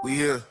We here.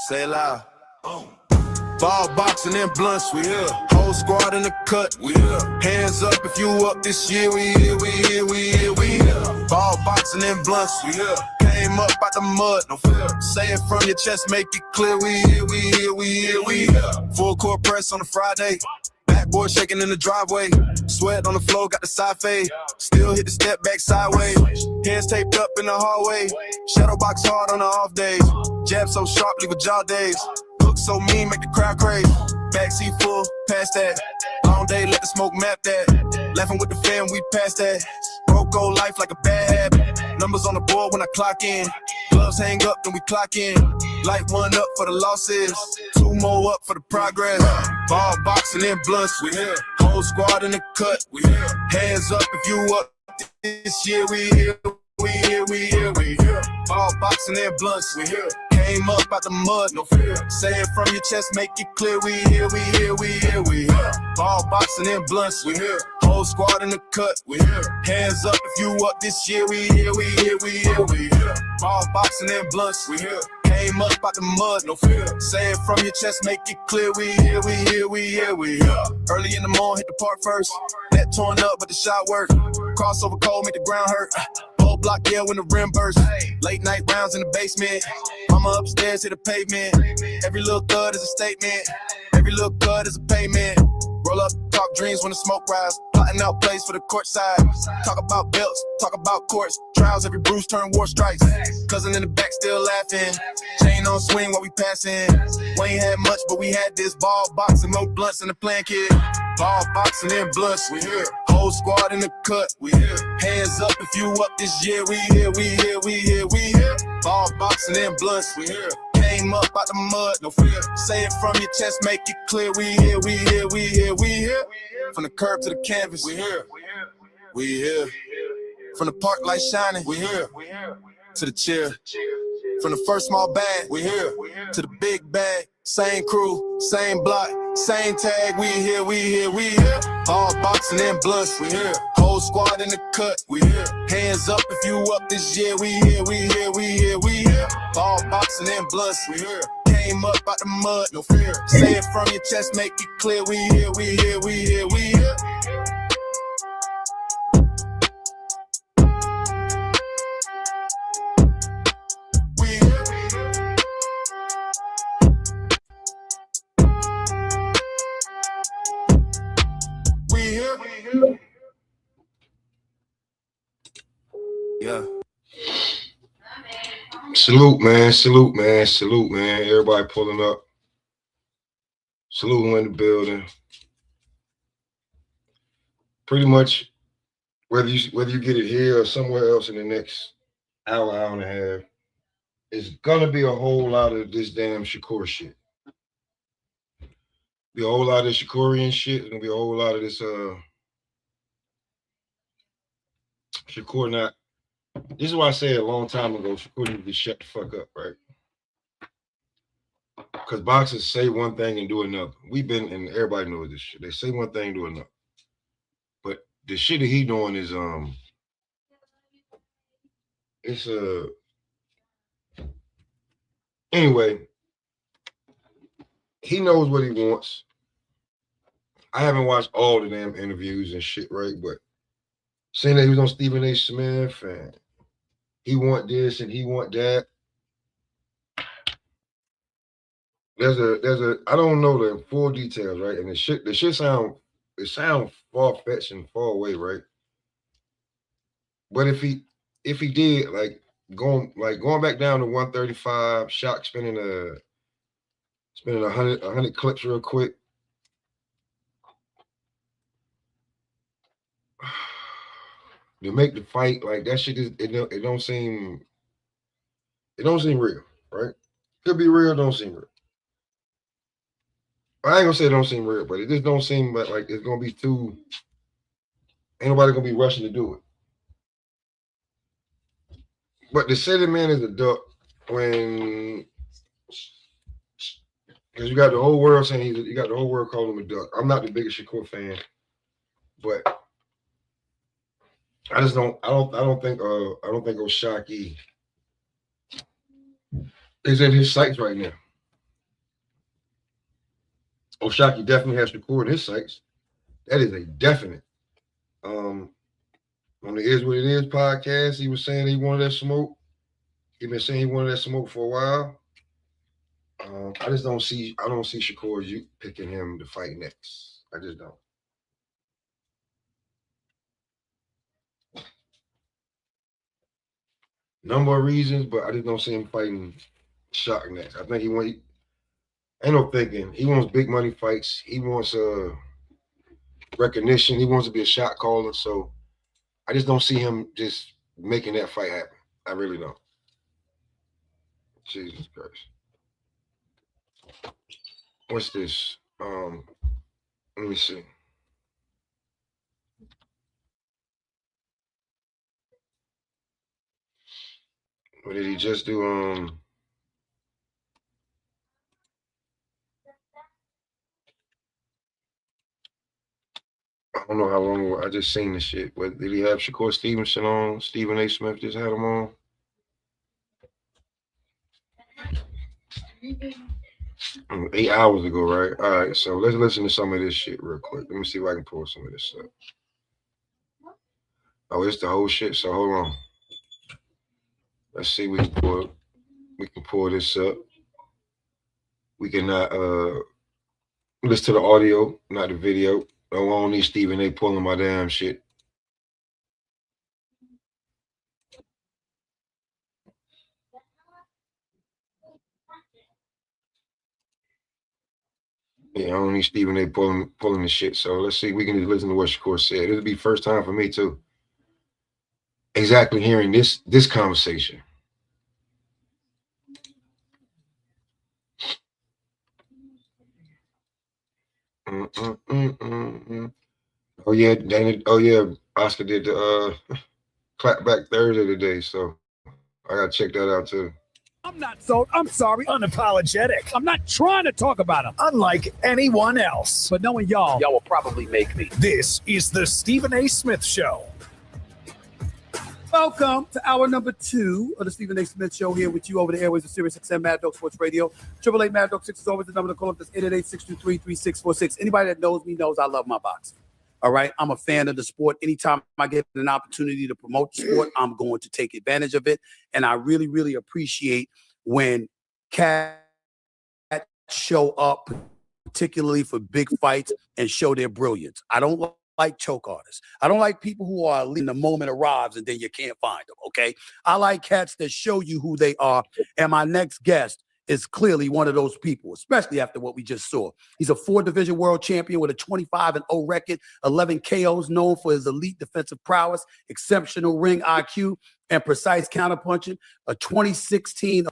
Say it loud. Ball boxing and blunts, we here. Whole squad in the cut, we here. Hands up if you up this year, we here, we here, we here, we here. Ball boxing and blunts, we here. Came up out the mud, no fear. Say it from your chest, make it clear, we here, we here, we here, we here. Full court press on a Friday. Backboard shaking in the driveway. Sweat on the floor, got the side fade. Still hit the step back sideways. Hands taped up in the hallway. Shadow box hard on the off days. Jab so sharp, leave a jaw days. Look so mean, make the crowd crazy. Backseat full, past that. Long day, let the smoke map that. Laughing with the fam, we past that. Broke old life like a bad habit. Numbers on the board when I clock in. Gloves hang up, then we clock in. Light one up for the losses. Two more up for the progress. Ball boxing and blunts, we here. Whole squad in the cut, we here. Hands up if you up this year, we here. We here, we here, we here. Ball boxing and blunts, we here. Came up out the mud, no fear. Say it from your chest, make it clear. We here, we here, we here, we here. Ball boxing and blunts, we here. Whole squad in the cut, we here. Hands up if you up this year. We here, we here, we here, we here. Ball boxing and blunts, we here. Came up out the mud, no fear. Say it from your chest, make it clear. We here, we here, we here, we here. Early in the morning, hit the park first. Net torn up, but the shot work. Crossover cold, make the ground hurt. Whole block, yeah, when the rim burst. Late night rounds in the basement. Mama upstairs hit the pavement. Every little thud is a statement. Every little cut is a payment. Roll up, talk dreams when the smoke rise. Plotting out plays for the court side. Talk about belts, talk about courts. Trials, every bruise turn war strikes. Cousin in the back still laughing. Chain on swing while we passing. We ain't had much, but we had this. Ball boxing, no blunts in the plan, kid. Ball boxing and blunts, we here. Whole squad in the cut, we here. Hands up if you up this year, we here, we here, we here, we here. Ball boxing and blunts, we here. Came up out the mud, no fear. Say it from your chest, make it clear. We here, we here, we here, we here. From the curb to the canvas, we here. We here. From the park light shining, we here. To the chair. From the first small bag, we here. To the big bag. Same crew, same block, same tag. We here, we here, we here. All boxing and blunts, we here. Whole squad in the cut, we here. Hands up if you up this year. We here, we here, we here, we here. All boxing and blunts, we here. Came up out the mud, no fear. Say it from your chest, make it clear. We here, we here, we here, we here. Yeah. Salute, man. Salute, man. Salute, man. Everybody pulling up. Salute in the building. Pretty much, whether you get it here or somewhere else in the next hour, hour and a half, it's gonna be a whole lot of this damn Shakur shit. Be a whole lot of this Shakurian shit. It's gonna be a whole lot of this Shakur not. This is why I said a long time ago, Shakur need to shut the fuck up, right? Because boxers say one thing and do another. We've been, and everybody knows this shit. They say one thing, do another. But the shit that he doing is it's anyway, he knows what he wants. I haven't watched all the damn interviews and shit, right? But saying that he was on Stephen A. Smith and he want this and he want that. There's a I don't know the full details, right? And the shit sound far-fetched and far away, right? But if he did, like going back down to 135, Shock spinning 100 clips real quick. To make the fight, like that shit is it don't seem real, right? Could be real, don't seem real. I ain't gonna say it don't seem real, but it just don't seem like it's gonna be too. Ain't nobody gonna be rushing to do it. But to say the man is a duck when, because you got the whole world saying you got the whole world calling him a duck. I'm not the biggest Shakur fan, but I don't think Oshaki is in his sights right now. O'Shaquie definitely has Shakur in his sights. That is a definite. On the Is What It Is podcast, he was saying he wanted that smoke. He been saying he wanted that smoke for a while. I don't see Shakur you picking him to fight next. I just don't. Number of reasons, but I just don't see him fighting Shaq next. I think ain't no thinking. He wants big money fights. He wants recognition. He wants to be a shot caller. So I just don't see him just making that fight happen. I really don't. Jesus Christ. What's this? Let me see. What did he just do? I don't know how long ago. I just seen this shit. But did he have Shakur Stevenson on? Stephen A. Smith just had him on. 8 hours ago, right? All right, so let's listen to some of this shit real quick. Let me see if I can pull some of this up. Oh, it's the whole shit. So hold on. Let's see. We can pull this up. We can listen to the audio, not the video. I don't need Stephen A. pulling my damn shit. Yeah, I don't need Stephen A. pulling the shit. So let's see. We can just listen to what Shakur said. It'll be first time for me too. Exactly hearing this conversation. Oh yeah, Dana. Oh yeah, Oscar did the clapback Thursday today, so I gotta check that out too. I'm not so, I'm sorry, unapologetic. I'm not trying to talk about him, unlike anyone else. But knowing y'all will probably make me. This is the Stephen A. Smith Show. Welcome to hour number 2 of the Stephen A. Smith Show, here with you over the airways of Sirius XM Mad Dog Sports Radio. 888 Mad Dog 6 is always the number to call up. That's 888-623-3646. Anybody that knows me knows I love my boxing. All right, I'm a fan of the sport. Anytime I get an opportunity to promote the sport, I'm going to take advantage of it. And I really, really appreciate when cats show up, particularly for big fights, and show their brilliance. I don't like choke artists. I don't like people who are leaving the moment arrives and then you can't find them, okay? I like cats that show you who they are. And my next guest is clearly one of those people, especially after what we just saw. He's a 4-division world champion with a 25-0 record, 11 KOs, known for his elite defensive prowess, exceptional ring IQ, and precise counterpunching. A 2016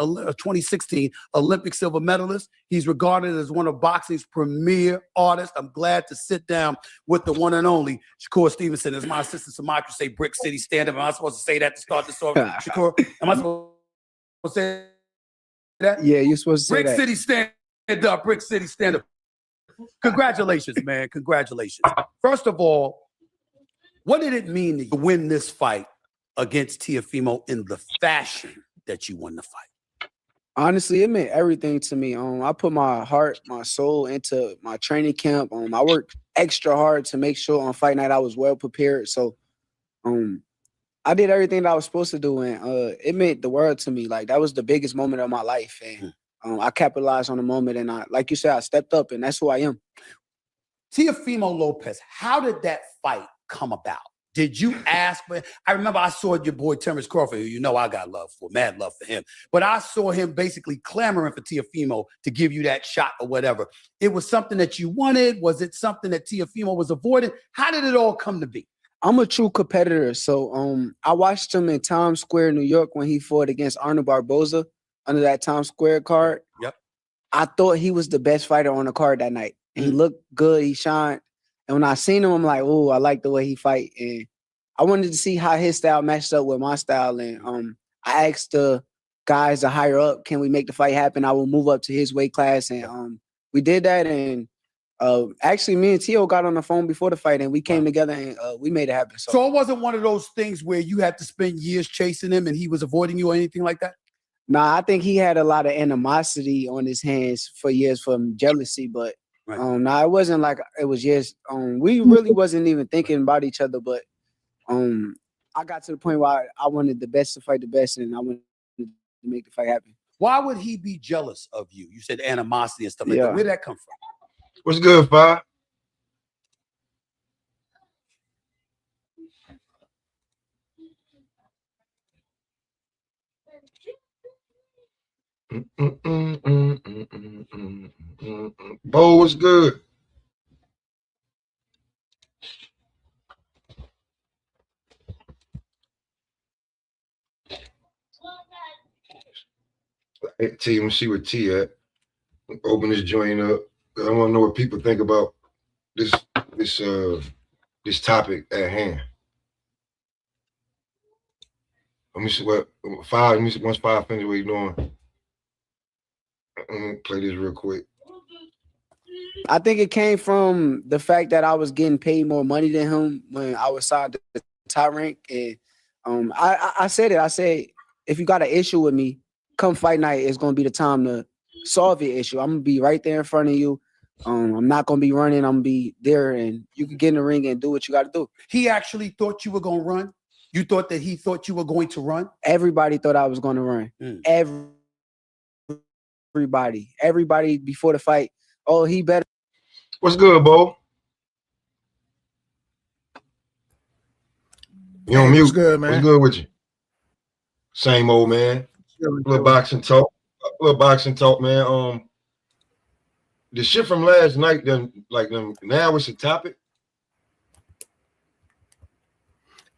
Olympic silver medalist. He's regarded as one of boxing's premier artists. I'm glad to sit down with the one and only Shakur Stevenson. As my assistant Samantha say, Brick City stand up. Am I supposed to say that to start the story? Shakur, am I supposed to say that? Yeah, you're supposed to say Brick that. City stand up. Brick City stand up. Congratulations, man. Congratulations. First of all, what did it mean to win this fight against Teofimo in the fashion that you won the fight? Honestly, it meant everything to me. I put my heart, my soul into my training camp. I worked extra hard to make sure on fight night I was well prepared. So, I did everything that I was supposed to do, and it meant the world to me. Like, that was the biggest moment of my life, and I capitalized on the moment. And like you said, I stepped up, and that's who I am. Teofimo Lopez, how did that fight come about? Did you ask? I remember I saw your boy Terrence Crawford, who you know I got love for, mad love for him. But I saw him basically clamoring for Teofimo to give you that shot or whatever. It was something that you wanted? Was it something that Teofimo was avoiding? How did it all come to be? I'm a true competitor. So I watched him in Times Square, New York, when he fought against Arnold Barboza under that Times Square card. Yep. I thought he was the best fighter on the card that night. And he looked good. He shined. And when I seen him, I'm like, oh, I like the way he fight. And I wanted to see how his style matched up with my style. And I asked the guys to higher up, can we make the fight happen? I will move up to his weight class. And we did that. And actually, me and Tio got on the phone before the fight, and we came together and we made it happen. So it wasn't one of those things where you had to spend years chasing him and he was avoiding you or anything like that? Nah, I think he had a lot of animosity on his hands for years from jealousy, but Right. nah, it wasn't like it was just we really wasn't even thinking about each other, but I got to the point where I wanted the best to fight the best, and I wanted to make the fight happen. Why would he be jealous of you? You said animosity and stuff like Yeah. that. Where'd that come from? What's good, Fi? Bo, what's good? Hey, T, let me see where T at. Open this joint up. I want to know what people think about this topic at hand. Let me see what Five. Let me see once Five finish what you doing. Let me play this real quick. I think it came from the fact that I was getting paid more money than him when I was signed to the top rank, and I said it. I said, if you got an issue with me, come fight night. It's gonna be the time to solve your issue. I'm gonna be right there in front of you. I'm not gonna be running. I'm gonna be there, and you can get in the ring and do what you got to do. He actually thought you were going to run? You thought that he thought you were going to run? Everybody thought I was going to run. Everybody before the fight. Oh, he better. What's good, Bo? You on mute? What's good, man? What's good with you? Same old, man. Little boxing talk. Man. The shit from last night, now it's a topic.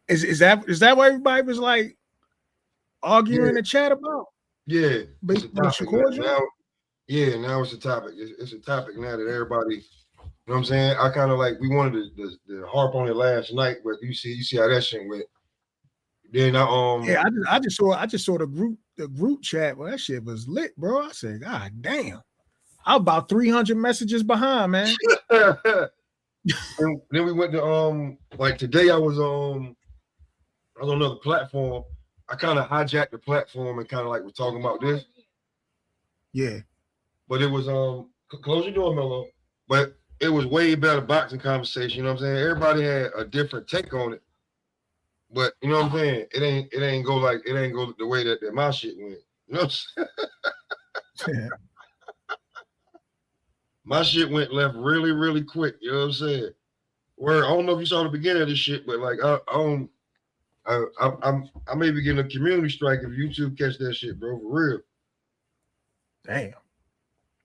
Is that what everybody was like arguing in the chat about? Yeah. But It's a topic. Now it's a topic. It's a topic now that everybody, you know what I'm saying? I kind of like, we wanted to harp on it last night, but you see how that shit went. Then I just saw the group chat. Well, that shit was lit, bro. I said, God damn. I'm about 300 messages behind, man. And then we went to like today I was on another platform. I kind of hijacked the platform and kind of like was talking about this. Yeah. But it was close your door, Mello. But it was way better boxing conversation. You know what I'm saying? Everybody had a different take on it. But you know what I'm saying? It ain't go the way that my shit went. You know what I'm saying? My shit went left really, really quick. You know what I'm saying? Where I don't know if you saw the beginning of this shit, but like I may be getting a community strike if YouTube catch that shit, bro. For real. Damn.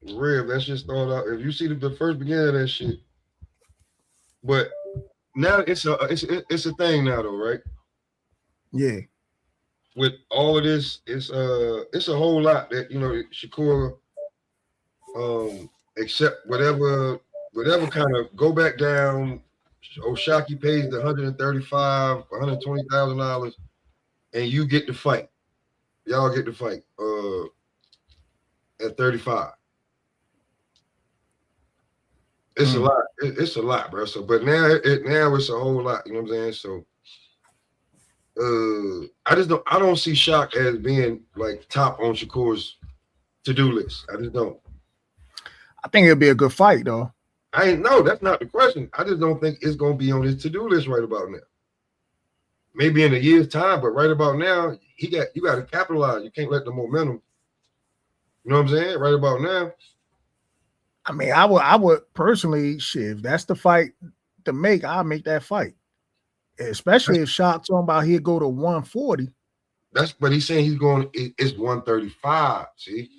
For real. That shit started out. If you see the first beginning of that shit. But now it's a thing now though, right? Yeah. With all of this, it's a whole lot that Shakur accept whatever kind of go back down. Oshaki pays the $135,000, $120,000, and you get to fight. Y'all get to fight at 35. It's a lot. It's a lot, bro. So, but now it's a whole lot. You know what I'm saying? So, I don't see Shock as being like top on Shakur's to-do list. I just don't. I think it'll be a good fight, though. That's not the question. I just don't think it's gonna be on his to-do list right about now. Maybe in a year's time, but right about now, you got to capitalize. You can't let the momentum. You know what I'm saying? Right about now. I mean, I would personally, shit, if that's the fight to make, I'll make that fight. Especially if Shock talking about he'll go to 140. But he's saying it's 135. See?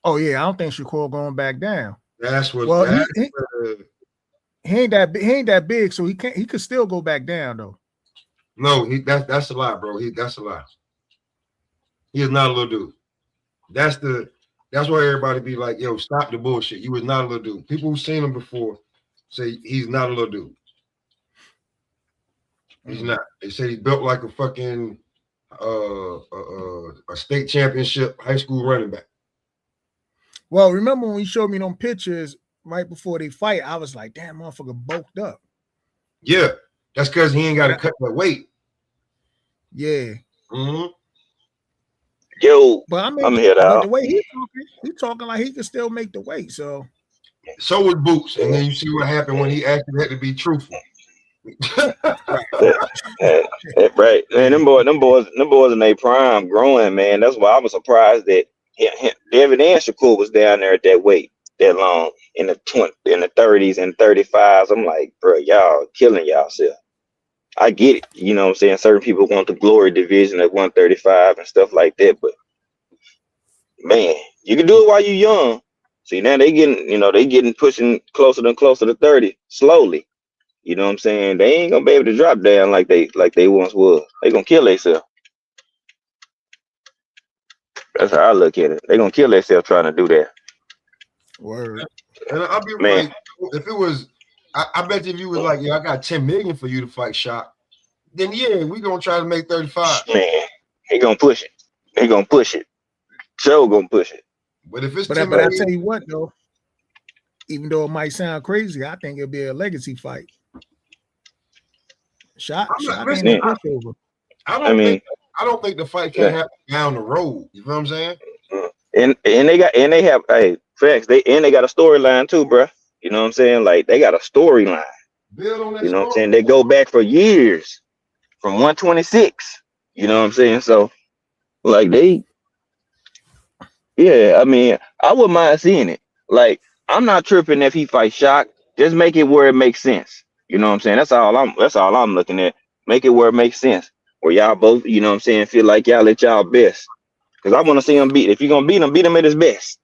Oh yeah, I don't think Shakur going back down. That's what. Well, he ain't that big, so he could still go back down though. No, that's a lie, bro. That's a lie. He is not a little dude. That's why everybody be like, yo, stop the bullshit. You was not a little dude. People who've seen him before say he's not a little dude. He's not. They say he's built like a fucking a state championship high school running back. Well, remember when he showed me them pictures right before they fight, I was like, damn, motherfucker bulked up. Yeah, that's because he ain't got to cut that weight. Yeah. Mm-hmm. Yo, But I mean, I'm here, but dog. the way he's talking like he can still make the weight. So was Boots, and then you see what happened when he actually had to be truthful. Right, man. Them boys in their prime, growing, man. That's why I was surprised that David and Shakur was down there at that weight that long in the 30s and 35s. I'm like, bro, y'all killing yourself. I get it, you know what I'm saying. Certain people want the glory division at 135 and stuff like that, but man, you can do it while you're young. See, now they getting pushing closer to 30 slowly. You know what I'm saying? They ain't gonna be able to drop down like they once was. They gonna kill themselves. That's how I look at it. They gonna kill themselves trying to do that. word. And I'll be Man. like, if it was, I bet you if you was like, yeah, I got 10 million for you to fight Shock, then yeah, we gonna try to make 35. Man, he gonna push it. He gonna push it. Show gonna push it. But if it's But 10 I million, tell you what though, even though it might sound crazy, I think it'll be a legacy fight. Shot ain't no pushover. I don't think the fight can happen down the road. You know what I'm saying? And they have facts. They got a storyline too, bro. You know what I'm saying? Like they got a storyline. Build on that. You know what I'm saying? They go back for years from 126. You know what I'm saying? So like I mean, I wouldn't mind seeing it. Like I'm not tripping if he fights Shock. Just make it where it makes sense. You know what I'm saying? That's all I'm looking at. Make it where it makes sense. Where y'all both, you know what I'm saying, feel like y'all at y'all best. Because I want to see him beat. If you're going to beat him at his best.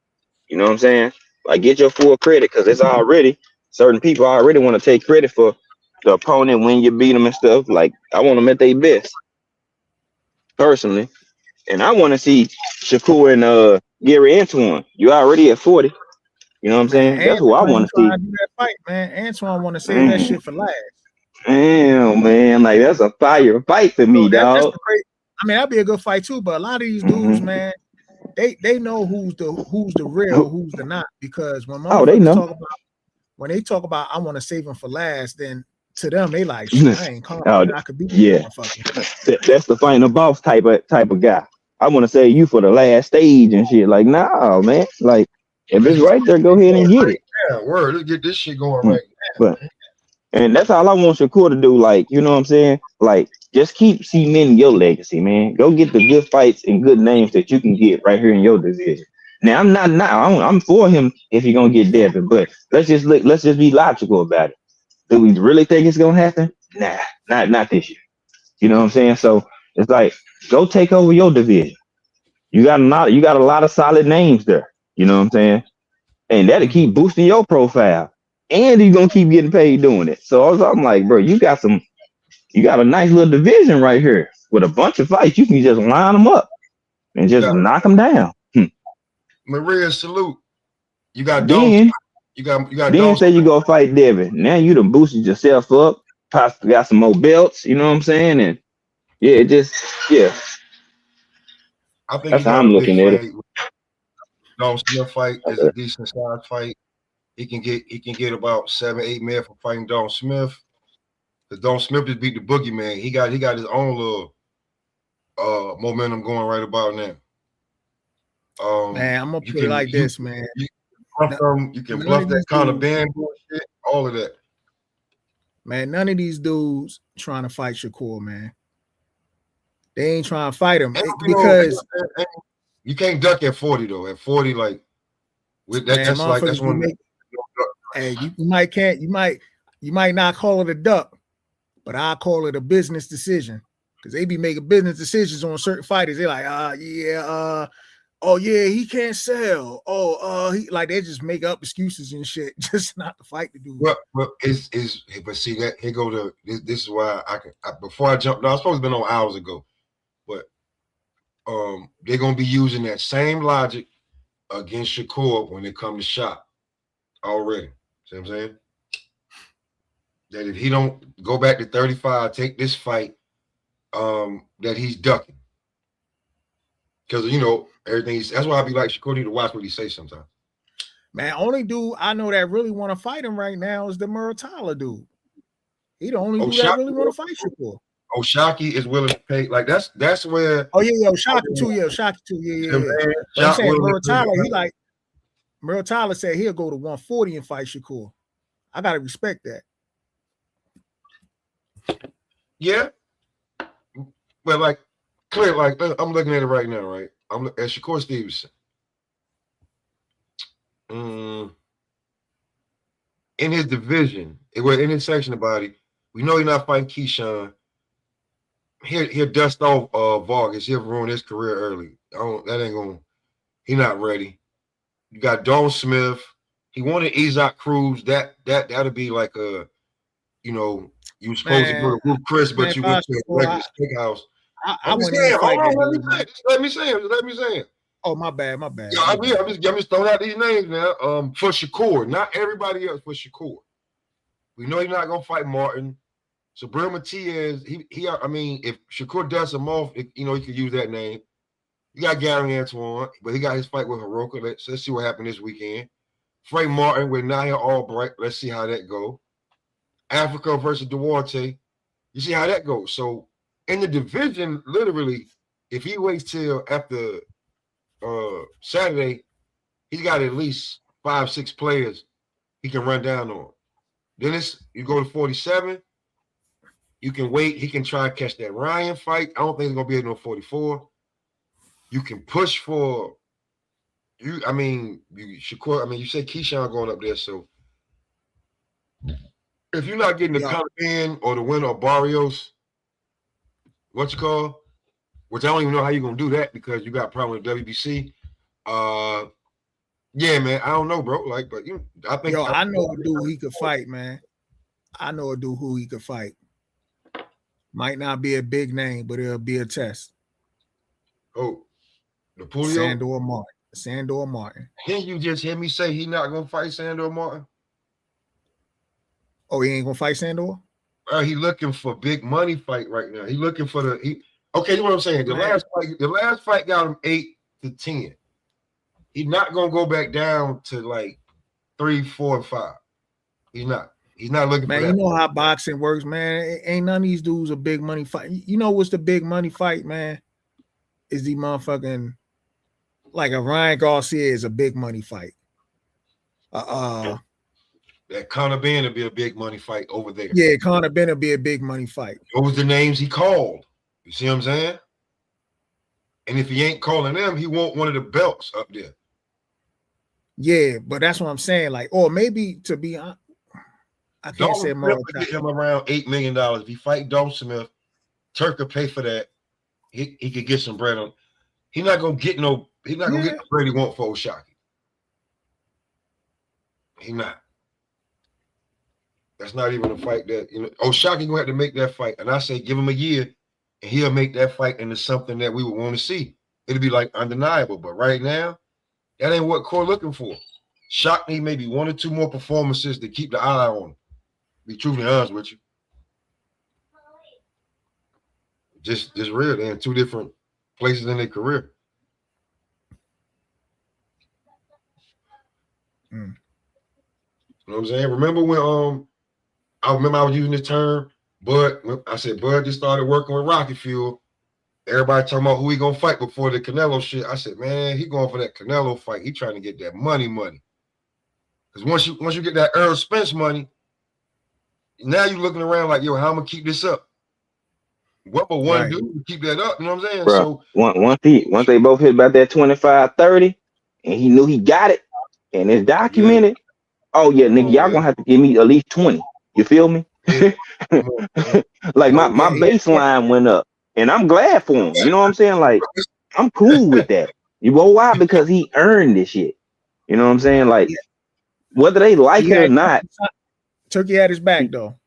You know what I'm saying? Like, get your full credit. Because it's already, certain people already want to take credit for the opponent when you beat them and stuff. Like, I want them at their best. Personally. And I want to see Shakur and Gary Antoine. You already at 40. You know what I'm saying? That's who I want to see. Do that fight, man. Antoine want to save that shit for last. Damn, man. Like, that's a fire fight for me, dog. I mean, that'd be a good fight too, but a lot of these dudes, man, they know who's the real, who's the not, because when they know. talk about I want to save them for last, then to them they like, shit, I ain't confident I could beat that's the final boss type of guy. I want to say you for the last stage and shit. Like, nah, man. Like, if it's right there, go ahead and get it. Yeah, word. Let's get this shit going right now. And that's all I want Shakur to do. Like, you know what I'm saying? Like, just keep cementing your legacy, man. Go get the good fights and good names that you can get right here in your division. Now, I'm for him if you're gonna get Devin, but let's just be logical about it. Do we really think it's gonna happen? Nah, not this year. You know what I'm saying? So it's like, go take over your division. You got a lot of solid names there. You know what I'm saying? And that'll keep boosting your profile. And you're gonna keep getting paid doing it. So I'm like, bro, you got a nice little division right here with a bunch of fights. You can just line them up and just knock them down. Maria, salute. You got then you got then say you go fight Devin. Now you done boosted yourself up. Possibly got some more belts. You know what I'm saying? And I think that's how I'm looking at it. Dom Smith fight is a decent size fight. He can get about 7-8 men for fighting Dom Smith. Because Dom Smith just beat the boogeyman. He got his own little momentum going right about now. Man, I'm gonna put it like this, man. You can bluff that kind of band bullshit, all of that. Man, none of these dudes trying to fight Shakur, man. They ain't trying to fight him because you can't duck at 40 though. At 40, like that's one. Hey, you might not call it a duck, but I call it a business decision, because they be making business decisions on certain fighters. They're like, he can't sell. They just make up excuses and shit just not to fight the dude. But see that here go to this is why before I jumped. No, I was supposed to have been on hours ago, but they're gonna be using that same logic against Shakur when it comes to shot already. See what I'm saying? That if he don't go back to 35, take this fight, that he's ducking. Because everything. That's why I be like, Shakur need to watch what he say sometimes. Man, only dude I know that really want to fight him right now is the Muratalla dude. He the only dude that really want to fight Shakur. Oshaki is willing to pay. Like that's where. Oh yeah, Shocky too. Yeah, Shocky too. Yeah. But I'm Shot saying willing Merle to pay. Tyler, Merle Tyler said he'll go to 140 and fight Shakur. I gotta respect that. Yeah, but like clear, like I'm looking at it right now, right? I'm at Shakur Stevenson. In his division, in his section body, we know he's not fighting Keyshawn. He'll dust off Vargas. He'll ruin his career early. That ain't gonna. He not ready. You got Don Smith. He wanted Isaac Cruz. That'll be like a, you know, you were supposed to go to Ruth Chris, but you went to a regular steakhouse. I wouldn't even fight that. Let me say it. Oh, my bad. Yeah, I'm just throwing out these names now. For Shakur, not everybody else. For Shakur, we know he's not gonna fight Martin. So Bril Matias, I mean, if Shakur dusts him off, he could use that name. You got Gary Antoine, but he got his fight with Hiroka. Let's see what happened this weekend. Frank Martin with Nahir Albright. Let's see how that go. Africa versus Duarte. You see how that goes. So in the division, literally, if he waits till after Saturday, he's got at least 5-6 players he can run down on. Then you go to 47. You can wait. He can try and catch that Ryan fight. I don't think he's gonna be able to 44. You can push for you. I mean, Shakur. I mean, you said Keyshawn going up there. So if you're not getting the Caliban or the winner of Barrios, which I don't even know how you're gonna do that because you got a problem with WBC. Yeah, man. I don't know, bro. Like, but I think I know a dude he could fight, man. I know a dude who he could fight. Might not be a big name, but it'll be a test. Oh, Napoleon? Sandor Martin. Didn't you just hear me say he's not gonna fight Sandor Martin? Oh, he ain't gonna fight Sandor? He looking for big money fight right now. He looking for okay, you know what I'm saying? The last fight got him 8-10. He's not gonna go back down to like 3, 4, and 5. He's not. He's not looking for that. Man, you know how boxing works, man. Ain't none of these dudes a big money fight. You know what's the big money fight, man? Is the motherfucking like a Ryan Garcia is a big money fight. That Conor Benn will be a big money fight over there. Yeah, Conor Benn will be a big money fight. Those the names he called. You see what I'm saying? And if he ain't calling them, he want one of the belts up there. Yeah, but that's what I'm saying. Like, or maybe to be honest, I can't say more. Get him around $8 million. If he fight Dalton Smith, Turk will pay for that. He could get some bread on. He's not gonna get no. He's not gonna get the bread he want for Oshaki. He not. That's not even a fight that Oshaki gonna have to make that fight. And I say give him a year, and he'll make that fight into something that we would want to see. It'll be like undeniable. But right now, that ain't what Core looking for. Shock need maybe 1 or 2 more performances to keep the eye on him. Be truthfully honest with you. Just real. They're in 2 different places in their career. You know what I'm saying? Remember when I was using this term, Bud. I said Bud just started working with Rocket Fuel. Everybody talking about who he gonna fight before the Canelo shit. I said, man, he going for that Canelo fight. He trying to get that money. Because once you get that Errol Spence money, now you're looking around like, yo, how I'm gonna keep this up? What but one dude to keep that up? You know what I'm saying? Bro, so once they both hit about that 25-30, and he knew he got it, and it's documented. Yeah. Oh yeah, nigga, y'all gonna have to give me at least 20. You feel me? Yeah. Like my baseline went up, and I'm glad for him. You know what I'm saying? Like I'm cool with that. You know why? Because he earned this shit. You know what I'm saying? Like whether they like it or not. Turkey had his back though.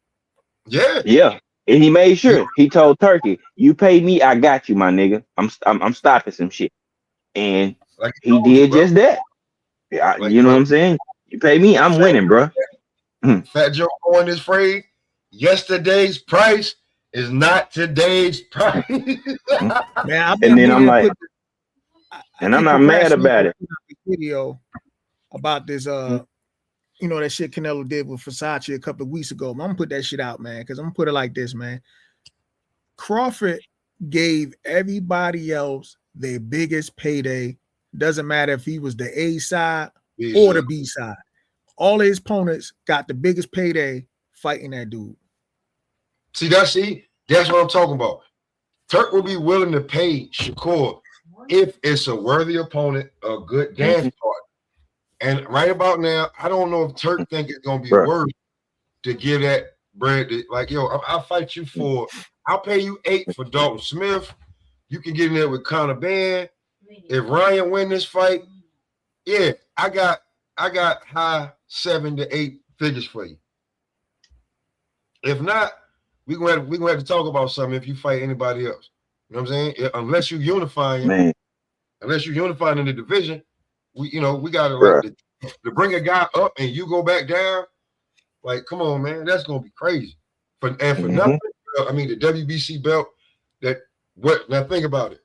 Yeah. Yeah. And he made sure. He told Turkey, "You pay me, I got you, my nigga. I'm stopping some shit." And like he did just that. Yeah, you know what I'm saying? You pay me, I'm winning, bro. Fat Joe coined this phrase: "Yesterday's price is not today's price." Man, and then I'm like, and I'm not mad about it. Video about this, you know, that shit Canelo did with Versace a couple of weeks ago. I'm gonna put that shit out, man, because I'm gonna put it like this, man. Crawford gave everybody else their biggest payday. Doesn't matter if he was the A side or the B side. All of his opponents got the biggest payday fighting that dude. See, that's what I'm talking about. Turk will be willing to pay Shakur if it's a worthy opponent, a good dance partner. And right about now, I don't know if Turk think it's gonna be worth to give that bread to, like, yo, I'll fight you for, I'll pay you 8 for Dalton Smith. You can get in there with Conor Benn. If Ryan win this fight, yeah, I got high 7 to 8 figures for you. If not, we're gonna have to talk about something if you fight anybody else. You know what I'm saying? Unless you're unifying, in the division, we gotta like to bring a guy up and you go back down. Like, come on, man, that's gonna be crazy. For nothing, I mean, the WBC belt. Now think about it.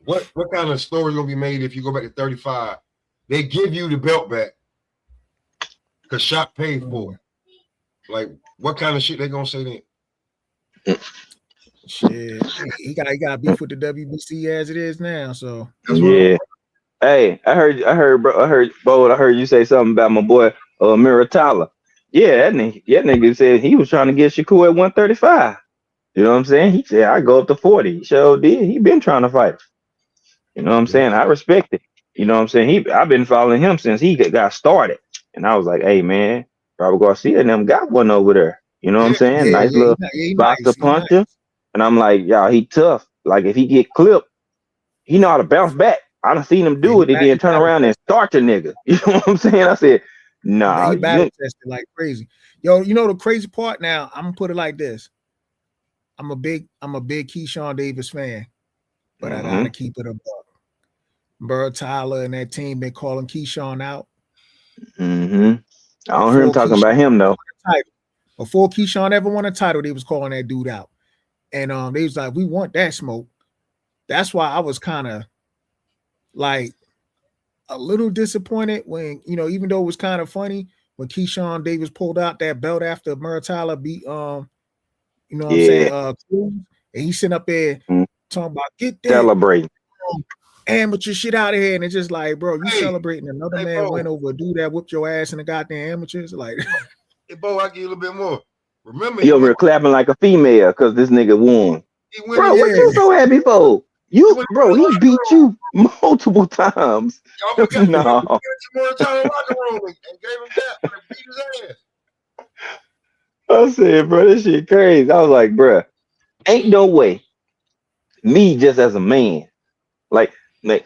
What kind of story is gonna be made if you go back to 35? They give you the belt back because Shot paid for it. Like, what kind of shit they gonna say then? Shit, he got beef with the WBC as it is now. So yeah. Hey, I heard, bro. I heard you say something about my boy Muratalla. Yeah, that nigga said he was trying to get Shakur at 135. You know what I'm saying? He said I go up to 40. He sure did. He been trying to fight. You know what I'm saying? I respect it. You know what I'm saying? I've been following him since he got started. And I was like, hey man, Robert Garcia and them got one over there. You know what I'm saying? Nice little boxer puncher. Nice. And I'm like, y'all, he tough. Like if he get clipped, he know how to bounce back. I done seen him do it and then turn around and start your nigga. You know what I'm saying? I said, nah. He battle tested like crazy. Yo, you know the crazy part now, I'm gonna put it like this. I'm a big Keyshawn Davis fan, but I gotta keep it a buck. Burr Tyler and that team been calling Keyshawn out. I don't hear him talking about him though. Before Keyshawn ever won a title, they was calling that dude out. And they was like, we want that smoke. That's why I was kind of like a little disappointed when, even though it was kind of funny when Keyshawn Davis pulled out that belt after Muratalla beat Cruz, and he's sitting up there talking about get that celebrating amateur shit out of here, and it's just like, bro, you celebrating another man went over a dude that whooped your ass in the goddamn amateurs, like. Hey, Bo, I give you a little bit more. Remember, he over here clapping like a female because this nigga won. Bro, what you so happy for? Bro, he beat you multiple times. Y'all forgot no. Locker room and gave him that and beat his ass. I said, bro, this shit crazy. I was like, bro, ain't no way. Me just as a man, like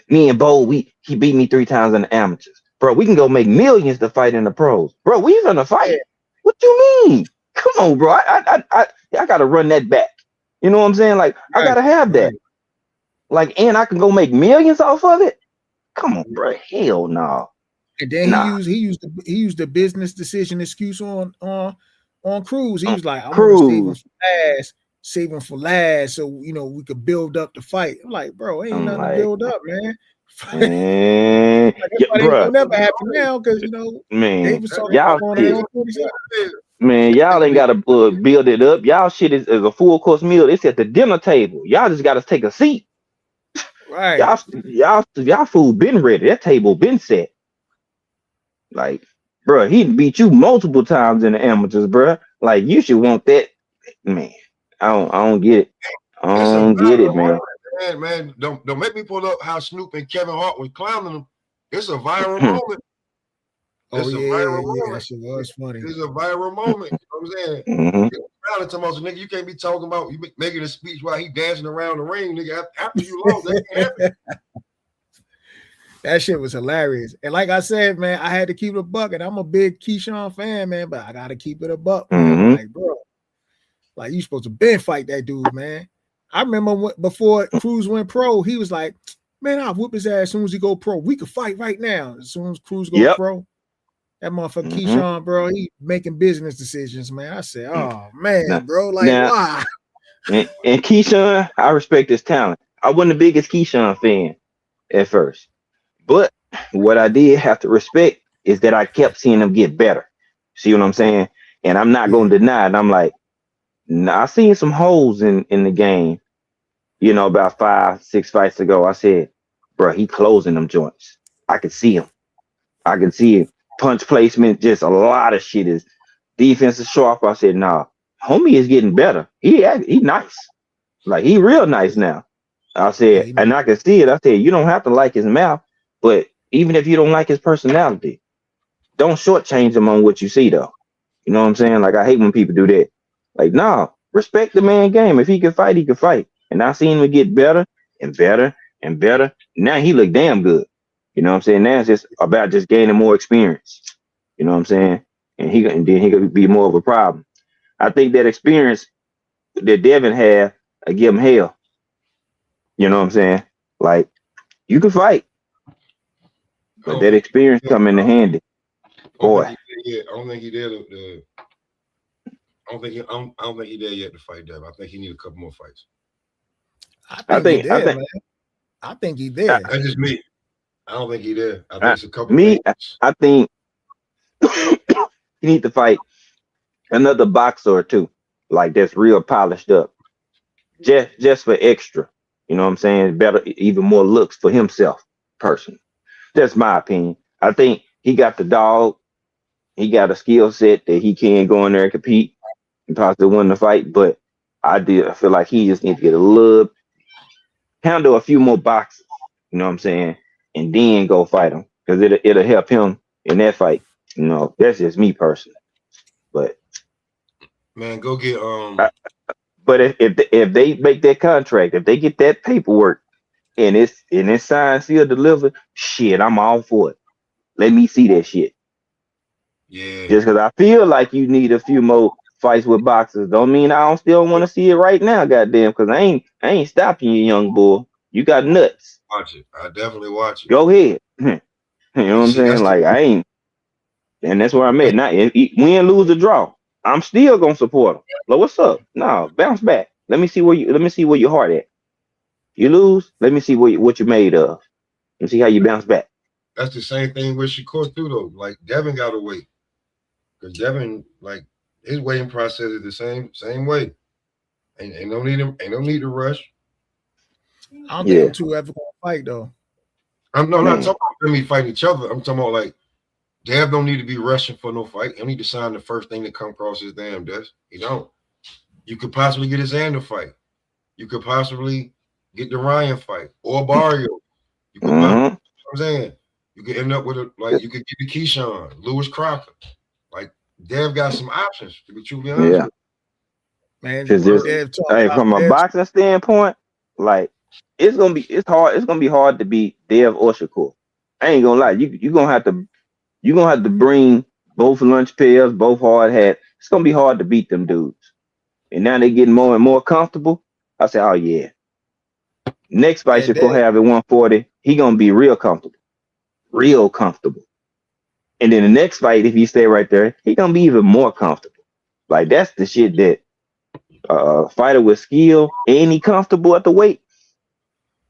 me and Bo, he beat me 3 times in the amateurs. Bro, we can go make millions to fight in the pros. Bro, we gonna fight. What you mean? Come on, bro. I gotta run that back. You know what I'm saying? Like, I gotta have that. Like, and I can go make millions off of it. Come on, bro. Hell no. And then he used the business decision excuse on Cruz. He was like, I'm gonna save him for last, so we could build up the fight. I'm like, bro, ain't nothing to build up, man. Man, it'll never happen now because man, y'all ain't gotta build it up. Y'all shit is a full course meal. It's at the dinner table. Y'all just gotta take a seat. Right. Y'all food been ready. That table been set. Like, bro, he beat you multiple times in the amateurs, bro. Like, you should want that, man. I don't get it. I don't get it, man. Man, don't make me pull up how Snoop and Kevin Hart was clowning him. It's a viral moment. That shit was funny. It's a viral moment. You know what I'm saying? Nigga, you can't be talking about you making a speech while he dancing around the ring, nigga. After you lost, that can't happen. That shit was hilarious. And like I said, man, I had to keep it a buck. And I'm a big Keyshawn fan, man, but I gotta keep it a buck. Man. Like, bro, like you supposed to been fight that dude, man. I remember before Cruz went pro, he was like, man, I'll whoop his ass as soon as he go pro. We could fight right now. As soon as Cruz go pro. That motherfucker Keyshawn, bro, he making business decisions, man. I said, oh, man, bro, like, why? And Keyshawn, I respect his talent. I wasn't the biggest Keyshawn fan at first. But what I did have to respect is that I kept seeing him get better. See what I'm saying? And I'm not going to deny it. I'm like, Now I seen some holes in the game. You know, about 5-6 fights ago, I said, bro, he closing them joints. I could see him. I can see it. Punch placement, just a lot of shit. Is defense is sharp. I said, nah, homie is getting better. He nice. Like he real nice now. I said, Yeah, and I can see it. I said, you don't have to like his mouth, but even if you don't like his personality, don't shortchange him on what you see though. You know what I'm saying? Like I hate when people do that. Like, nah, respect the man game. If he can fight, he can fight. And I seen him get better and better and better. Now he look damn good. You know what I'm saying? Now it's just about just gaining more experience. You know what I'm saying? And then he could be more of a problem. I think that experience that Devin had, I give him hell. You know what I'm saying? Like you can fight, but that experience come in handy. Boy, I don't think he did. I don't think he there yet to fight Devin. I think he need a couple more fights. I think he there, man. I think he there. That's just me. I don't think he there. I think it's a couple. I think he need to fight another boxer or two, like that's real polished up, just for extra. You know what I'm saying? Better, even more looks for himself, personally. That's my opinion. I think he got the dog. He got a skill set that he can go in there and compete and possibly win the fight. But I feel like he just needs to get handle a few more boxes. You know what I'm saying? And then go fight him because it'll help him in that fight. You know, that's just me personally. But man, go get But if they make that contract, if they get that paperwork and it's signed, sealed, delivered, shit, I'm all for it. Let me see that shit. Yeah. Just because I feel like you need a few more fights with boxers, don't mean I don't still want to see it right now, goddamn. Because I ain't stopping you, young boy. You got nuts. Watch it. I definitely watch it. Go ahead. You know what I'm saying? Like I ain't, and that's where I'm at. Now, win, lose, or draw, I'm still gonna support him. Like, what's up? No, bounce back. Let me see where your heart at. You lose, let me see what you made of. And see how you bounce back. That's the same thing with Shakur too, though. Like Devin got to wait because Devin, like his waiting process is the same way. Ain't no need to rush. I don't think them two ever gonna fight though. I'm not talking about them fighting each other. I'm talking about like Dev don't need to be rushing for no fight. He don't need to sign the first thing that come across his damn desk. He don't. You could possibly get a Xander fight. You could possibly get the Ryan fight or Barrio. You could, I'm saying, you could end up with you could get the Keyshawn, Lewis Crocker. Like Dev got some options to be truly honest. With. Man, from a boxing standpoint, like it's gonna be hard to beat Dev or Shakur. I ain't gonna lie, you're gonna have to bring both lunch pairs, both hard hats. It's gonna be hard to beat them dudes. And now they're getting more and more comfortable. I say, oh yeah. Next fight Shakur have at 140, he gonna be real comfortable. Real comfortable. And then the next fight, if he stay right there, he gonna be even more comfortable. Like that's the shit that fighter with skill and he comfortable at the weight.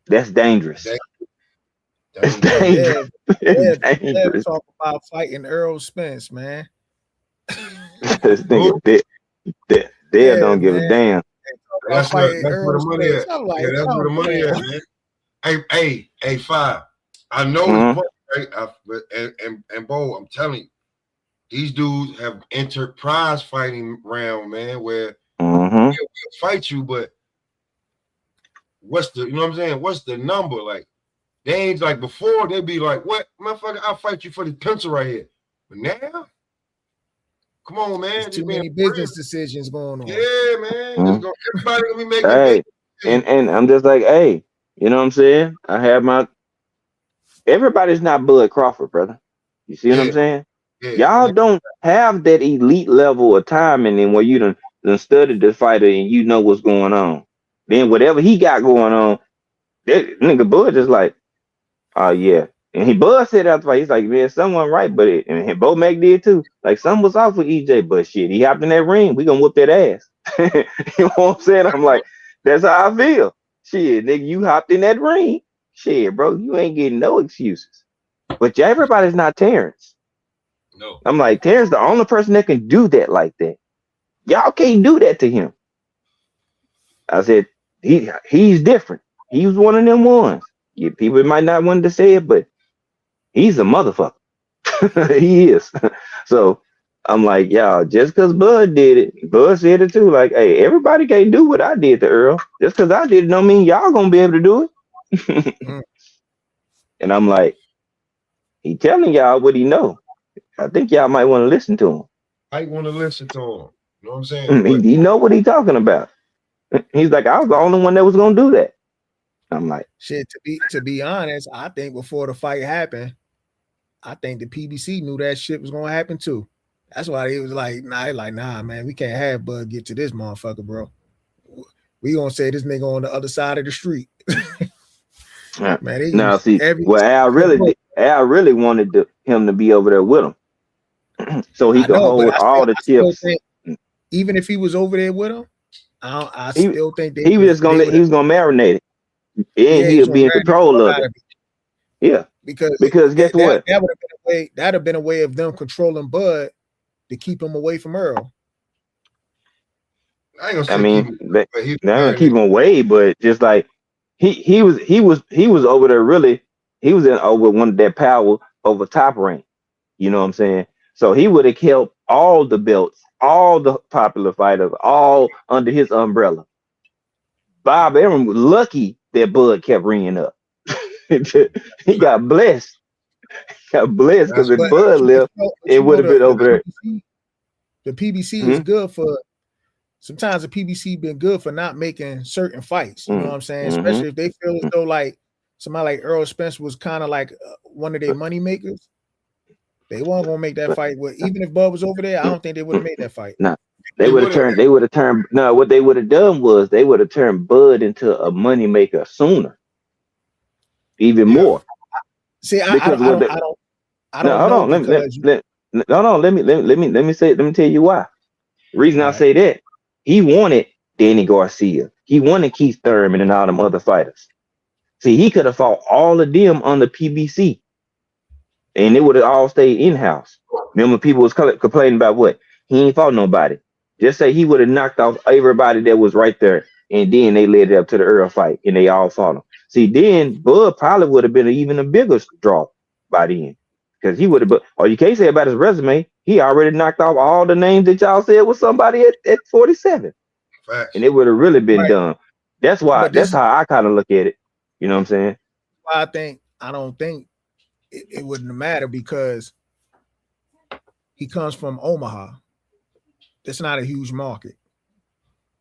That's dangerous. It's dangerous. It's dangerous. Talk about fighting Earl Spence, man. This nigga, they don't give a damn. That's where the money at. That's where the money at, man. Hey, Five. I know it's right? And Bo, I'm telling you, these dudes have entered prize fighting round, man, where they'll fight you, but what's the, you know what I'm saying? What's the number? Like, they ain't like before, they'd be like, what? Motherfucker, I'll fight you for this pencil right here. But now, come on, man. There's too many business decisions going on. Yeah, man. Everybody gonna be making and I'm just like, hey, you know what I'm saying? I have everybody's not Bud Crawford, brother. You see what I'm saying? Yeah, y'all don't have that elite level of timing and where you done studied the fighter and you know what's going on. Then whatever he got going on, that nigga Bud just like, oh yeah. And Bud said after the fight, he's like, man, someone right, but and Bo Mac did too. Like something was off with EJ, but shit, he hopped in that ring. We gonna whoop that ass. You know what I'm saying? I'm like, that's how I feel. Shit, nigga, you hopped in that ring. Shit, bro, you ain't getting no excuses. But everybody's not Terrence. No. I'm like, Terrence the only person that can do that like that. Y'all can't do that to him. I said he's different. He was one of them ones. Yeah, people might not want to say it, but he's a motherfucker. He is. So I'm like, y'all, just because Bud did it, Bud said it too. Like, hey, everybody can't do what I did to Earl. Just because I did it don't mean y'all gonna be able to do it. And I'm like, he telling y'all what he know. I think y'all might want to listen to him. I want to listen to him. You know what I'm saying? He know what he talking about. He's like, I was the only one that was gonna do that. I'm like, shit. To be honest, I think before the fight happened, I think the PBC knew that shit was gonna happen too. That's why he was like, nah, man, we can't have Bud get to this motherfucker, bro. We gonna say this nigga on the other side of the street. Man, now see, Al really wanted him to be over there with him, so he could hold all the chips. Even if he was over there with him, I still think he was gonna marinate it, and he'll be in control of it. Yeah, because guess what? That would have been a way. That'd have been a way of them controlling Bud to keep him away from Earl. I mean, they're gonna keep him away, but just like he was over there really. He was in over one of that power over top rank. You know what I'm saying? So he would have kept all the belts, all the popular fighters, all under his umbrella. Bob Arum was lucky that Bud kept ringing up. He got blessed. Because if Bud left, it would have been over there. The PBC is good for. Sometimes the PBC been good for not making certain fights. You know what I'm saying? Especially if they feel as though like somebody like Earl Spence was kind of like one of their money makers. They weren't gonna make that fight. Even if Bud was over there, I don't think they would have made that fight. No, they would have turned. No, what they would have done was they would have turned Bud into a money maker sooner, even more. See, I don't know. Let me tell you why. The reason I say that, he wanted Danny Garcia, he wanted Keith Thurman and all them other fighters. See, he could have fought all of them on the PBC, and it would have all stayed in-house. Remember, people was complaining about what? He ain't fought nobody. Just say he would have knocked off everybody that was right there, and then they led it up to the Earl fight, and they all fought him. See, then Bud probably would have been even a bigger draw by then, because he would have. Or you can't say about his resume, he already knocked off all the names that y'all said was somebody at 47, and it would have really been done. That's why. That's how I kind of look at it. You know what I'm saying? I don't think it wouldn't matter because he comes from Omaha. That's not a huge market.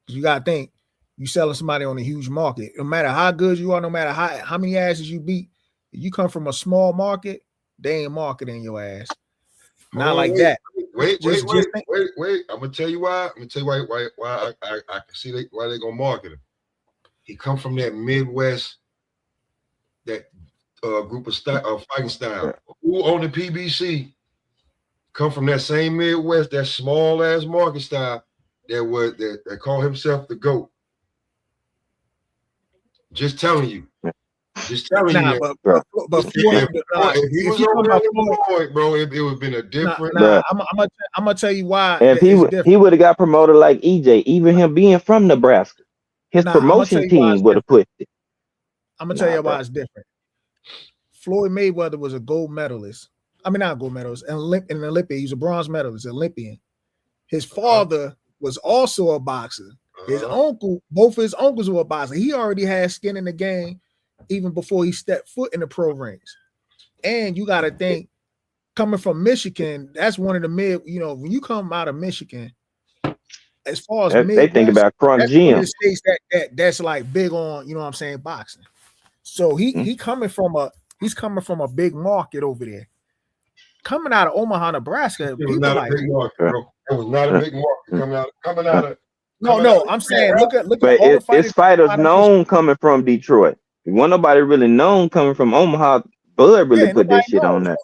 You gotta think you selling somebody on a huge market. No matter how good you are, no matter how many asses you beat, if you come from a small market, they ain't marketing your ass. Not like that. Wait. I'm gonna tell you why. I'm gonna tell you why I can see why they're gonna market him. He come from that Midwest, that group of fighting style. Who on the PBC come from that same Midwest, that small ass market style that call himself the GOAT. Just telling you. Just telling you. If he was over there with Floyd, bro, it would have been a different. I'm gonna tell you why. And if he would have got promoted like EJ, even him being from Nebraska, his promotion team would have pushed it. I'm gonna tell you why it's different. Floyd Mayweather was a gold medalist. I mean, not gold medalist, an Olympian. He's a bronze medalist, Olympian. His father was also a boxer. His uncle, both of his uncles were a boxer. He already had skin in the game even before he stepped foot in the pro rings. And you got to think, coming from Michigan, that's one of the when you come out of Michigan, as far as they think about Crunk Gym. States that's like big on, you know what I'm saying, boxing. So he's coming from a big market over there. Coming out of Omaha, Nebraska, it was not a big market, bro. It was not a big market coming out of. No, I'm saying look at but it's fighters known coming from Detroit. Wasn't nobody really known coming from Omaha. Bud really put this shit on that.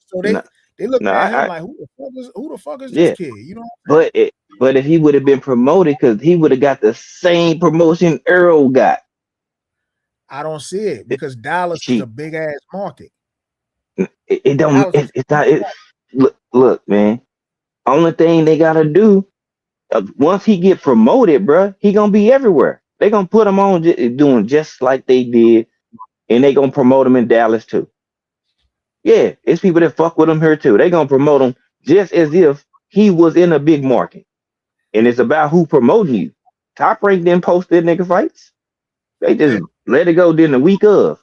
So they look at him like, who the fuck is this kid? You know. But if he would have been promoted, because he would have got the same promotion Earl got. I don't see it because Dallas is a big ass market. It don't. It's not. Look, man. Only thing they gotta do once he get promoted, bro, he gonna be everywhere. They gonna put them on doing just like they did, and they gonna promote them in Dallas too. Yeah, it's people that fuck with him here too. They gonna promote him just as if he was in a big market. And it's about who promoting you. Top Rank didn't post their nigga fights. They just let it go then the week of.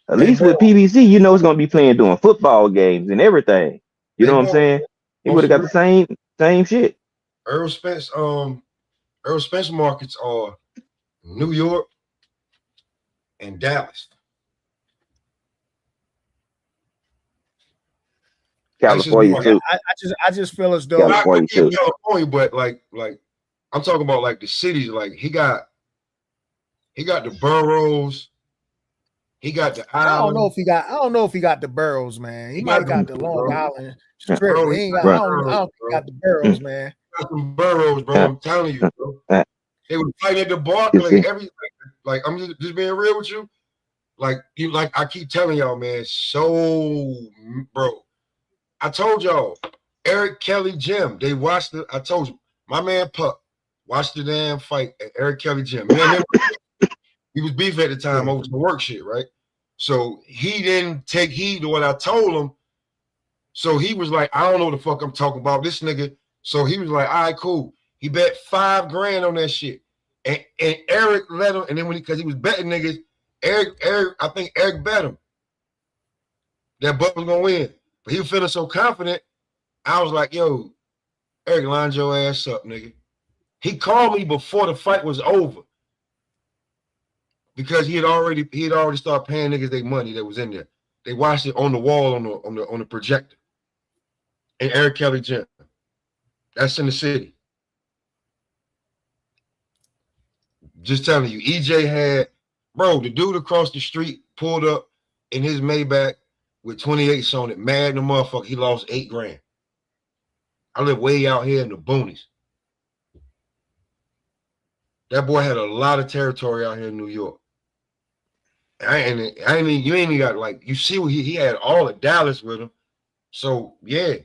At least with PBC, you know it's gonna be playing doing football games and everything. You know what I'm saying? He would have got the same shit. Earl Spence markets are New York and Dallas. California too. I just feel as though California too. California, but like I'm talking about like the cities. Like he got the boroughs. He got the island. I don't know if he got the boroughs, man. He might got the Long Island strip. Bro, He ain't got, I don't think he got the boroughs, man. Got some boroughs, bro. I'm telling you, bro. They were fighting at the Barclays. Like I'm just being real with you. Like I keep telling y'all, man. So, bro, I told y'all, Eric Kelly Gym. They watched it. I told you, my man Puck watched the damn fight at Eric Kelly Gym. Man, he was beef at the time over some work shit, right? So he didn't take heed to what I told him. So he was like, I don't know what the fuck I'm talking about, this nigga. So he was like, all right, cool. He bet $5,000 on that shit. And Eric let him, and then because he was betting niggas, I think Eric bet him that Buck was gonna win. But he was feeling so confident. I was like, yo, Eric, line your ass up, nigga. He called me before the fight was over. Because he had already started paying niggas their money that was in there. They watched it on the wall on the projector. And Eric Kelly Gym. That's in the city. Just telling you, EJ had, bro, the dude across the street pulled up in his Maybach with 28s on it, mad in the motherfucker. He lost $8,000. I live way out here in the boonies. That boy had a lot of territory out here in New York. You ain't even got, like, you see what he had all of Dallas with him. So yeah,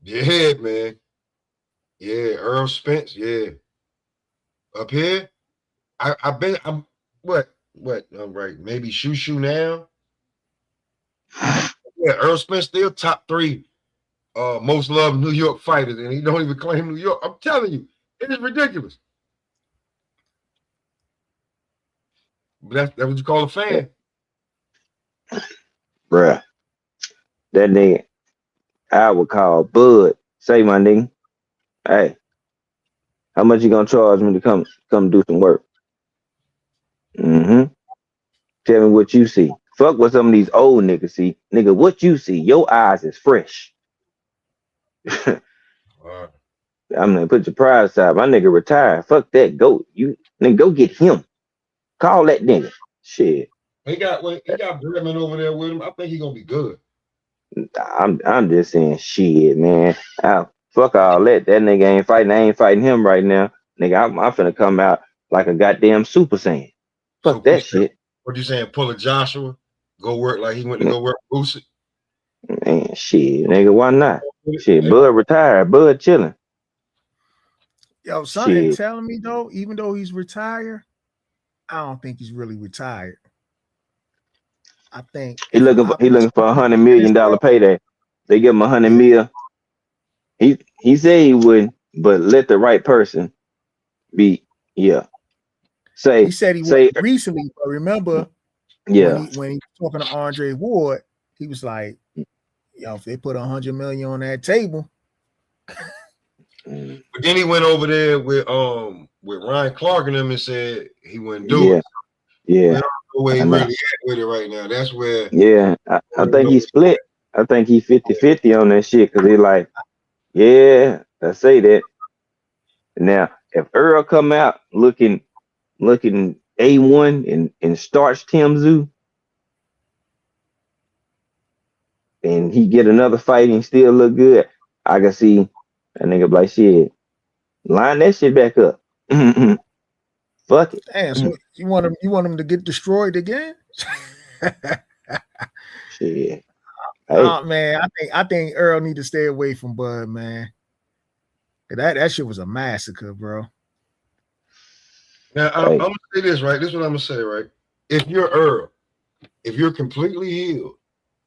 man, yeah, Earl Spence, yeah. Up here, I'm what I'm right, maybe Shoo now. Yeah, Earl Spence still top 3 most loved New York fighters, and he don't even claim New York. I'm telling you, it is ridiculous. But that's what you call a fan. Bruh. That nigga, I would call Bud. Say, my nigga, hey, how much you gonna charge me to come do some work? Mm-hmm. Tell me what you see. Fuck what some of these old niggas see. Nigga, what you see, your eyes is fresh. I'm gonna put your pride aside. My nigga retired. Fuck that. Go get him. Call that nigga. Shit. He got Bregman over there with him. I think he's gonna be good. I'm just saying shit, man. Fuck all that. That nigga ain't fighting. I ain't fighting him right now. Nigga, I'm finna come out like a goddamn Super Saiyan. Fuck that shit. What you saying? Pull a Joshua? Go work like he went to go work Boosie? Man, shit, nigga, why not? Shit, Bud retired. Bud chilling. Yo, something telling me though, even though he's retired, I don't think he's really retired. I think he looking for $100 million payday. They give him $100 million. He said he wouldn't, but let the right person be. Yeah. He said he would recently, but remember, when he was talking to Andre Ward, he was like, "Yo, if they put $100 million on that table." But then he went over there with Ryan Clark and them and said he wouldn't do it. Yeah. We don't know where he really at with it right now. That's where. Yeah, I think he split. I think he 50-50 on that shit because he like, yeah, I say that. Now, if Earl come out looking A1 and starts Timzu, and he get another fight and still look good, I can see a nigga like shit. Line that shit back up. Fuck it. Damn, so you want him to get destroyed again? Shit. Oh man, I think Earl need to stay away from Bud, man. That shit was a massacre, bro. Now I'm gonna say this, right? This is what I'm gonna say, right? If you're Earl, if you're completely healed,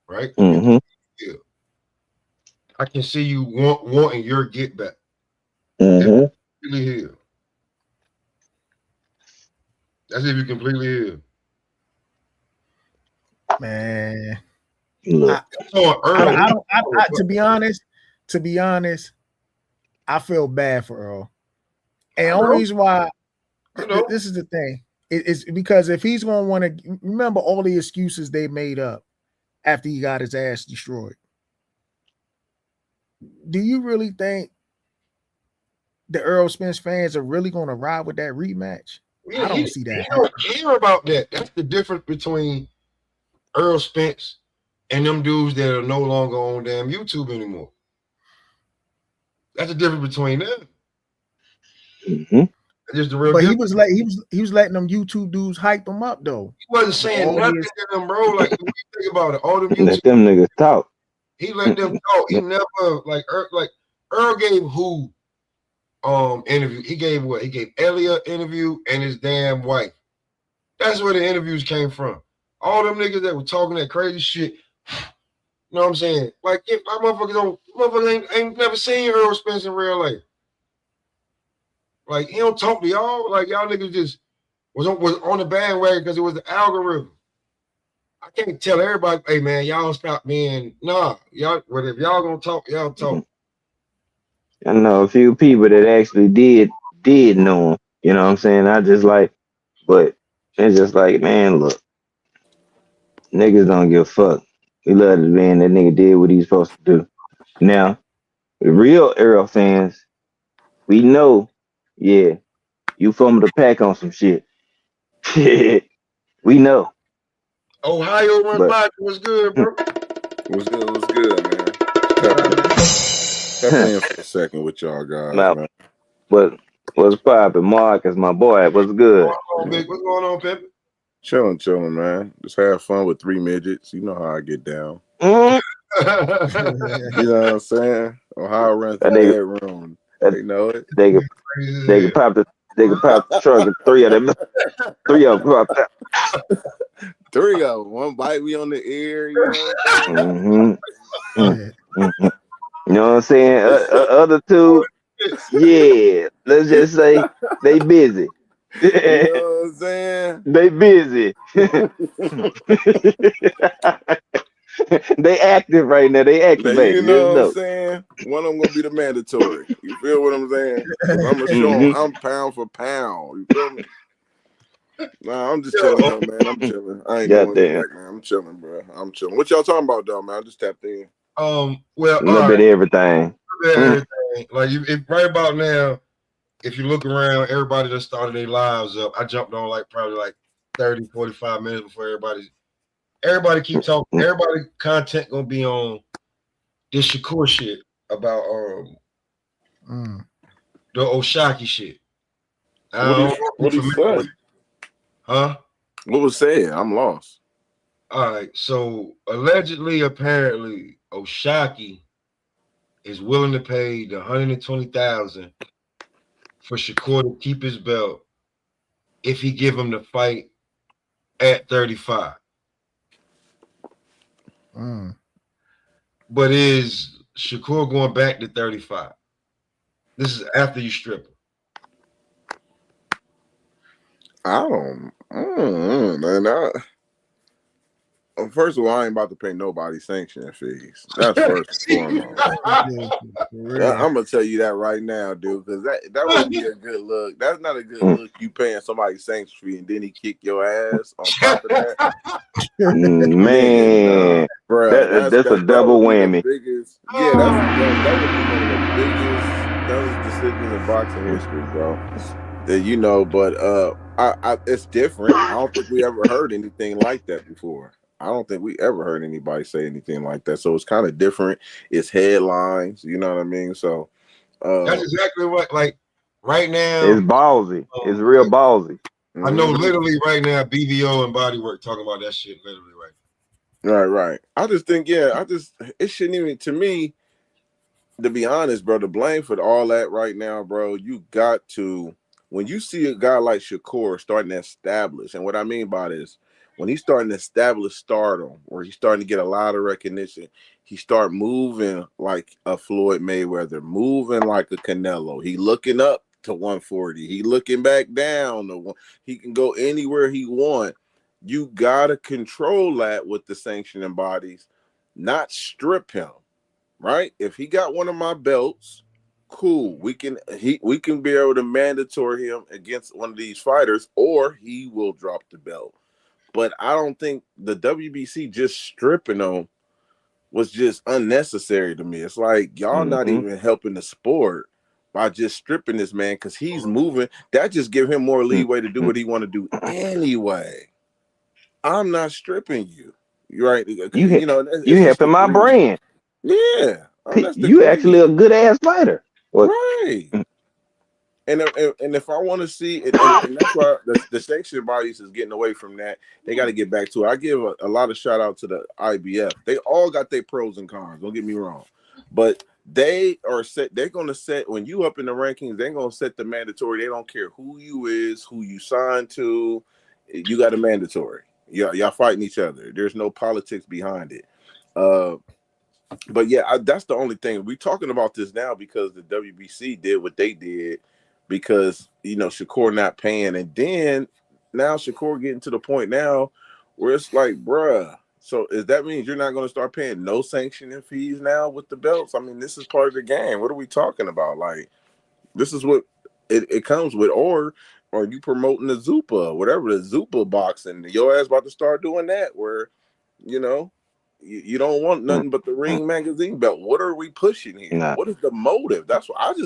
right? Mm-hmm. Healed, I can see you wanting your get back. Mm-hmm. Completely healed. That's if you're completely healed. Man. Look. To be honest, I feel bad for Earl. And the only reason why this is the thing. It's because if he's gonna want to remember all the excuses they made up after he got his ass destroyed. Do you really think the Earl Spence fans are really gonna ride with that rematch? Yeah, I don't see that. He don't care about that. That's the difference between Earl Spence and them dudes that are no longer on damn YouTube anymore. That's the difference between them. Mm-hmm. Just the real but difference. he was letting them YouTube dudes hype him up though. He wasn't saying nothing to them, bro. Like when you think about it, all them Let them niggas talk. He let them talk. He never Earl gave who interview. He gave what? He gave Elliot interview and his damn wife. That's where the interviews came from. All them niggas that were talking that crazy shit. You know what I'm saying? Like if my motherfuckers ain't never seen Earl Spence in real life. Like he don't talk to y'all. Like y'all niggas just was on the bandwagon because it was the algorithm. I can't tell everybody, hey man, y'all stop being y'all. Well, if y'all gonna talk, y'all talk. I know a few people that actually did know him. You know what I'm saying? But it's just like, man, look, niggas don't give a fuck. We love the man that nigga did what he's supposed to do. Now, the real Earl fans, we know, yeah, you from the pack on some shit. We know. Ohio run by was good, bro. What's good, man? Step in for a second with y'all guys, man. What's poppin'? Mark is my boy. What's good? What's going on, Pep? Chilling, man. Just have fun with three midgets. You know how I get down. Mm-hmm. You know what I'm saying? Ohio runs the bedroom. They know it. They can pop the truck and three of them pop out. Three of them. One bite me on the ear. You know what I'm saying? Mm-hmm. Mm-hmm. You know what I'm saying? Other two, yeah. Let's just say they busy. You know what I'm saying? They busy. They active right now. They activated. You know what I'm saying? One of them gonna be the mandatory. You feel what I'm saying? I'm gonna show them I'm pound for pound. You feel me? Nah, I'm just chilling though, man. I'm chilling. I ain't doing it right now. I'm chilling, bro. I'm chilling. What y'all talking about though, man? I just tapped in. Well, a little bit of everything. Like if right about now, if you look around, everybody that started their lives up. I jumped on probably 30, 45 minutes before everybody keep talking. Everybody content gonna be on this Shakur shit about the Oshaki shit. What he said? Huh? What was said? I'm lost. All right. So allegedly, apparently, Oshaki is willing to pay the $120,000 for Shakur to keep his belt if he give him the fight at 35. But is Shakur going back to 35? This is after you strip him. First of all, I ain't about to pay nobody sanction fees. That's first and foremost. I'm gonna tell you that right now, dude, because that wouldn't be a good look. That's not a good look. You paying somebody sanction fee and then he kick your ass on top of that. Man, bro, that's a double whammy. That would be one of the biggest dumbest decisions in boxing history, bro. But it's different. I don't think we ever heard anything like that before. I don't think we ever heard anybody say anything like that. So it's kind of different. It's headlines, you know what I mean? So that's exactly what, right now. It's ballsy. It's real ballsy. I know literally right now, BVO and Bodywork talking about that shit literally right. Right. I just think, it shouldn't even, to me, to be honest, bro, the blame for all that right now, bro, you got to when you see a guy like Shakur starting to establish, and what I mean by this, when he's starting to establish stardom, or he's starting to get a lot of recognition, he start moving like a Floyd Mayweather, moving like a Canelo. He looking up to 140. He looking back down to one. He can go anywhere he want. You gotta control that with the sanctioning bodies, not strip him. Right? If he got one of my belts, cool. We can be able to mandatory him against one of these fighters, or he will drop the belt. But I don't think the WBC just stripping him was just unnecessary to me. It's like y'all not even helping the sport by just stripping this man because he's moving. That just give him more leeway to do what he want to do anyway. I'm not stripping you. You're right. You know, you helping my brand. Yeah. You actually a good ass fighter. Right. And if I want to see it, and that's why the sanction bodies is getting away from that. They got to get back to it. I give a lot of shout out to the IBF. They all got their pros and cons. Don't get me wrong, but they are set. They're going to set when you up in the rankings. They're going to set the mandatory. They don't care who you is, who you signed to. You got a mandatory. Y'all fighting each other. There's no politics behind it. But yeah, that's the only thing. We're talking about this now because the WBC did what they did because, you know, Shakur not paying. And then now Shakur getting to the point now where it's like, bruh, so is that means you're not going to start paying no sanctioning fees now with the belts? I mean, this is part of the game. What are we talking about? Like, this is what it comes with. Or you promoting the Zupa, whatever, the Zupa boxing. Your ass about to start doing that where, you know, you don't want nothing but the Ring magazine belt. What are we pushing here? Nah. What is the motive? That's what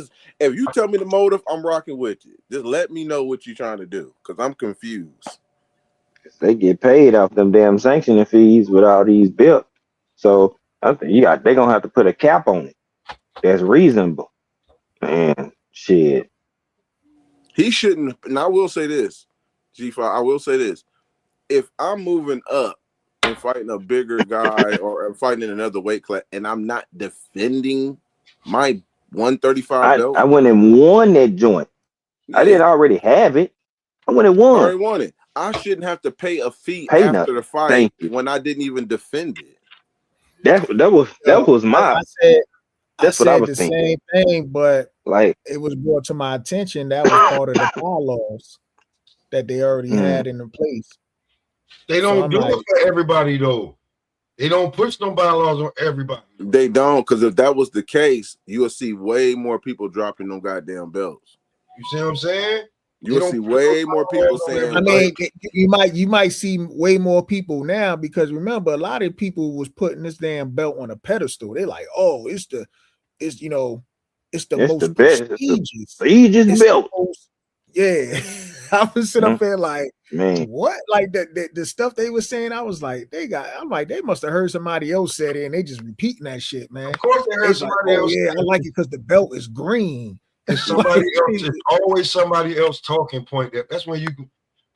if you tell me the motive, I'm rocking with you. Just let me know what you're trying to do because I'm confused. They get paid off them damn sanctioning fees with all these belts. So I think they're gonna have to put a cap on it. That's reasonable. Man, shit. He shouldn't, and I will say this, G5, I will say this. If I'm moving up and fighting a bigger guy or fighting in another weight class and I'm not defending my 135 belt. I went and won that joint. Yeah. I didn't already have it. I went and won. I already won it. I shouldn't have to pay a fee after the fight when I didn't even defend it. That was my. I said the same thing, but like it was brought to my attention that was part of the bylaws that they already had in place. They don't do it for everybody though. They don't push no bylaws on everybody. They don't, because if that was the case, you will see way more people dropping them goddamn belts. You see what I'm saying? You will see way more people saying. I mean, you might see way more people now because remember, a lot of people was putting this damn belt on a pedestal. They're like, oh, it's the most prestigious belt. Yeah, I was sitting up there like, man, what? Like the stuff they were saying, I was like, they must have heard somebody else said it, and they just repeating that shit, man. Of course, they heard somebody else. Yeah, I like it because the belt is green. It's somebody else. It's always somebody else talking point. That's when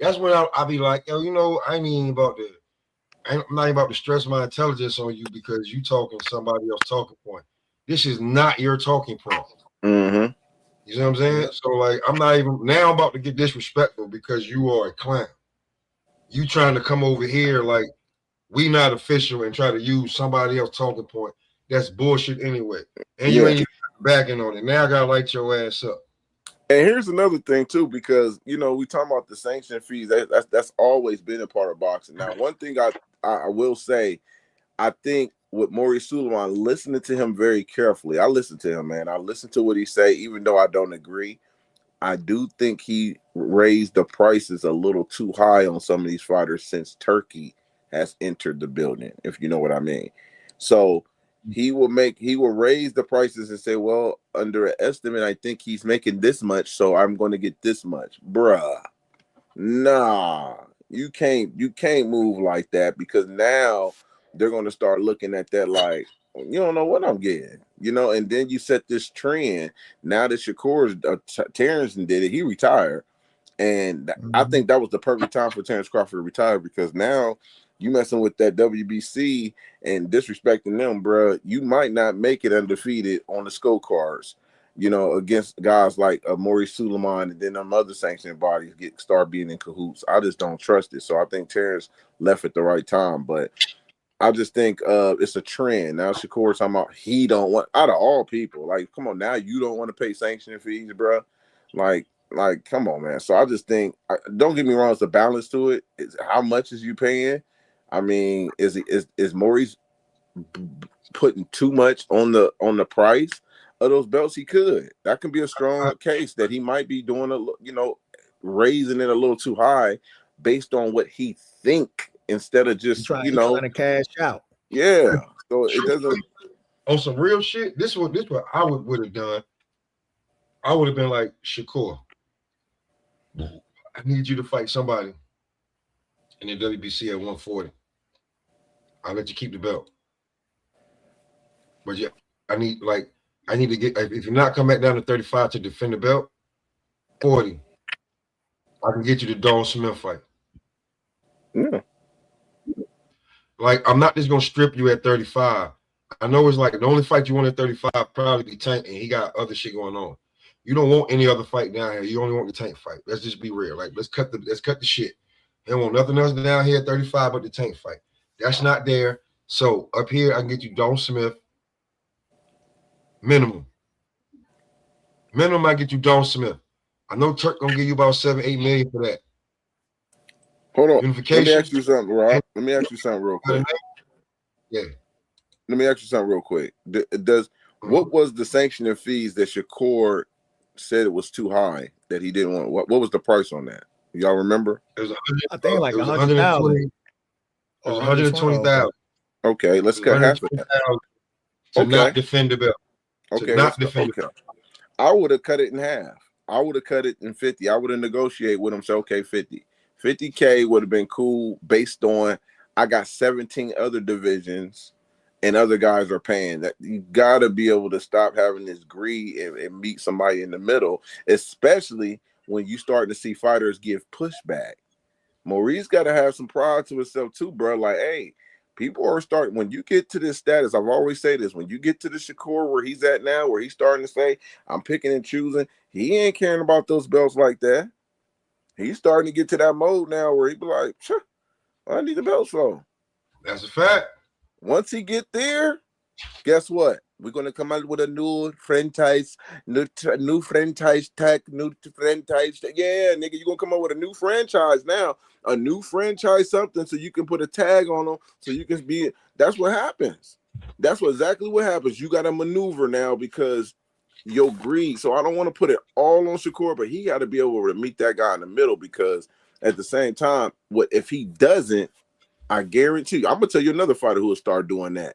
I'll be like, yo, you know, I'm not even about to stress my intelligence on you because you talking somebody else talking point. This is not your talking point. Mm-hmm. You know what I'm saying? So like, I'm about to get disrespectful because you are a clown. You trying to come over here like we not official and try to use somebody else talking point. That's bullshit anyway. And you ain't even backing on it. Now I gotta light your ass up. And here's another thing too, because you know we talking about the sanction fees. That's always been a part of boxing. Now, one thing I will say, I think with Maurice Suleiman, listening to him very carefully. I listen to him, man. I listen to what he say, even though I don't agree. I do think he raised the prices a little too high on some of these fighters since Turkey has entered the building, if you know what I mean. So he will raise the prices and say, well, under an estimate, I think he's making this much, so I'm going to get this much. Bruh. Nah. You can't move like that because now they're going to start looking at that like, you don't know what I'm getting, you know, and then you set this trend. Now that Shakur's Terrence did it, he retired. And I think that was the perfect time for Terrence Crawford to retire because now you messing with that WBC and disrespecting them, bro. You might not make it undefeated on the scorecards. you know, against guys like Maurice Suleiman, and then them other sanctioning bodies start being in cahoots. I just don't trust it. So I think Terrence left at the right time, but I just think it's a trend. Now Shakur's talking about he don't want, out of all people, like, come on, now you don't want to pay sanctioning fees, bro. Like, come on, man. So I just think, don't get me wrong, it's a balance to it. It's how much is you paying? I mean, is Maurice putting too much on the price of those belts? He could. That can be a strong case that he might be doing raising it a little too high based on what he think, instead of just trying to cash out. Yeah. So it doesn't. On some real shit, this what I would have done. I would have been like, Shakur, I need you to fight somebody in the WBC at 140. I'll let you keep the belt. But yeah, I need to get, if you're not coming back down to 35 to defend the belt, 40. I can get you the Dawn Smith fight. Yeah. Like, I'm not just gonna strip you at 35. I know it's like the only fight you want at 35 probably be Tank, and he got other shit going on. You don't want any other fight down here. You only want the Tank fight. Let's just be real. Like, let's cut the shit. He don't want nothing else down here at 35 but the Tank fight. That's not there. So up here, I can get you Dawn Smith. Minimum. I get you Dawn Smith. I know Turk gonna give you about 7-8 million for that. Hold on. Unification. Let me ask you something, Rob. Let me ask you something real quick. Yeah. Let me ask you something real quick. What was the sanctioning fees that Shakur said it was too high, that he didn't want? What was the price on that? Y'all remember? It was I think like 120,000. It was 120,000. Okay, let's cut half of that. To not defend the belt. Okay, I would have cut it in half. I would have cut it in 50. I would have negotiated with him. So okay, 50. 50K would have been cool based on I got 17 other divisions and other guys are paying. That you gotta be able to stop having this greed and meet somebody in the middle, especially when you start to see fighters give pushback. Maurice got to have some pride to himself too, bro. Like, hey, people are starting, when you get to this status, I've always said this, when you get to the Shakur where he's at now, where he's starting to say, I'm picking and choosing, he ain't caring about those belts like that. He's starting to get to that mode now where he be like, sure, I need the belts for. That's a fact. Once he get there, guess what? We're gonna come out with a new franchise, new franchise tag, new franchise. Yeah, nigga, you're gonna come up with a new franchise now, a new franchise something, so you can put a tag on them, so you can be. That's what happens. That's exactly what happens. You got to maneuver now because your greed. So I don't want to put it all on Shakur, but he got to be able to meet that guy in the middle, because at the same time, what if he doesn't? I guarantee you, I'm gonna tell you another fighter who will start doing that.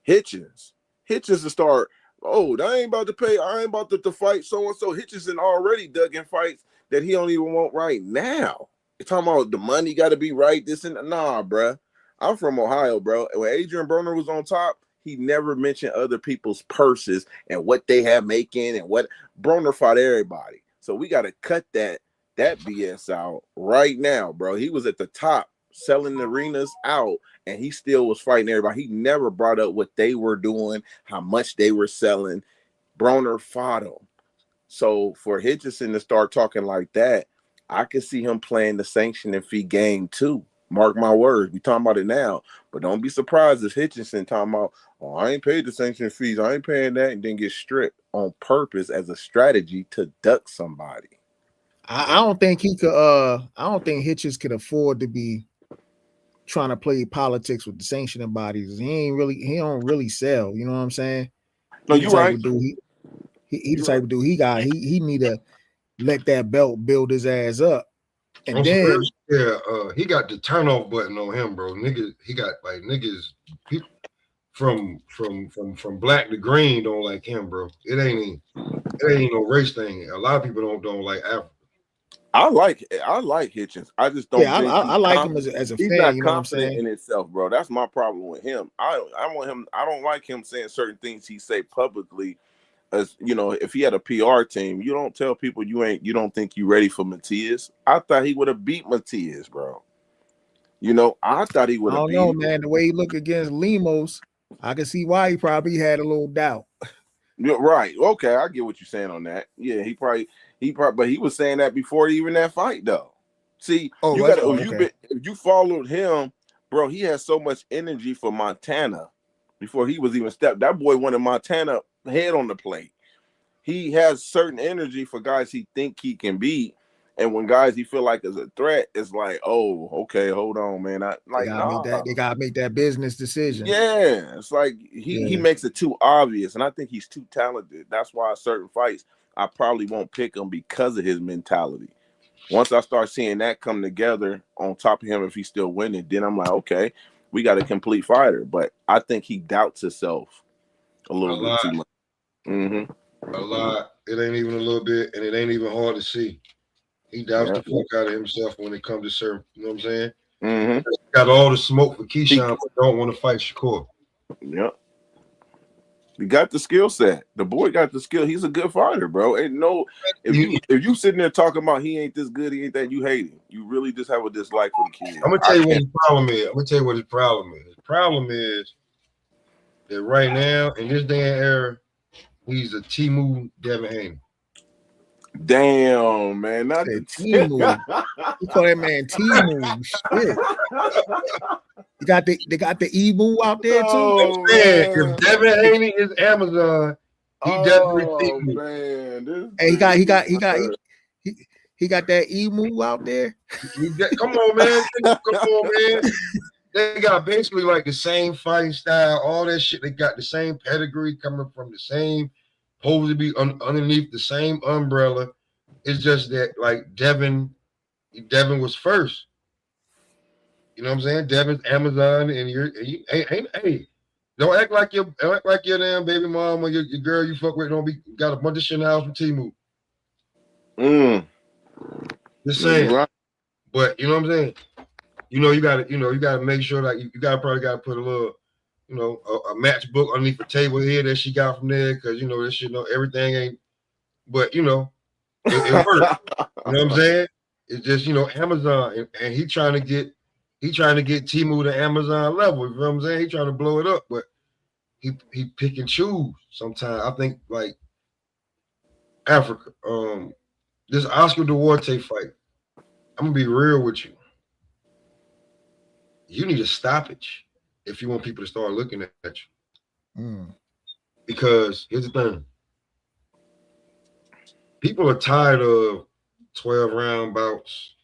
Hitchens to start. Oh, I ain't about to pay. I ain't about to fight so and so. Hitchinson already dug in fights that he don't even want right now. You're talking about the money got to be right. This and nah, bruh. I'm from Ohio, bro. When Adrian Broner was on top, he never mentioned other people's purses and what they have making and what Broner fought everybody. So we got to cut that BS out right now, bro. He was at the top selling arenas out, and he still was fighting everybody. He never brought up what they were doing, how much they were selling. Broner fought him. So for Hitchison to start talking like that, I could see him playing the sanctioning fee game too. Mark my words. We talking about it now, but don't be surprised if Hitchison talking about, oh, I ain't paid the sanction fees, I ain't paying that, and then get stripped on purpose as a strategy to duck somebody. I don't think he could. I don't think Hitchens could afford to be trying to play politics with the sanctioning bodies. He don't really sell. You know what I'm saying? No, you're right. He the type of dude. He need to let that belt build his ass up, and then he got the turn off button on him, bro. Niggas, he got like niggas people from black to green don't like him, bro. It ain't no race thing. A lot of people don't like Africa. I like Hitchens. I just don't. Yeah, I like him as a he's fan. Not you know confident what I'm saying? in himself, bro. That's my problem with him. I want him. I don't like him saying certain things he say publicly. As you know, if he had a PR team, you don't tell people you don't think you ready for Matias. I thought he would have beat Matias, bro. You know, I thought he would have. I don't know, man. The way he looked against Lemos, I can see why he probably had a little doubt. Yeah, right. Okay, I get what you're saying on that. Yeah, but he was saying that before even that fight, though. See, Oh, you that's got okay. if you followed him, bro, he had so much energy for Montana before he was even stepped. That boy wanted Montana head on the plate. He has certain energy for guys he think he can beat, and when guys he feel like is a threat, it's like, oh, okay, hold on, man. They gotta make that business decision. Yeah, it's like he makes it too obvious, and I think he's too talented. That's why certain fights I probably won't pick him because of his mentality. Once I start seeing that come together on top of him, if he's still winning, then I'm like, okay, we got a complete fighter. But I think he doubts himself a little bit too much. Mm-hmm. A lot. It ain't even a little bit, and it ain't even hard to see. He doubts the fuck out of himself when it comes to certain. You know what I'm saying? Mm-hmm. Got all the smoke for Keyshawn, but don't want to fight Shakur. Yep. He got the skill set. The boy got the skill. He's a good fighter, bro. Ain't no if you sitting there talking about he ain't this good, he ain't that, you hate him. You really just have a dislike for the kid. I'm gonna tell you what his problem is. His problem is that right now in this day and era, he's a Timu Devin Haney. Damn, man, not the Timu. You call that man Timu? Shit. They got the Emu out there too. Oh, man. If Devin Haney is Amazon, he definitely Timu. Man, hey, he got that Emu out there. Come on, man. They got basically like the same fighting style, all that shit. They got the same pedigree coming from the same, supposed to be underneath the same umbrella. It's just that like Devin was first. You know what I'm saying? Devin's Amazon, and hey, don't act like your damn baby mom or your girl you fuck with got a bunch of shit in the house from Timu. Just saying. Right. But you know what I'm saying? You gotta make sure that you probably gotta put a little, a matchbook underneath the table here that she got from there, because this shit, everything ain't, but it works. You know what I'm saying? It's just Amazon, and he trying to get Timu to Amazon level. You know what I'm saying? He trying to blow it up, but he pick and choose sometimes. I think like Africa, this Oscar Duarte fight, I'm gonna be real with you. You need a stoppage if you want people to start looking at you. Because here's the thing. People are tired of 12-round bouts.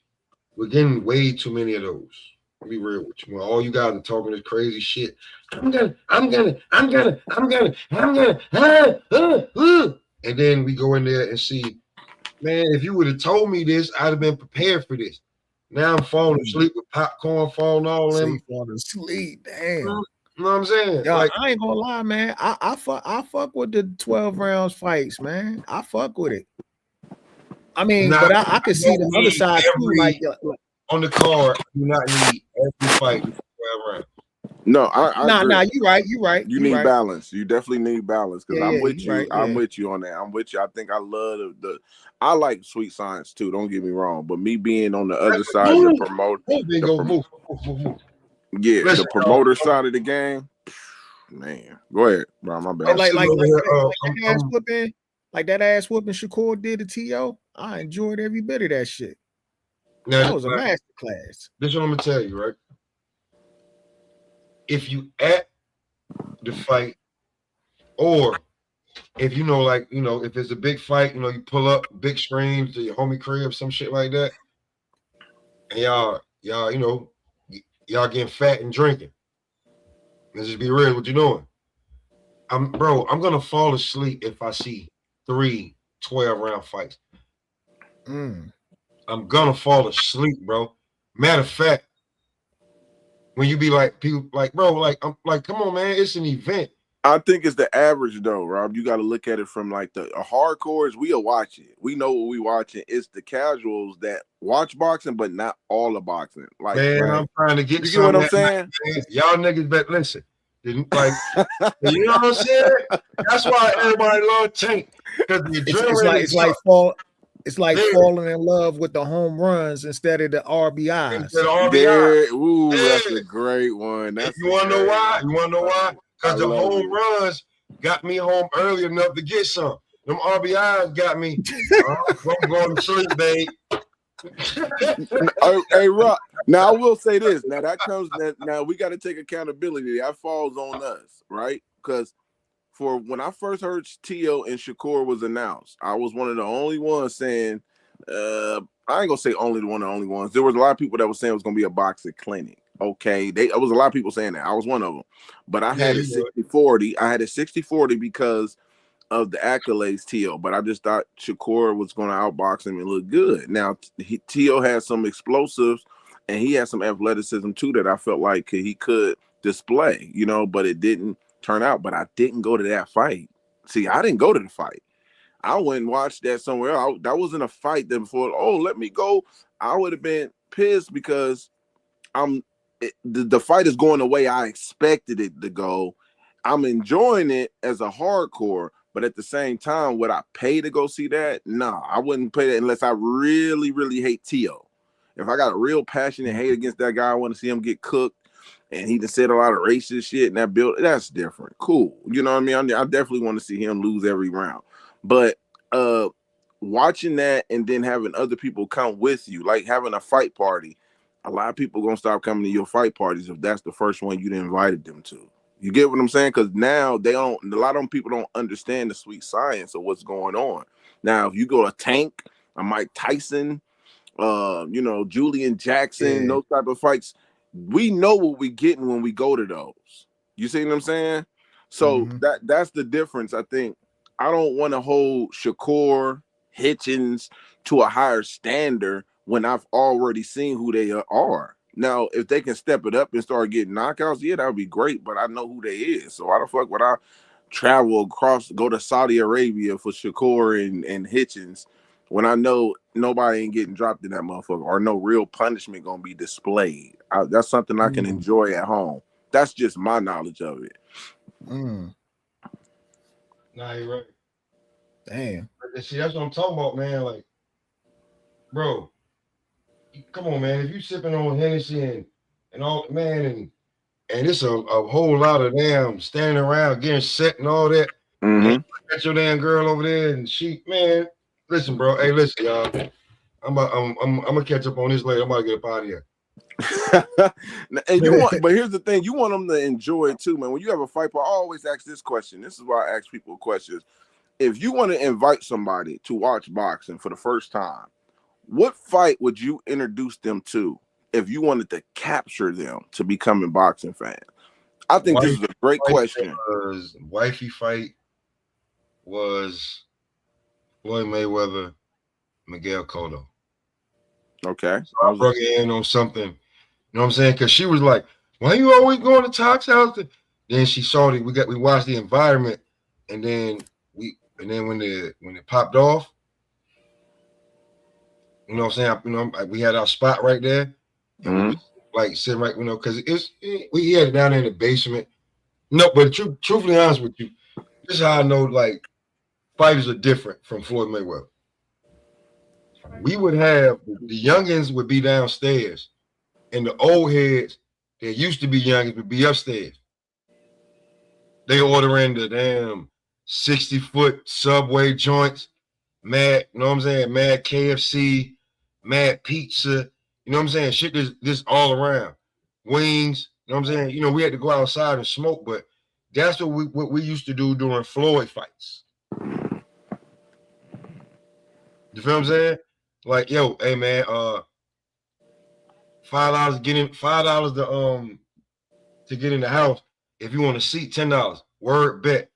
We're getting way too many of those. I'll be real with you. When all you guys are talking this crazy shit, I'm gonna, and then we go in there and see, man, if you would have told me this, I'd have been prepared for this. Now I'm falling asleep with popcorn falling all in. Falling asleep, damn. You know what I'm saying? Yo, like, I ain't gonna lie, man. I fuck with the 12 rounds fights, man. I fuck with it. I mean, but I can see the other side too. Like on the card, you do not need every fight 12 rounds. No, I you right. You need balance. You definitely need balance, because I'm with you. Right, I'm with you on that. I'm with you. I think I love I like Sweet Science too. Don't get me wrong, but me being on the other side, the promoter side of the game, man. Go ahead, bro. My bad. Like that ass whooping Shakur did to T.O. I enjoyed every bit of that shit. Now, that was a master class. This is what I'm gonna tell you, right? If you at the fight, or if if it's a big fight, you pull up big screens to your homie crib, some shit like that, and y'all getting fat and drinking. Let's just be real, what you doing? I'm gonna fall asleep if I see 3 12-round fights. I'm gonna fall asleep, bro. Matter of fact, when you be like, people like, bro, like, I'm like, come on, man, it's an event. I think it's the average though, Rob. You got to look at it from like the hardcores. We'll watch it. We know what we watching. It's the casuals that watch boxing, but not all the boxing. Like, man, I'm trying to get. You get what I'm saying? Man, y'all niggas better listen. Like, you know what I'm saying? That's why everybody love Tank, because it's like falling in love with the home runs instead of the RBIs. That's a great one. You want to know why? Because the home runs got me home early enough to get some. Them RBIs got me. I'm going to sleep, babe. Hey, Rock. Now I will say this. Now that comes. Now we got to take accountability. That falls on us, right? Because for when I first heard Tio and Shakur was announced, I was one of the only ones saying, I ain't gonna say only one of the only ones. There was a lot of people that were saying it was gonna be a boxing clinic. Okay, there was a lot of people saying that. I was one of them. But I had it 60-40. I had it 60-40 because of the accolades, Tio. But I just thought Shakur was going to outbox him and look good. Now, Tio had some explosives, and he had some athleticism too that I felt like he could display, you know, but it didn't turn out. But I didn't go to that fight. See, I didn't go to the fight. I went and watched that somewhere else. That wasn't a fight that before, let me go. I would have been pissed because the fight is going the way I expected it to go. I'm enjoying it as a hardcore, but at the same time, would I pay to go see that? No, I wouldn't pay that unless I really, really hate Tio. If I got a real passionate hate against that guy, I want to see him get cooked, and he just said a lot of racist shit in that build. That's different. Cool. You know what I mean? I definitely want to see him lose every round. But watching that and then having other people come with you, like having a fight party, a lot of people gonna stop coming to your fight parties if that's the first one you invited them to. You get what I'm saying? Because now a lot of them people don't understand the sweet science of what's going on. Now, if you go to Tank, a Mike Tyson, Julian Jackson, those type of fights, we know what we're getting when we go to those. You see what I'm saying? So that's the difference, I think. I don't want to hold Shakur, Hitchens to a higher standard when I've already seen who they are. Now, if they can step it up and start getting knockouts, yeah, that would be great, but I know who they is. So why the fuck would I travel go to Saudi Arabia for Shakur and Hitchens when I know nobody ain't getting dropped in that motherfucker or no real punishment going to be displayed? That's something I can enjoy at home. That's just my knowledge of it. Nah, you're right. Damn. See, that's what I'm talking about, man. Like, bro, come on, man. If you sipping on Hennessy and all, man, and it's a whole lot of damn standing around getting set and all that. And got your damn girl over there, and she, man, listen, bro. Hey, listen, y'all. I'm gonna catch up on this later. I'm about to get up out of here. And but here's the thing: you want them to enjoy it too, man. When you have a fight party, I always ask this question. This is why I ask people questions. If you want to invite somebody to watch boxing for the first time, what fight would you introduce them to if you wanted to capture them to becoming boxing fans? I think this is a great question. Wifey fight was Floyd Mayweather, Miguel Cotto. Okay. So I brought her in on something, you know what I'm saying? Because she was like, why you always going to Talk's house? Then she saw that we watched the environment, and then when it popped off, you know what I'm saying? We had our spot right there, and we was like sitting right, because we had it down there in the basement. No, but truthfully honest with you, this is how I know like fighters are different from Floyd Mayweather. We would have the youngins would be downstairs, and the old heads that used to be youngins would be upstairs. They ordering the damn 60-foot Subway joints, mad, you know what I'm saying? Mad KFC, mad pizza, you know what I'm saying? Shit this all around. Wings, you know what I'm saying? We had to go outside and smoke, but that's what we used to do during Floyd fights. You feel what I'm saying? Like, yo, hey man, $5 to get in the house. If you want a seat, $10. Word bet.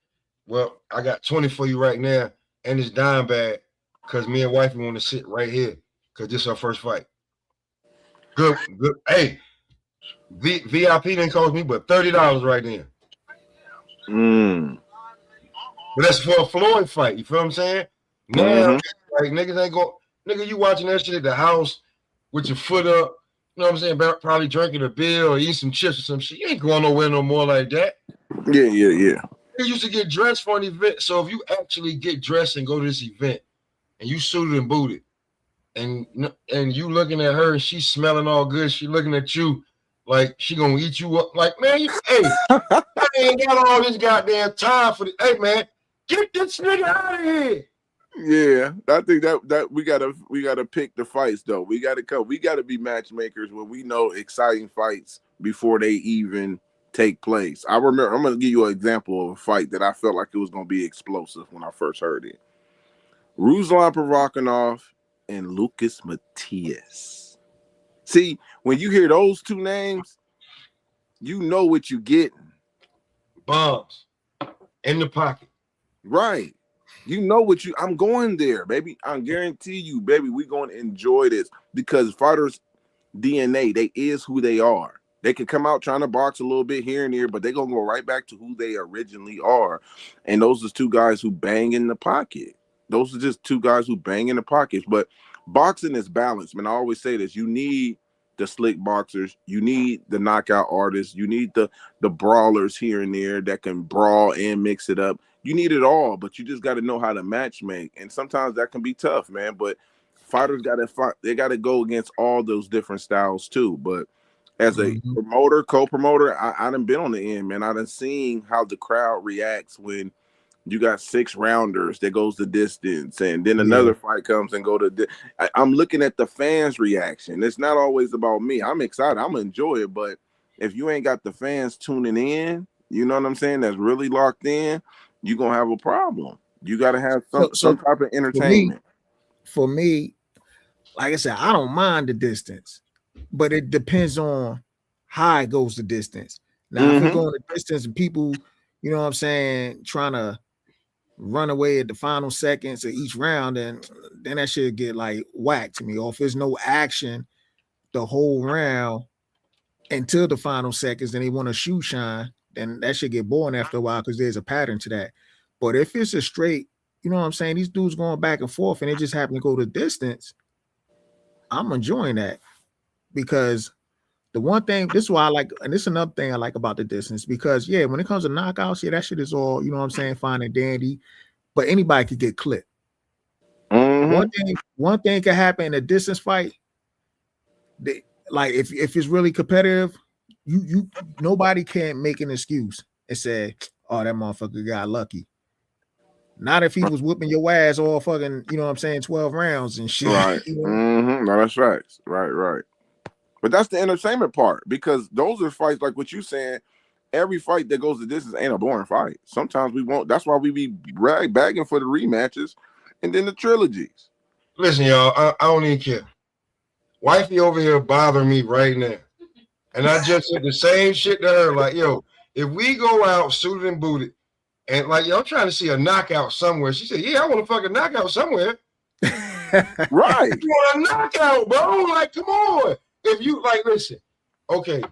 Well, I got 20 for you right now, and it's dime bag, because me and wifey want to sit right here, because this is our first fight. Good. Hey, VIP didn't cost me but $30 right there. But that's for a Floyd fight. You feel what I'm saying? Now, like niggas ain't go. Nigga, you watching that shit at the house with your foot up. You know what I'm saying? Probably drinking a beer or eating some chips or some shit. You ain't going nowhere no more like that. Yeah. You used to get dressed for an event. So if you actually get dressed and go to this event, and you suited and booted, and you looking at her and she's smelling all good, she looking at you, like she gonna eat you up. Like, man, hey, I ain't got all this goddamn time for this. Hey, man, get this nigga out of here. Yeah, I think that we gotta pick the fights though. We gotta be matchmakers where we know exciting fights before they even take place. I remember, I'm gonna give you an example of a fight that I felt like it was gonna be explosive when I first heard it. Ruslan Provorkinov and Lucas Matias. See, when you hear those two names, you know what you getting. Bombs in the pocket. Right. You know what I'm going there, baby. I guarantee you, baby, we're going to enjoy this because fighters' DNA, they is who they are. They can come out trying to box a little bit here and there, but they're going to go right back to who they originally are. And those are two guys who bang in the pocket. Those are just two guys who bang in the pockets. But boxing is balanced, man. I always say this. You need the slick boxers. You need the knockout artists. You need the brawlers here and there that can brawl and mix it up. You need it all, but you just got to know how to match make. And sometimes that can be tough, man. But fighters got to fight. They got to go against all those different styles too. But as a promoter, co-promoter, I done been on the end, man. I done seen how the crowd reacts when you got 6 rounders that goes the distance, and then another fight comes and go to. I'm looking at the fans' reaction. It's not always about me. I'm excited. I'm gonna enjoy it, but if you ain't got the fans tuning in, you know what I'm saying? That's really locked in. You're gonna have a problem. You got to have some type of entertainment. For me, like I said, I don't mind the distance, but it depends on how it goes the distance. Now, if it's going the distance and people, you know what I'm saying, trying to run away at the final seconds of each round, then that should get like whacked to me. Or if there's no action the whole round until the final seconds and they want to shoe shine, then that should get boring after a while because there's a pattern to that. But if it's a straight, you know what I'm saying, these dudes going back and forth and they just happen to go the distance, I'm enjoying that. Because the one thing, this is why I like, and this is another thing I like about the distance, because yeah, when it comes to knockouts, yeah, that shit is all, you know what I'm saying, fine and dandy, but anybody could get clipped. One thing can happen in a distance fight. Like if it's really competitive, you nobody can make an excuse and say, oh, that motherfucker got lucky. Not if he was whooping your ass all fucking, you know what I'm saying, 12 rounds and shit. Right. You know? No, that's facts. Right. But that's the entertainment part, because those are fights like what you saying. Every fight that goes the distance ain't a boring fight. Sometimes we won't. That's why we be bagging for the rematches and then the trilogies. Listen, y'all, I don't even care. Wifey over here bothering me right now. And I just said the same shit to her. Like, yo, if we go out suited and booted, and like, yo, I'm trying to see a knockout somewhere. She said, yeah, I want a fucking knockout somewhere. Right. You want a knockout, bro? Like, come on. If you, like, listen, okay,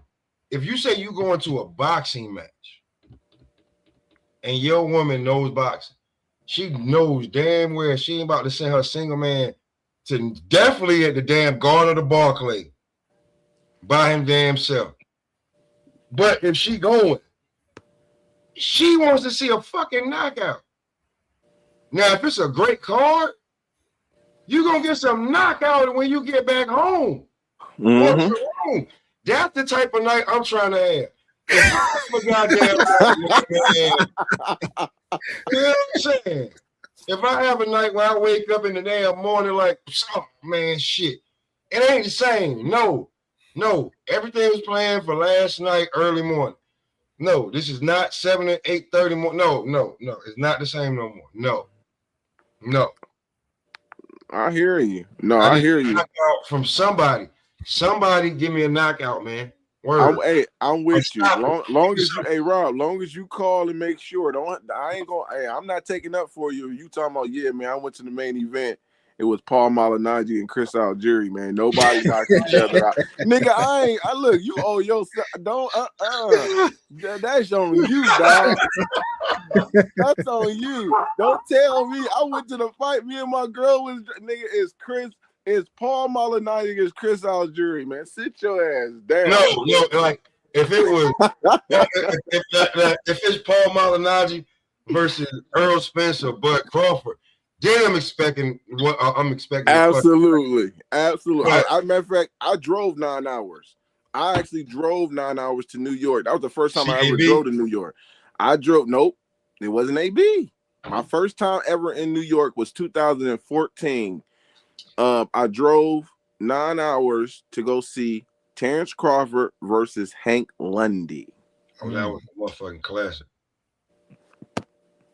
if you say you go into a boxing match and your woman knows boxing, she knows damn well she ain't about to send her single man to definitely at the damn Garden of the Barclay by him damn self. But if she going, she wants to see a fucking knockout. Now, if it's a great card, you're going to get some knockout when you get back home. That's the type of night I'm trying to have. If I have a goddamn you know what I'm saying? If I have a night where I wake up in the damn morning like, oh, man, shit, it ain't the same. No. Everything was planned for last night, early morning. No, this is not 7 or 8:30 morning. No. It's not the same no more. No. I hear you. I hear you. Knockout from somebody. Somebody give me a knockout, man. I'm with you. Long as you, Rob, long as you call and make sure. I'm not taking up for you. You talking about, yeah, man, I went to the main event. It was Paul Malignaggi and Chris Algieri, man. Nobody knocked each other out. Nigga, I look, you owe yourself. That's on you, dog. That's on you. Don't tell me. I went to the fight. Me and my girl was, nigga, it's Paul Malignaggi against Chris Algieri, man. Sit your ass down. No, like if it was if it's Paul Malignaggi versus Earl Spence or Bud Crawford, then I'm expecting what I'm expecting. Absolutely. As a matter of fact, I drove 9 hours. I actually drove 9 hours to New York. That was the first time I ever CAB? drove to New York. Nope, it wasn't AB. My first time ever in New York was 2014. I drove 9 hours to go see Terrence Crawford versus Hank Lundy. Oh, that was a motherfucking classic.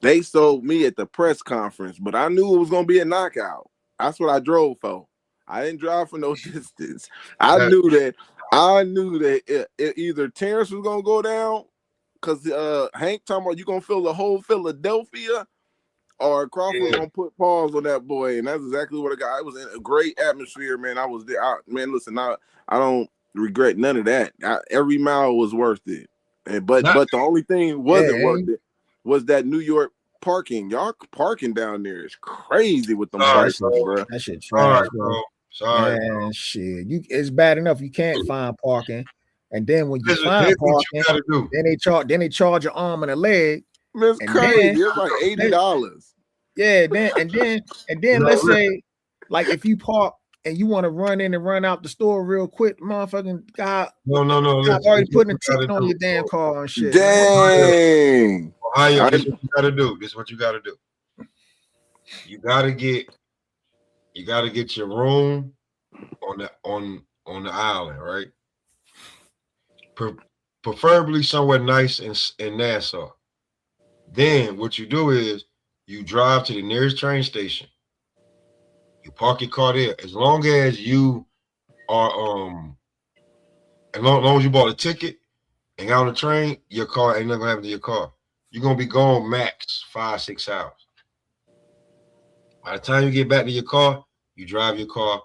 They sold me at the press conference, but I knew it was gonna be a knockout. That's what I drove for. I didn't drive for no distance. I knew that either Terrence was gonna go down because Hank talking about you gonna fill the whole Philadelphia, or Crawford was gonna put pause on that boy, and that's exactly what I got. It was in a great atmosphere, man. I was there. Man, listen, I don't regret none of that. Every mile was worth it. But the only thing wasn't worth it was that New York parking. Y'all parking down there is crazy with them prices, bro. That shit trash, bro. Sorry, man, bro. Shit. It's bad enough you can't find parking, and then when you find parking, then they charge your arm and a leg. Man, it's crazy. It's like $80. Yeah, then let's say, like, if you park and you want to run in and run out the store real quick, motherfucking God. No. I'm already putting a ticket on your damn car and shit. Dang. Ohio, this is what you gotta do. This is what you gotta do. You gotta get your room on the island, right? Preferably somewhere nice in Nassau. Then what you do is you drive to the nearest train station. You park your car there. As long as you are as long as you bought a ticket and got on the train, your car ain't nothing gonna happen to your car. You're gonna be gone max 5-6 hours. By the time you get back to your car, you drive your car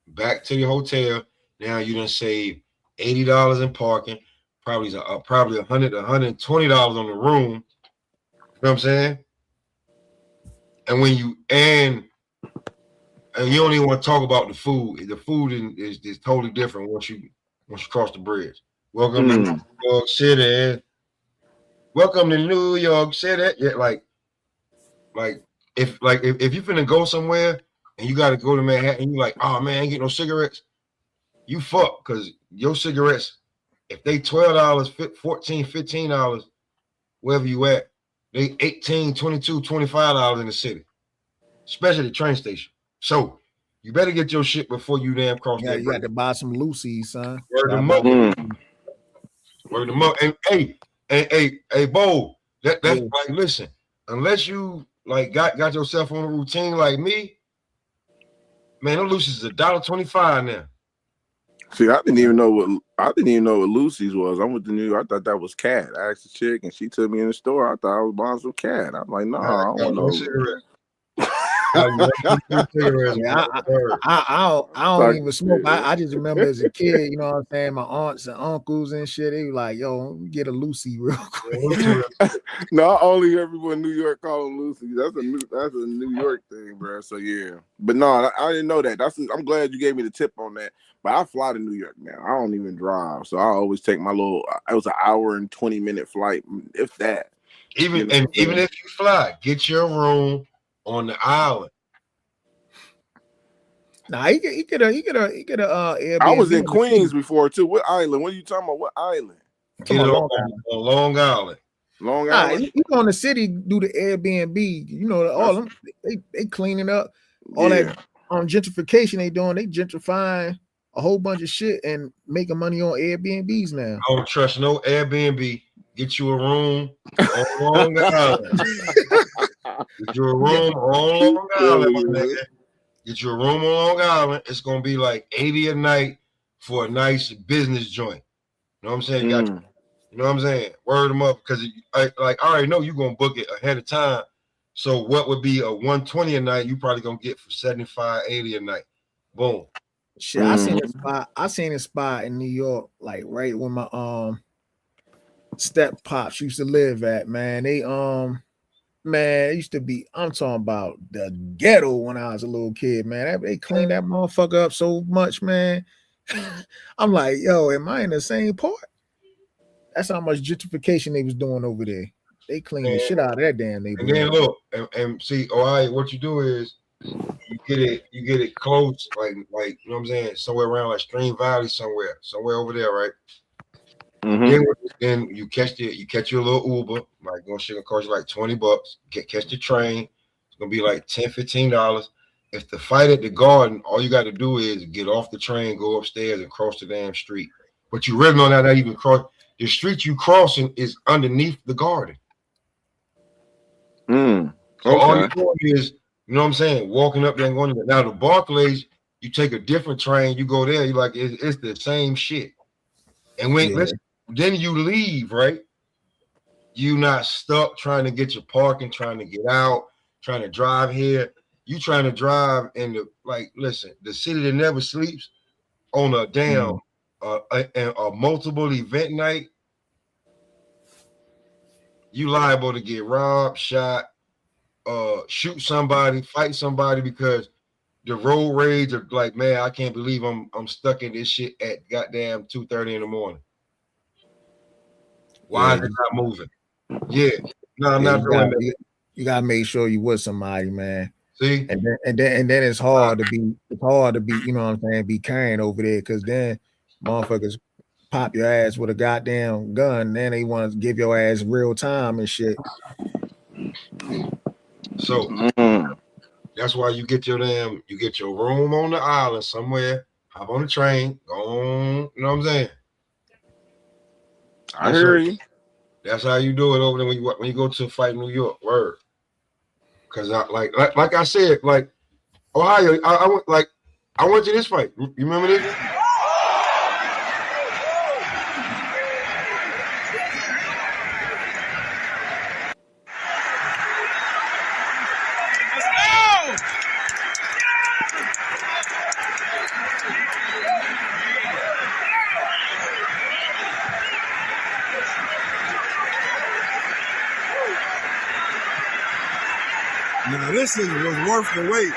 back to your hotel. Now you done save $80 in parking, probably $100, $120 on the room. You know what I'm saying? And when you and you don't even want to talk about the food. The food is totally different once you cross the bridge. Welcome to New York City. Welcome to New York City. Yeah, like if you finna go somewhere and you gotta go to Manhattan, and you like, oh man, I ain't get no cigarettes. You fuck, because your cigarettes, if they $12, $14, $15, wherever you at, they $18, $22, $25 in the city, especially the train station. So you better get your shit before you damn cross that bridge. You got to buy some Lucy's, son. Word them up. Word them up. And hey, Bo, that's like, listen, unless you like got yourself on a routine like me, man, those Lucy's $1.25 now. See, I didn't even know what Lucy's was. I went to New York. I thought that was cat. I asked the chick, and she took me in the store. I thought I was buying some cat. I'm like, no, I don't want no cigarette. I don't even smoke. I just remember as a kid, you know what I'm saying, my aunts and uncles and shit, they were like, yo, get a Lucy real quick. No, I only hear people in New York call them Lucy. That's a New York thing, bro. So yeah. But no, I didn't know that. I'm glad you gave me the tip on that. But I fly to New York now. I don't even drive. So I always take my it was an hour and 20-minute flight, if that. Even if you fly, get your room on the island. Nah, he get a Airbnb. I was in Queens before too. What island? What are you talking about? What island? Get it on Long Island. Long Island. You go in the city, do the Airbnb. You know, all them they cleaning up all that gentrification they doing. They gentrifying a whole bunch of shit and making money on Airbnbs now. I don't trust no Airbnb. Get you a room on Long Island. Get you a room on Long Island, nigga. Get you a room on Long Island. It's gonna be like $80 a night for a nice business joint. You know what I'm saying? You know what I'm saying? Word them up, because I already know you're gonna book it ahead of time. So what would be a $120 a night, you probably gonna get for $75, $80 a night. Boom. Shit, I seen a spot in New York, like right where my step pops used to live at, man. They man, it used to be, I'm talking about the ghetto when I was a little kid, man. They cleaned that motherfucker up so much, man. I'm like, yo, am I in the same part? That's how much gentrification they was doing over there. They cleaned the shit out of that damn neighborhood. And then look, and see, all right, what you do is you get it close, like you know what I'm saying, somewhere around like Stream Valley, somewhere over there, right? Mm-hmm. Then you catch your little Uber, like gonna cost you like $20. Catch the train. It's gonna be like $10-15. If the fight at the Garden, all you got to do is get off the train, go upstairs, and cross the damn street. But you really know not even cross the street. You crossing is underneath the Garden. So all you're doing is, you know what I'm saying, walking up there and going there. Now the Barclays, you take a different train, you go there, you like it's the same shit. And then you leave, right? You not stuck trying to get your parking, trying to get out, trying to drive here. You trying to drive in the listen, the city that never sleeps on a damn a multiple event night. You liable to get robbed, shot, shoot somebody, fight somebody because the road rage of like, man, I can't believe I'm stuck in this shit at goddamn 2:30 in the morning. Why is it not moving? Yeah, no, I'm not doing that. You gotta make sure you with somebody, man. See, and then it's hard to be, you know what I'm saying, be carrying over there, because then motherfuckers pop your ass with a goddamn gun. Then they want to give your ass real time and shit. So that's why you get your room on the island somewhere, hop on the train, go on, you know what I'm saying? I hear you. That's how you do it over there when you go to fight New York. Word. Cause like I said, like Ohio, I went to this fight. You remember this? Now this was worth the wait.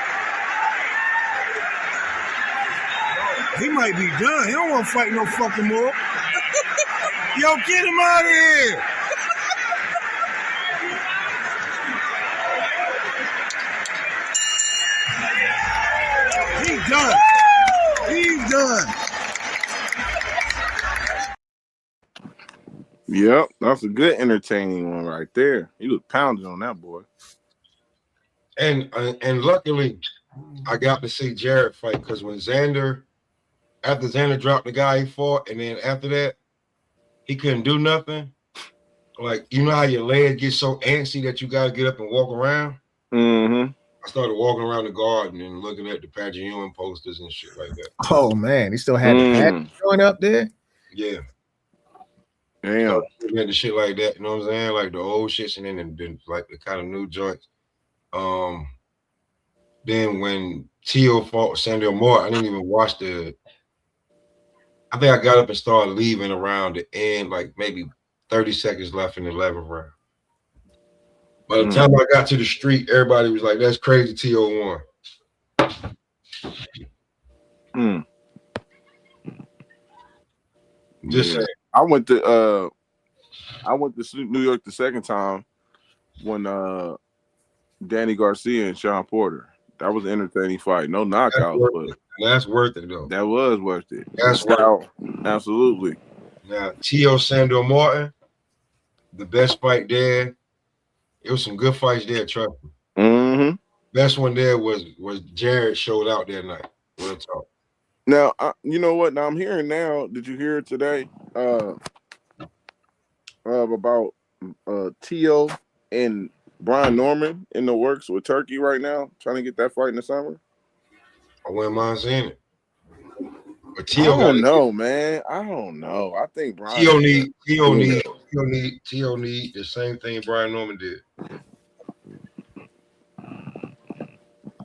He might be done. He don't want to fight no fucking more. Yo, get him out of here. He's done. He's done. Yep, that's a good entertaining one right there. He was pounding on that boy. And luckily, I got to see Jared fight, because when after Xander dropped the guy he fought, and then after that, he couldn't do nothing. Like, you know how your legs get so antsy that you got to get up and walk around? Mm-hmm. I started walking around the Garden and looking at the Patrick Ewing posters and shit like that. Oh, man. He still had the Patrick going up there? Yeah. Damn. The shit like that, you know what I'm saying? Like the old shits, and then like the kind of new joints. Then when Tio fought Sandor Moore, I didn't even watch I think I got up and started leaving around the end, like maybe 30 seconds left in the 11th round. By the time I got to the street, everybody was like, that's crazy, Tio won. Just saying. I went to New York the second time when Danny Garcia and Sean Porter. That was an entertaining fight. No knockout, but that's worth it though. That was worth it. That's worth it. Absolutely. Now, Tio Sandor Martin, the best fight there. It was some good fights there, trust me. Mm-hmm. Best one there was Jared showed out that night. Real talk. Now, you know what? Now I'm hearing now. Did you hear today about Tio and Brian Norman in the works with Turkey right now, trying to get that fight in the summer? I wouldn't mind seeing it. But Tio, I don't know, man. I don't know. I think Brian Tio need the same thing Brian Norman did.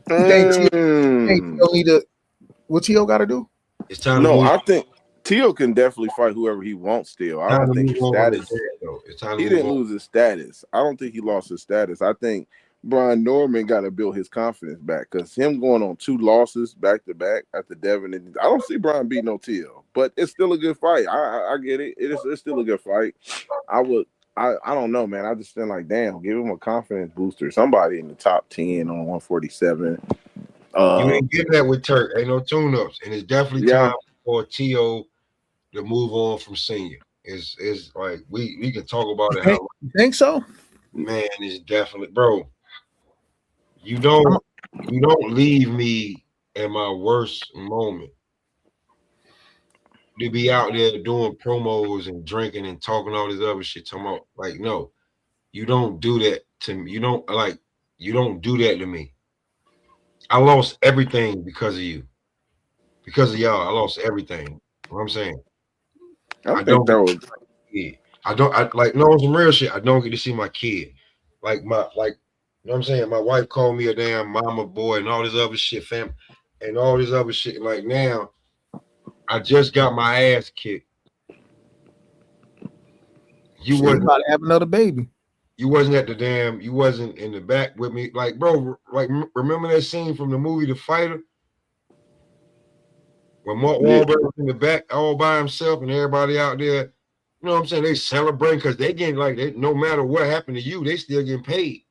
You think Tio need to? What Tio got to do? It's time. I think Tio can definitely fight whoever he wants still. I don't think his status. He didn't lose his status. I don't think he lost his status. I think Brian Norman got to build his confidence back, because him going on 2 losses back to back after Devin, and I don't see Brian beating no Tio, but it's still a good fight. I get it. It's still a good fight. I don't know, man. I just feel like, damn, give him a confidence booster. Somebody in the top 10 on 147. You ain't getting that with Turk. Ain't no tune-ups, and it's definitely time for T.O. to move on from Senior. It's like we can talk about it. You think so? Man, it's definitely, bro. You don't leave me in my worst moment to be out there doing promos and drinking and talking all this other shit. Talking about, like, no, you don't do that to me. You don't do that to me. I lost everything because of you. Because of y'all, I lost everything. You know what I'm saying? I don't get to see my kid. I like, no, some real shit. I don't get to see my kid. You know what I'm saying? My wife called me a damn mama boy and all this other shit, fam, and all this other shit. Like, now, I just got my ass kicked. You wasn't about to have another baby. You wasn't you wasn't in the back with me. Like, bro, like, remember that scene from the movie The Fighter? When Mark Wahlberg was in the back all by himself and everybody out there, you know what I'm saying? They celebrate because they getting, like, no matter what happened to you, they still getting paid.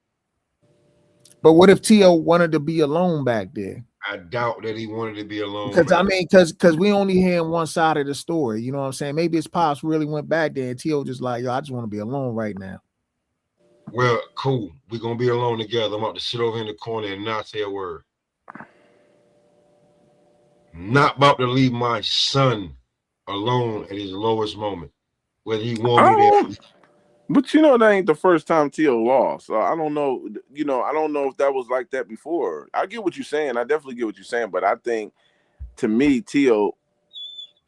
But what if T.O. wanted to be alone back there? I doubt that he wanted to be alone. Because we only hearing one side of the story. You know what I'm saying? Maybe his pops really went back there and T.O. just like, yo, I just want to be alone right now. Well, cool. We're going to be alone together. I'm about to sit over in the corner and not say a word. Not about to leave my son alone at his lowest moment. Whether he want me there. But you know, that ain't the first time T.O. lost. So I don't know. You know, I don't know if that was like that before. I get what you're saying. I definitely get what you're saying. But I think, to me, T.O.,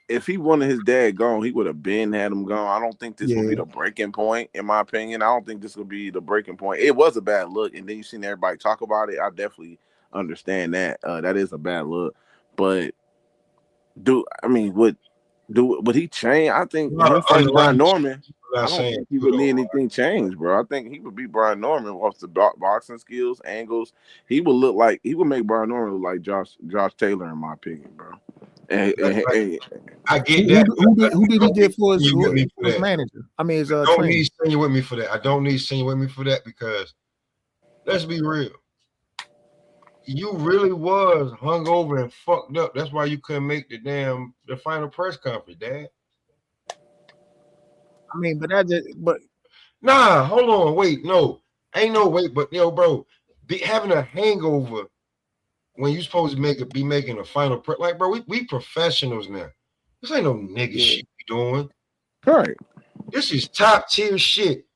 if he wanted his dad gone, he would have had him gone. I don't think this will be the breaking point, in my opinion. I don't think this will be the breaking point. It was a bad look, and then you seen everybody talk about it. I definitely understand that. That is a bad look. But would he change? I think him fighting Brian Norman, I don't think he would need anything changed, bro. I think he would be Brian Norman off the boxing skills, angles. He would make Brian Norman look like Josh Taylor, in my opinion, bro. And I get that. Who did he get for his manager? I mean, his I don't need Senior with me for that. I don't need Senior with me for that because, let's be real, you really was hungover and fucked up. That's why you couldn't make the final press conference, Dad. I mean, but nah, hold on, wait, no, ain't no wait, but yo, bro, having a hangover when you supposed to be making a final press, like, bro, we professionals now. This ain't no nigga shit we doing. Right. This is top tier shit.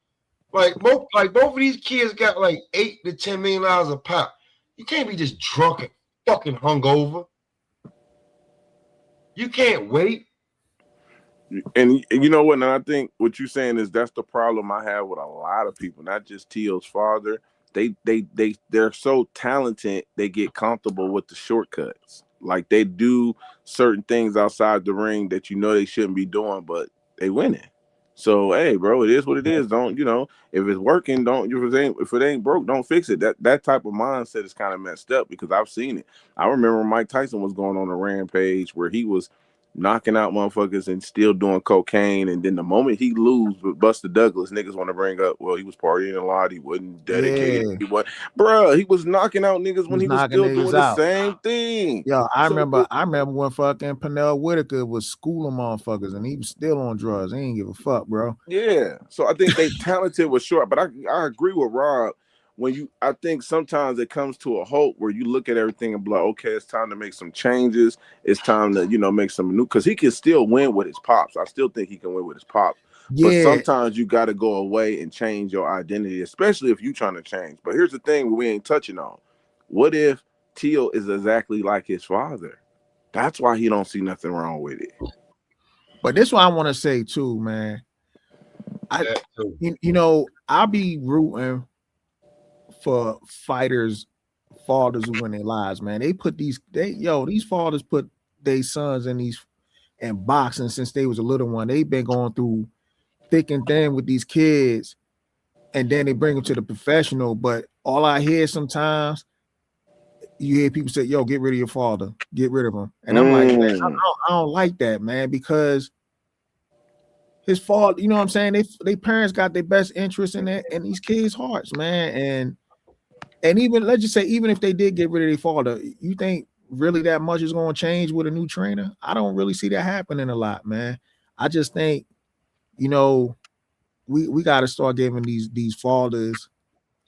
Both of these kids got like $8 to $10 million a pop. You can't be just drunk and fucking hungover. You can't wait. And you know what? And I think what you're saying is that's the problem I have with a lot of people, not just T.O.'s father. They're so talented, they get comfortable with the shortcuts. Like, they do certain things outside the ring that you know they shouldn't be doing, but they winning. So, hey, bro, it is what it is. Don't, if it's working, don't, if it ain't broke, don't fix it. That type of mindset is kind of messed up because I've seen it. I remember Mike Tyson was going on a rampage where he was knocking out motherfuckers and still doing cocaine, and then the moment he lose with Buster Douglas, niggas want to bring up, well, he was partying a lot, he wasn't dedicated, he was knocking out niggas when he was still doing the same thing. Yo, I remember when fucking Pernell Whitaker was schooling motherfuckers and he was still on drugs. He ain't give a fuck, bro. Yeah, so I think they talented was short, but I agree with Rob. I think sometimes it comes to a halt where you look at everything and be like, okay, it's time to make some changes. It's time to, make some new, because he can still win with his pops. I still think he can win with his pops. Yeah. But sometimes you got to go away and change your identity, especially if you're trying to change. But here's the thing we ain't touching on. What if T.O. is exactly like his father? That's why he don't see nothing wrong with it. But this is what I want to say too, man. I'll be rooting for fighters, fathers who win their lives, man. These fathers put their sons in boxing since they was a little one. They've been going through thick and thin with these kids, and then they bring them to the professional. But all I hear sometimes, you hear people say, yo, get rid of your father, get rid of him. And I'm like, man, I don't like that, man, because his father, you know what I'm saying? They parents got their best interest in these kids' hearts, man. And even let's just say, even if they did get rid of their father, you think really that much is going to change with a new trainer? I don't really see that happening a lot, man. I just think, you know, we got to start giving these fathers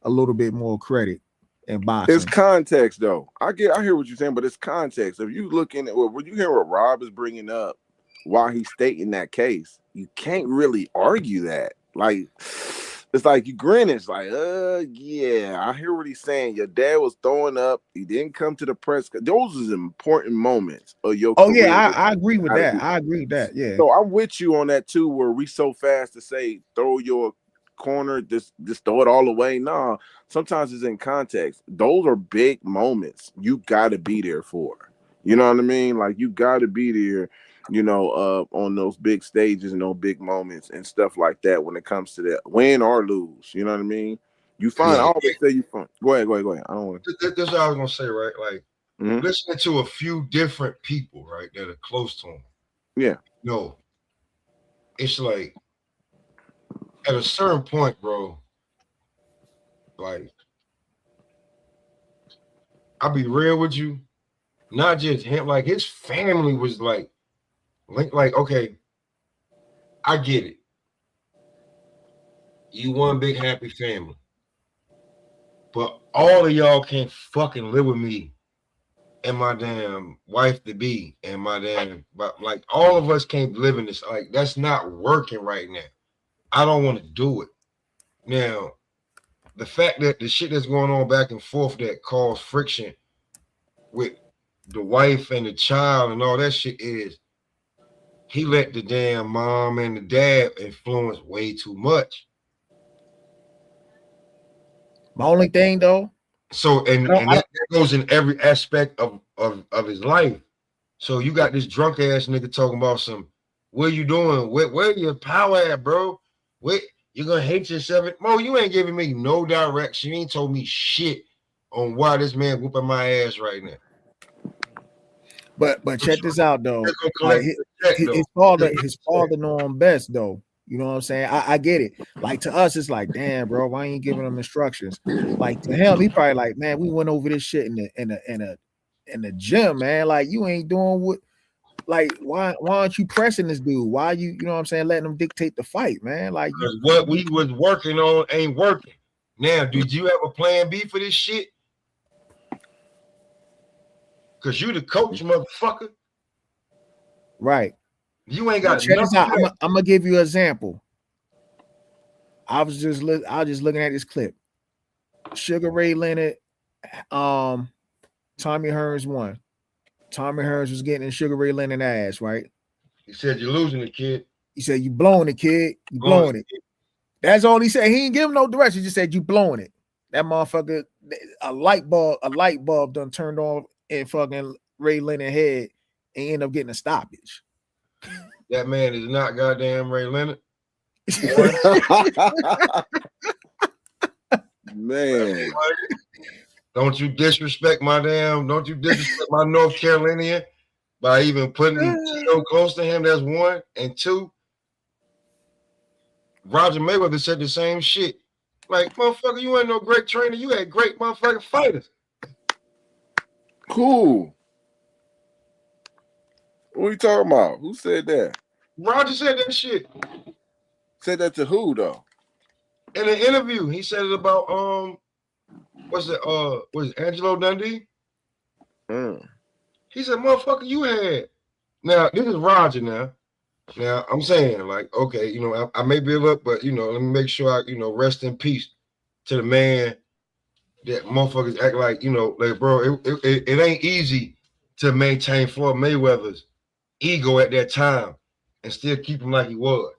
a little bit more credit in boxing. It's context, though. I hear what you're saying, but it's context. If you look in at when you hear what Rob is bringing up while he's stating that case, you can't really argue that. Like, it's like you grin. It's like, yeah, I hear what he's saying. Your dad was throwing up. He didn't come to the press. Those are important moments of your career. Oh yeah, I agree with that. I agree with that. Yeah. So I'm with you on that too. Where we so fast to say throw your corner, just throw it all away. Nah, sometimes it's in context. Those are big moments. You got to be there for. You know what I mean? Like you got to be there. You know, on those big stages and those big moments and stuff like that when it comes to that, win or lose. You know what I mean? You find, I always say you find. Go ahead. I don't want to. This is what I was gonna say, right? Like listening to a few different people, right, that are close to him. Yeah. No, it's like at a certain point, bro. Like, I'll be real with you. Not just him, like his family was like, okay, I get it. You one big happy family. But all of y'all can't fucking live with me and my damn wife to be and my damn, but like all of us can't live in this. Like, that's not working right now. I don't want to do it. Now, the fact that the shit that's going on back and forth that cause friction with the wife and the child and all that shit is he let the damn mom and the dad influence way too much. My only thing though. So and that goes in every aspect of his life. So you got this drunk ass nigga talking about some, what are you doing? Where your power at, bro? Where you're gonna hate yourself? Mo, you ain't giving me no direction. You ain't told me shit on why this man whooping my ass right now. But check this out though. Like his father know him best though. You know what I'm saying? I get it. Like to us, it's like, damn, bro, why ain't you giving him instructions? Like to him, he probably like, man, we went over this shit in the gym, man. Like you ain't doing what. Like why aren't you pressing this dude? Why you know what I'm saying, letting him dictate the fight, man? Like what we was working on ain't working. Now, did you have a plan B for this shit? Cause you the coach, motherfucker. Right. You ain't got nothing. I'm gonna give you an example. I was just looking at this clip. Sugar Ray Leonard, Tommy Hearns won. Tommy Hearns was getting in Sugar Ray Leonard's ass, right? He said you're losing it, kid. He said you blowing it, kid. You blowing it. That's all he said. He didn't give him no direction. He just said you blowing it. That motherfucker, a light bulb done turned on in fucking Ray Leonard's head and end up getting a stoppage. That man is not goddamn Ray Leonard. Man. Don't you disrespect my North Carolinian by even putting Tito close to him. That's one. And two, Roger Mayweather said the same shit. Like, motherfucker, you ain't no great trainer. You had great motherfucking fighters. Cool. What are you talking about? Who said that? Roger said that shit. Said that to who though? In an interview, he said it about was it Angelo Dundee? He said, motherfucker, you had. Now, this is Roger now. Now, I'm saying, like, okay, you know, I may be a little, but, you know, let me make sure I, you know, rest in peace to the man that motherfuckers act like, you know, like, bro, it ain't easy to maintain Floyd Mayweather's ego at that time and still keep him like he was.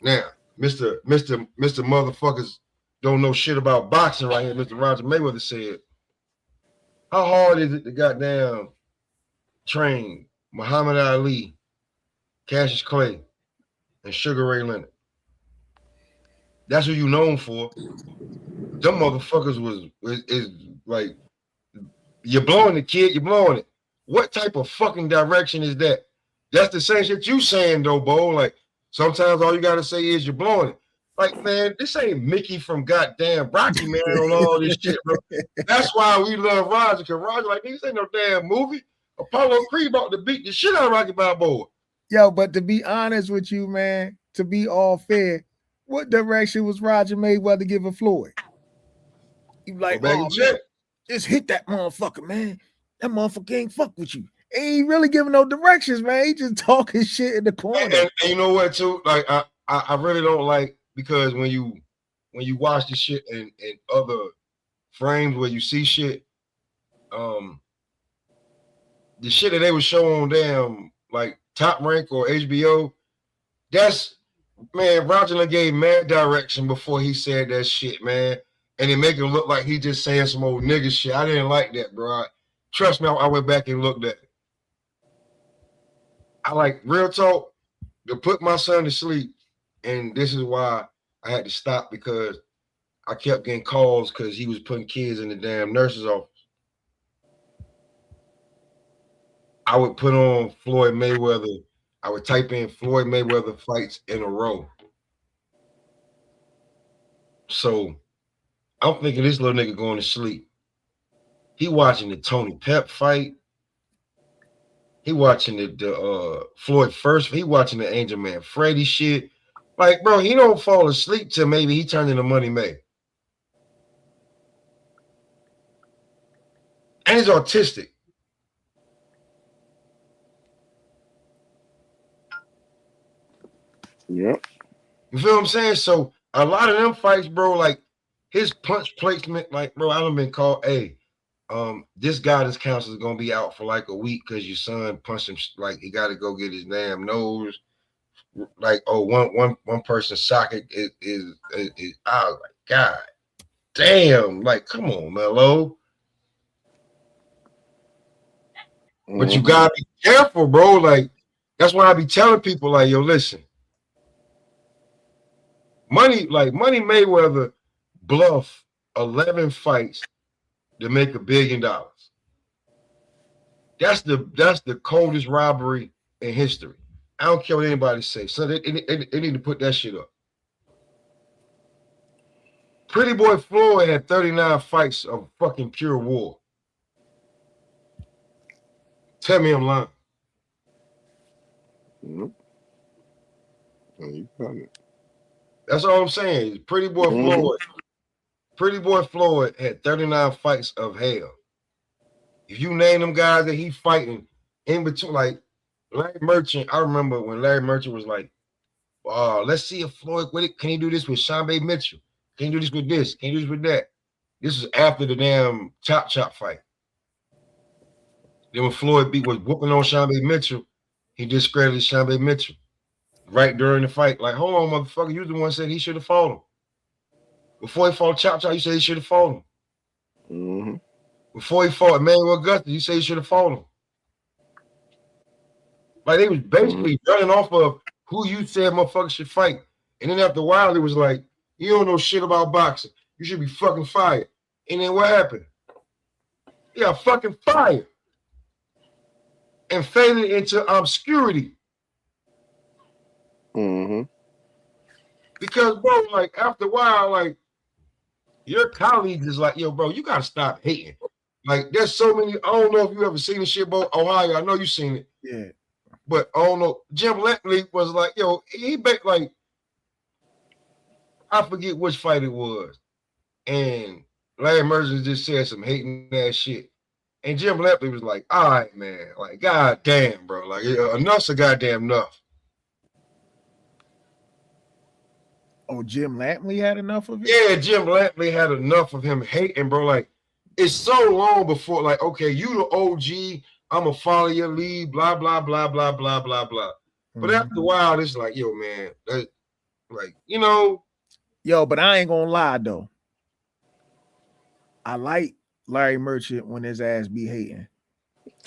Now, Mr. Motherfuckers don't know shit about boxing right here. Mr. Roger Mayweather said, how hard is it to goddamn train Muhammad Ali, Cassius Clay, and Sugar Ray Leonard? That's who you known for. Them motherfuckers is like, you're blowing it, kid, you're blowing it. What type of fucking direction is that? That's the same shit you saying though, Bo. Like, sometimes all you gotta say is you're blowing it. Like, man, this ain't Mickey from goddamn Rocky, man, on all this shit, bro. That's why we love Roger, because Roger, like, this ain't no damn movie. Apollo Creed about to beat the shit out of Rocky Balboa. Yo, but to be honest with you, man, to be all fair, what direction was Roger Mayweather giving Floyd? He was like, oh, man, just hit that motherfucker, man. That motherfucker ain't fuck with you. He ain't really giving no directions, man. He just talking shit in the corner. And you know what, too? Like, I really don't like, because when you watch this shit in other frames where you see shit, the shit that they would show on damn like Top Rank or HBO, that's, man, Roger gave mad direction before he said that shit, man. And it make him look like he just saying some old nigga shit. I didn't like that, bro. Trust me, I went back and looked at it. I like, real talk, to put my son to sleep. And this is why I had to stop, because I kept getting calls because he was putting kids in the damn nurse's office. I would put on Floyd Mayweather. I would type in Floyd Mayweather fights in a row. So I'm thinking this little nigga going to sleep. He watching the Tony Pep fight. He watching the Floyd first. He watching the Angel Man Freddy shit. Like, bro, he don't fall asleep till maybe he turned into Money May. And he's autistic. Yep. You feel what I'm saying? So a lot of them fights, bro, like his punch placement, like, bro, I done been called, hey, this guidance counselor is gonna be out for like a week because your son punched him, like he got to go get his damn nose. Like, oh, one person's socket is I was like, God damn, like, come on, Mello. But you gotta be careful, bro. Like, that's why I be telling people, like, yo, listen, Money Mayweather bluff 11 fights to make $1 billion. That's the coldest robbery in history. I don't care what anybody say. So they need to put that shit up. Pretty Boy Floyd had 39 fights of fucking pure war. Tell me I'm lying. Nope. You got it. That's all I'm saying. Pretty Boy Floyd had 39 fights of hell. If you name them guys that he fighting in between, like Larry Merchant, I remember when Larry Merchant was like, let's see if Floyd, can he do this with Sean B. Mitchell? Can he do this with this? Can he do this with that? This is after the damn Chop fight. Then when Floyd was whooping on Sean B. Mitchell, he discredited Sean B. Mitchell right during the fight. Like, hold on, motherfucker, you the one said he should have fought him. Before he fought Chop, you said he should have fought him. Mm-hmm. Before he fought Emmanuel Augustus, you say he should have fought him. Like, they was basically running off of who you said motherfuckers should fight. And then after a while, it was like, you don't know shit about boxing. You should be fucking fired. And then what happened? He got fucking fired. And faded into obscurity. Mm-hmm. Because, bro, like, after a while, like, your colleagues is like, yo, bro, you gotta stop hating. Like, there's so many. I don't know if you ever seen this shit, bro. Ohio, I know you seen it. Yeah. But I don't know. Jim Leckley was like, yo, he bet, like, I forget which fight it was. And Larry Merchant just said some hating ass shit. And Jim Leckley was like, all right, man. Like, god damn, bro. Like, enough's a goddamn enough. Oh, Jim Lampley had enough of it? Yeah, Jim Lampley had enough of him hating, bro. Like, it's so long before, like, okay, you the OG, I'm going to follow your lead, blah, blah, blah, blah, blah, blah, blah. But after a while, it's like, yo, man, like, you know. Yo, but I ain't going to lie, though. I like Larry Merchant when his ass be hating.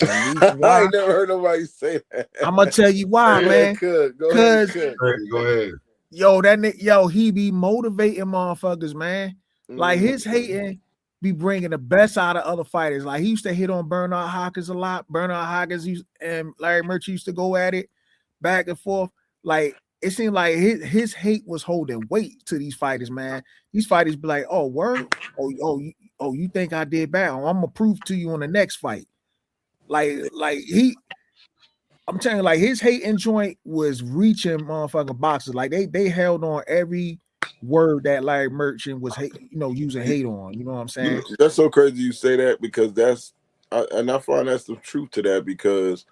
I ain't never heard nobody say that. I'm going to tell you why, man. Go ahead. Go ahead. Yo, he be motivating motherfuckers, man. Like, his hating be bringing the best out of other fighters. Like, he used to hit on Bernard Hopkins a lot. Bernard Hopkins and Larry Merchant used to go at it back and forth. Like, it seemed like his hate was holding weight to these fighters, man. These fighters be like, oh, word, you think I did bad? Oh, I'm gonna prove to you on the next fight. I'm telling you, like his hate and joint was reaching motherfucking boxers. Like they held on every word that Larry Merchant was using hate on. You know what I'm saying? That's so crazy you say that, because I find that's the truth to that, because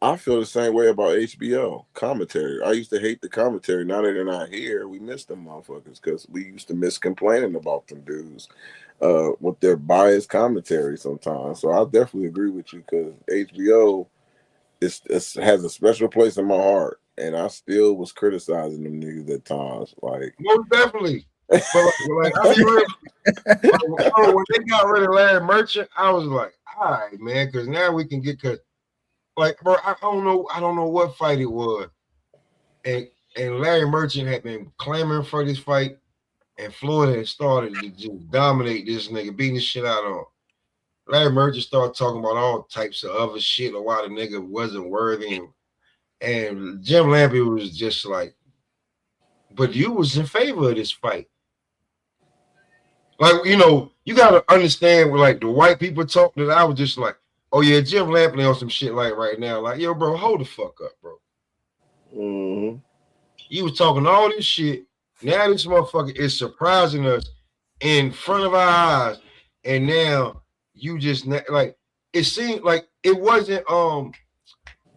I feel the same way about HBO commentary. I used to hate the commentary. Now that they're not here, we miss them motherfuckers, because we used to miss complaining about them dudes with their biased commentary sometimes. So I definitely agree with you, because HBO has a special place in my heart, and I still was criticizing them niggas at times. Like, most definitely. But like I be real. When they got rid of Larry Merchant, I was like, all right, man, because now we can get like, bro, I don't know what fight it was, and Larry Merchant had been clamoring for this fight, and Floyd had started to just dominate this nigga, beating the shit out of him. Larry Merchant started talking about all types of other shit, or why the nigga wasn't worthy, and Jim Lampy was just like, but you was in favor of this fight. Like, you gotta understand where like the white people talk, that I was just like, oh yeah, Jim Lampley on some shit like right now. Like, yo, bro, hold the fuck up, bro. mm-hmm. You was talking all this shit. Now this motherfucker is surprising us in front of our eyes. And now you just like, it seemed like it wasn't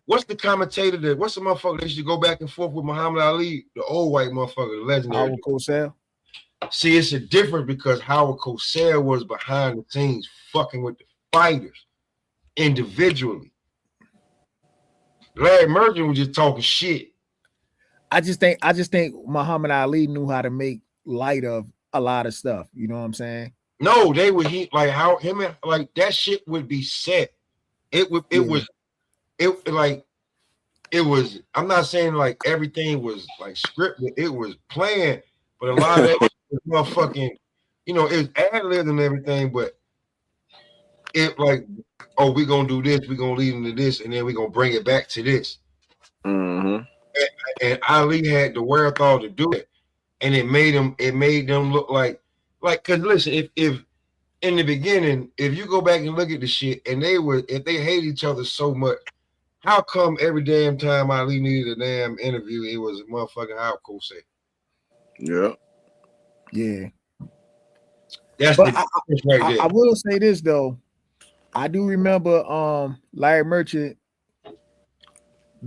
what's the commentator what's the motherfucker that used to go back and forth with Muhammad Ali, the old white motherfucker, the legendary Howard Cosell. See, it's a different, because Howard Cosell was behind the scenes fucking with the fighters individually. Larry Merchant was just talking shit. I just think Muhammad Ali knew how to make light of a lot of stuff. You know what I'm saying? No, they would like how him and like that shit would be set. It was I'm not saying like everything was like scripted, it was planned, but a lot of that was motherfucking, it was ad-libbed and everything, but it like, oh, we're gonna do this, we're gonna lead into this, and then we're gonna bring it back to this. Mm-hmm. And Ali had the wherewithal to do it, and it made them look like because listen, if in the beginning, if you go back and look at the shit, and if they hate each other so much, how come every damn time Ali needed a damn interview, it was a motherfucking Howard Cosell? Yeah. That's but the difference right there. I will say this though. I do remember Larry Merchant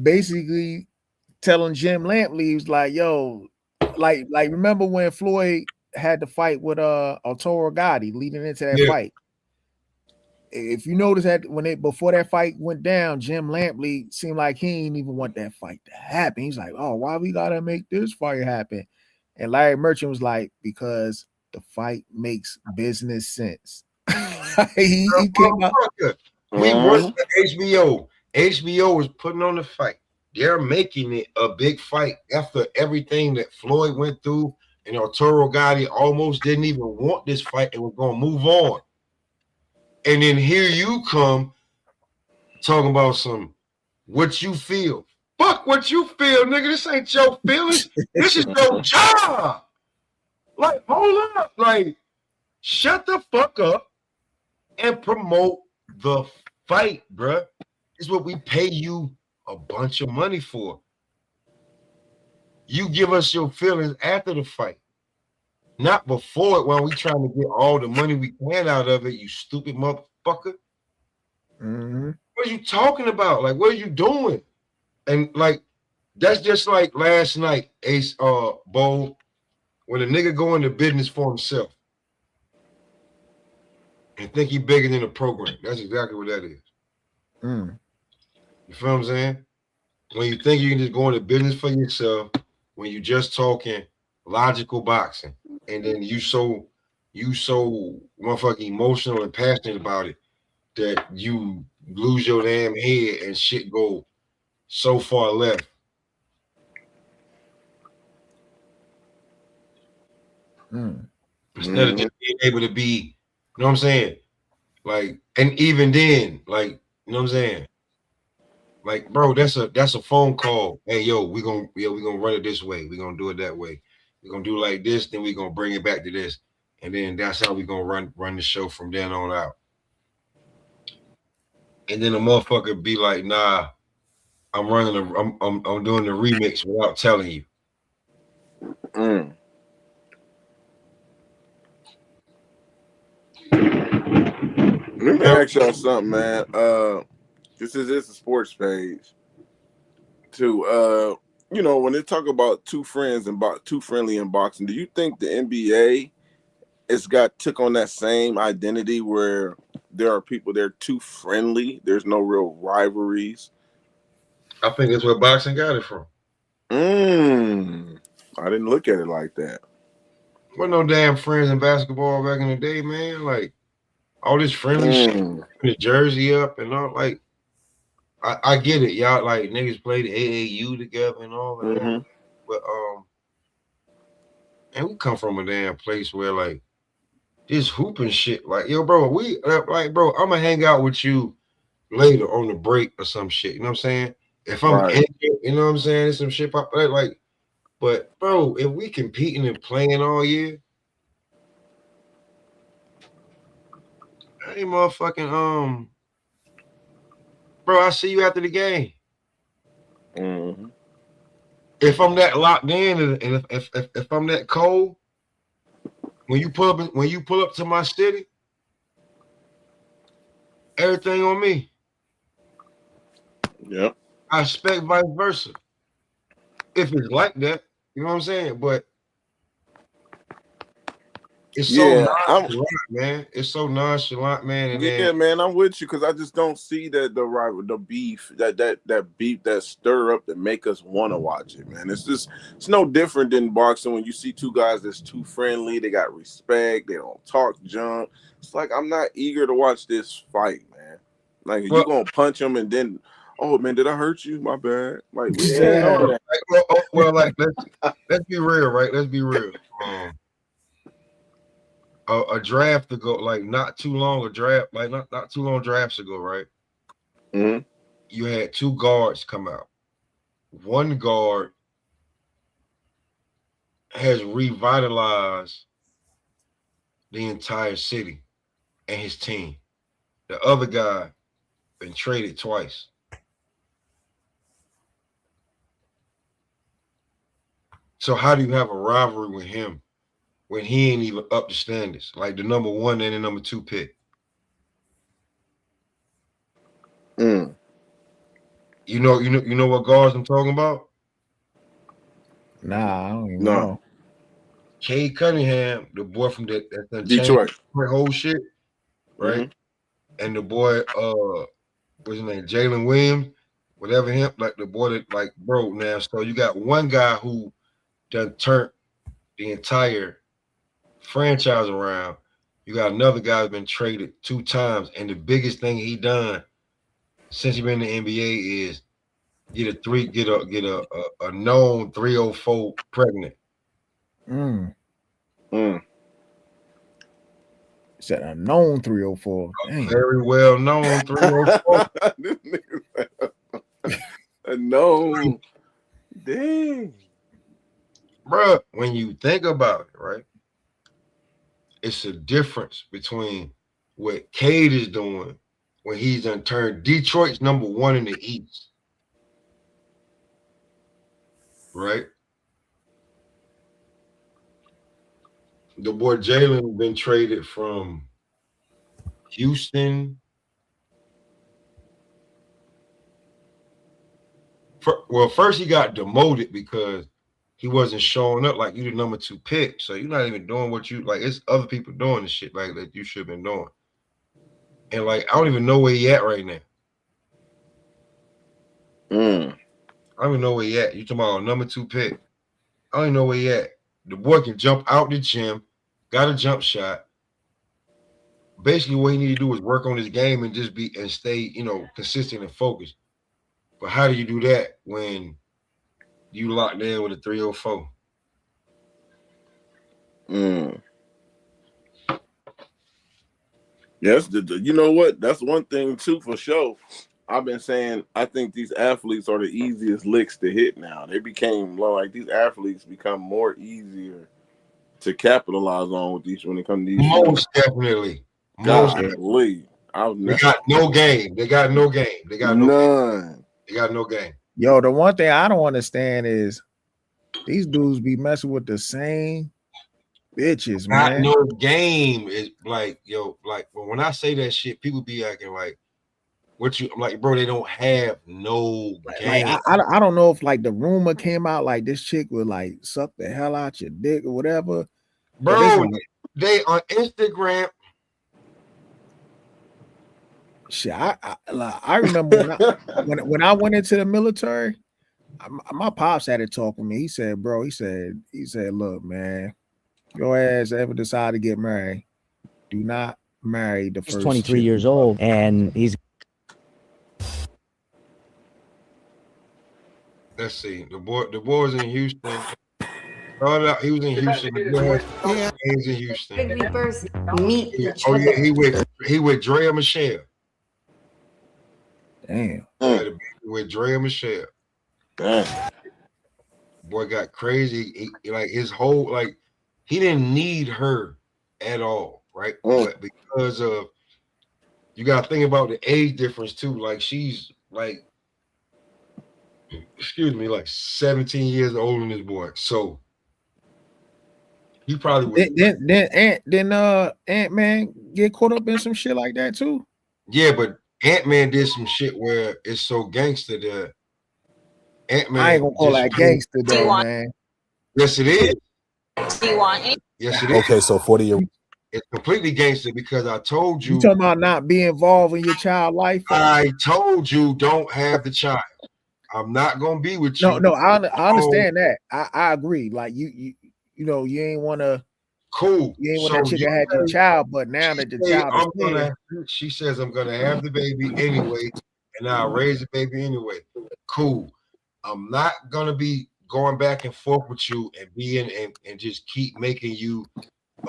basically telling Jim Lampley, he was like, yo, like remember when Floyd had the fight with Arturo Gatti leading into that fight? If you notice that before that fight went down, Jim Lampley seemed like he didn't even want that fight to happen. He's like, oh, why we gotta make this fight happen? And Larry Merchant was like, because the fight makes business sense. he came out. We worked at HBO. HBO was putting on the fight. They're making it a big fight after everything that Floyd went through, and Arturo Gatti almost didn't even want this fight and was going to move on. And then here you come talking about what you feel. Fuck what you feel, nigga. This ain't your feelings. This is your job. Like, hold up. Like, shut the fuck up and promote the fight, bruh. It's what we pay you a bunch of money for. You give us your feelings after the fight, not before it, when we trying to get all the money we can out of it, you stupid motherfucker. Mm-hmm. What are you talking about? Like, what are you doing? And like, that's just like last night, Ace Bo, when a nigga go into business for himself and think he bigger than the program. That's exactly what that is. Mm. You feel what I'm saying? When you think you can just go into business for yourself, when you just talking logical boxing, and then you so motherfucking emotional and passionate about it that you lose your damn head and shit go so far left. Instead of just being able to be, you know what I'm saying? Like, and even then, like, you know what I'm saying? Like, bro, that's a phone call. Hey, we gonna run it this way. We gonna do it that way. We gonna do it like this, then we gonna bring it back to this, and then that's how we gonna run the show from then on out. And then the motherfucker be like, nah, I'm doing the remix without telling you. Let me ask y'all something, man. This is a sports page. To when they talk about two friendly in boxing, do you think the NBA took on that same identity where there are people they're too friendly? There's no real rivalries. I think that's where boxing got it from. I didn't look at it like that. Wasn't no damn friends in basketball back in the day, man. Like all this friendly shit, the jersey up and all. Like I get it, y'all. Like niggas play the AAU together and all that. But and we come from a damn place where like this hooping shit. Like yo, bro, bro, I'm gonna hang out with you later on the break or some shit. You know what I'm saying? If I'm injured, you know what I'm saying? Some shit pop like. But bro, if we competing and playing all year, hey motherfucking bro, I see you after the game. If I'm that locked in and if I'm that cold, when you pull up to my city, everything on me. Yep. I expect vice versa. If it's like that, you know what I'm saying? But it's so nonchalant, man. It's so nonchalant, man. And man, I'm with you because I just don't see the beef that beef that stir up that make us want to watch it, man. It's no different than boxing when you see two guys that's too friendly. They got respect. They don't talk junk. It's like I'm not eager to watch this fight, man. Like you gonna punch him and then, oh man, did I hurt you? My bad. Like well, like let's be real, right? Let's be real. A draft ago, like not too long drafts ago, right? You had two guards come out. One guard has revitalized the entire city and his team. The other guy been traded twice. So how do you have a rivalry with him when he ain't even up to standards, like the number 1 and the number 2 pick? You know what guards I'm talking about? Nah, I don't even know. Cade Cunningham, the boy from that Detroit, whole shit, right? And the boy, what's his name, Jalen Williams, whatever him, like the boy that like bro now. So you got one guy who done turned the entire franchise around. You got another guy who's been traded 2 times, and the biggest thing he done since he been in the NBA is get a known 304 pregnant. Said a known 304. Very well known 304. A known. Dang. Bruh, when you think about it, right? It's a difference between what Cade is doing when he's done turned Detroit's number 1 in the East. Right? The boy Jalen been traded from Houston. First he got demoted because he wasn't showing up like you the number 2 pick. So you're not even doing what you like. It's other people doing the shit like that you should have been doing. And like I don't even know where he at right now. I don't even know where he at. You talking about a number 2 pick. I don't even know where he at. The boy can jump out the gym, got a jump shot. Basically, what he need to do is work on his game and just stay, consistent and focused. But how do you do that when you locked in with a 304? Yes, you know what? That's one thing too for sure. I've been saying I think these athletes are the easiest licks to hit now. They became like these athletes become more easier to capitalize on with these when it comes to these shows. Most definitely. Golly. They got no game. They got no game. They got no none. Game. They got no game. Yo, the one thing I don't understand is these dudes be messing with the same bitches, man. Not no game is like, yo, like when I say that shit, people be acting like, what you, I'm like, bro, they don't have no game. Like, I don't know if like the rumor came out like this chick would like suck the hell out your dick or whatever. Bro, they on Instagram. Shit, I remember when I went into the military, my pops had to talk with me. He said, bro, he said, look, man, your ass ever decide to get married, do not marry the first. He's 23 years old, and he's. Let's see. The boy was in Houston. He was in Houston. Yeah, he was in Houston. When we first meet each Oh other. yeah, he with Drea Michelle. Damn. With Drea Michelle. Damn. Boy got crazy. He, like his whole like he didn't need her at all, right? But because of you gotta think about the age difference too. Like she's like, excuse me, like 17 years older than this boy. So he probably would. Ant-Man get caught up in some shit like that too. Yeah, but Ant-Man did some shit where it's so gangster that Ant-Man. I ain't gonna call that gangster though, man. Yes, it is. Do you want it? Yes, it is. Okay, so 40-year. It's completely gangster because I told you. You talking about not being involved in your child life? I told you don't have the child. I'm not gonna be with you. No, I understand that. I agree. Like you know, you ain't want to. Cool. You ain't want that chick to have your child, but now that the child she says I'm gonna have the baby anyway, and I'll raise the baby anyway. Cool. I'm not gonna be going back and forth with you and being and just keep making you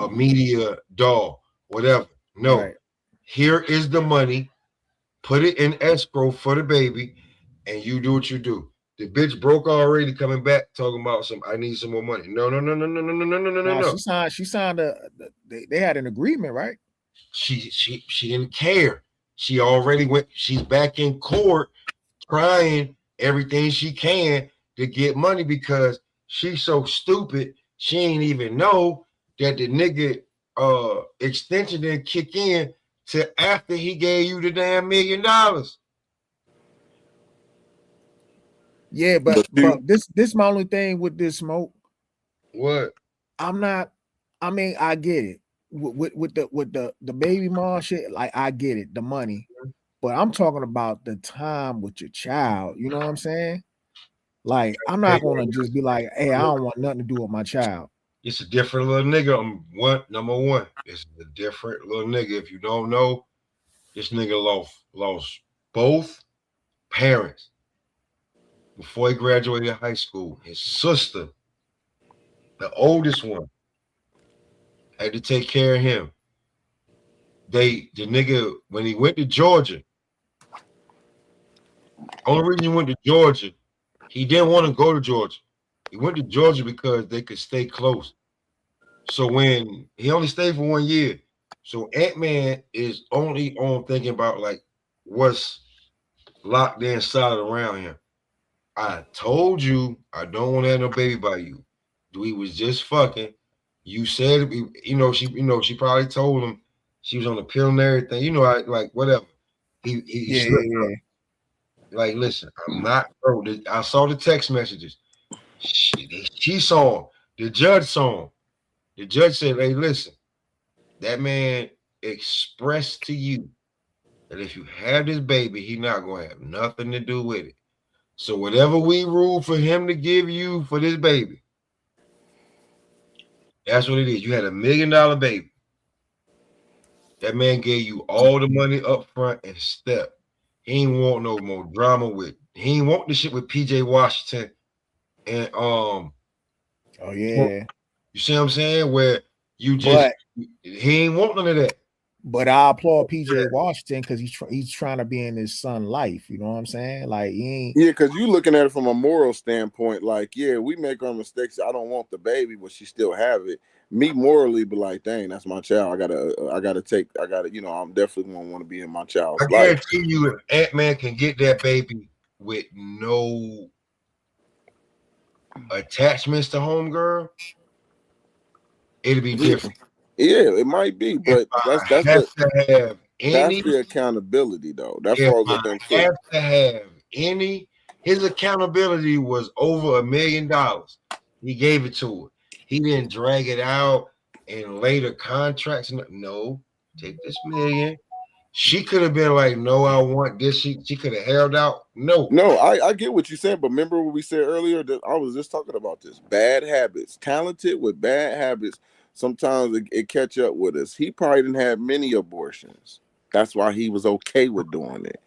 a media doll, whatever. No, right. Here is the money. Put it in escrow for the baby, and you do what you do. The bitch broke already, coming back talking about I need some more money. No. She signed they had an agreement, right? She didn't care. She already went. She's back in court trying everything she can to get money because she's so stupid. She ain't even know that the nigga extension didn't kick in till after he gave you the damn $1 million. Yeah, but this my only thing with this smoke. What? I mean, I get it. With the baby mom shit, like I get it, the money. But I'm talking about the time with your child. You know what I'm saying? Like, I'm not gonna just be like, hey, I don't want nothing to do with my child. It's a different little nigga. Number one. It's a different little nigga. If you don't know, this nigga lost both parents before he graduated high school. His sister, the oldest one, had to take care of him. The nigga, when he went to Georgia, only reason he went to Georgia, he didn't want to go to Georgia. He went to Georgia because they could stay close. So when he only stayed for 1 year, so Ant-Man is only on thinking about like what's locked in solid around him. I told you I don't want to have no baby by you. We was just fucking. You said, she probably told him she was on the pill and everything. I like whatever. He slipped up. Like, listen, I'm not, bro. I saw the text messages. She saw him. The judge saw him. The judge said, hey, listen, that man expressed to you that if you have this baby, he's not going to have nothing to do with it. So whatever we rule for him to give you for this baby, that's what it is. You had $1 million baby. That man gave you all the money up front and step. He ain't want no more drama with. He ain't want the shit with PJ Washington and Oh yeah. You see what I'm saying? Where you just he ain't want none of that. But I applaud PJ Washington because he's trying to be in his son's life. You know what I'm saying? Like he ain't. Yeah, because you looking at it from a moral standpoint. Like, yeah, we make our mistakes. I don't want the baby, but she still have it. Me morally, be like, dang, that's my child. I gotta. You know, I'm definitely gonna want to be in my child's I life. guarantee you, if Ant-Man can get that baby with no attachments to homegirl, it'll be different. Yeah, it might be, but that's have to have any. that's the accountability though. That If falls I on them too. have to have any, his accountability was over $1 million. He gave it to her. He didn't drag it out and later contracts. No, take this $1 million. She could have been like, no, I want this. She could have held out. No, I get what you're saying, but remember what we said earlier that I was just talking about this. Bad habits, talented with bad habits, sometimes it catch up with us. He probably didn't have many abortions. That's why he was okay with doing it.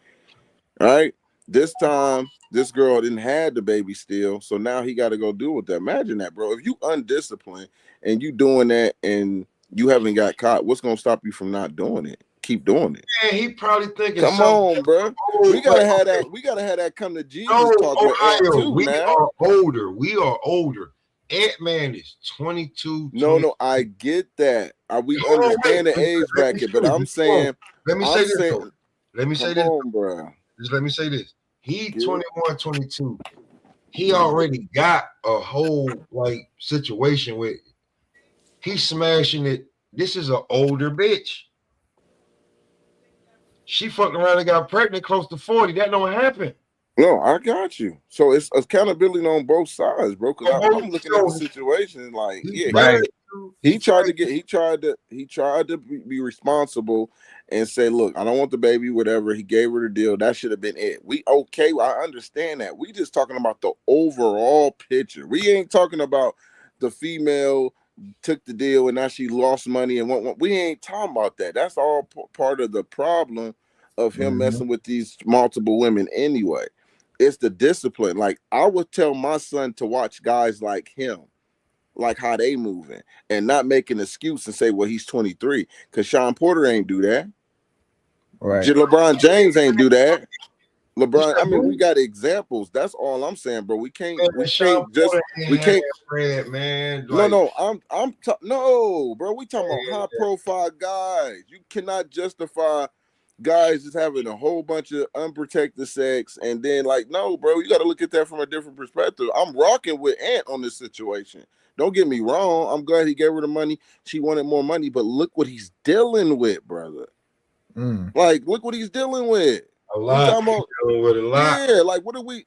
All right. This time, this girl didn't have the baby still, so now he got to go deal with that. Imagine that, bro. If you undisciplined and you doing that and you haven't got caught, what's gonna stop you from not doing it? Keep doing it. man, he probably thinking. Come on, bro. We gotta have that. We gotta have that come to Jesus talk with Ant too. We Now are older. We are older. Ant-Man is 22. No, I get that. We understand the age bracket, but I'm saying, let me say this. bro. Just let me say this. He 21, 22. He already got a whole like situation with. He's smashing it. This is an older bitch. She fucked around and got pregnant close to 40. That don't happen. No, I got you. So it's accountability on both sides, bro. Because I'm looking at the situation like, yeah, Right. he tried to be responsible and say, look, I don't want the baby, whatever. He gave her the deal. That should have been it. We okay. I understand that. We just talking about the overall picture. We ain't talking about the female took the deal and now she lost money and we ain't talking about that. That's all part of the problem of him messing with these multiple women anyway. It's the discipline. Like I would tell my son to watch guys like him, like how they moving, and not make an excuse and say, well, he's 23. Because Sean Porter ain't do that. Right. LeBron James ain't do that. LeBron, I mean, we got examples. That's all I'm saying, bro. We can't Fred, man. Like, no, bro. We talking about high profile guys. You cannot justify guys just having a whole bunch of unprotected sex and then like, no, bro, you got to look at that from a different perspective. I'm rocking with Ant on this situation. Don't get me wrong. I'm glad he gave her the money. She wanted more money, but look what he's dealing with, brother. Like, look what he's dealing with. A lot. With a lot. Yeah, like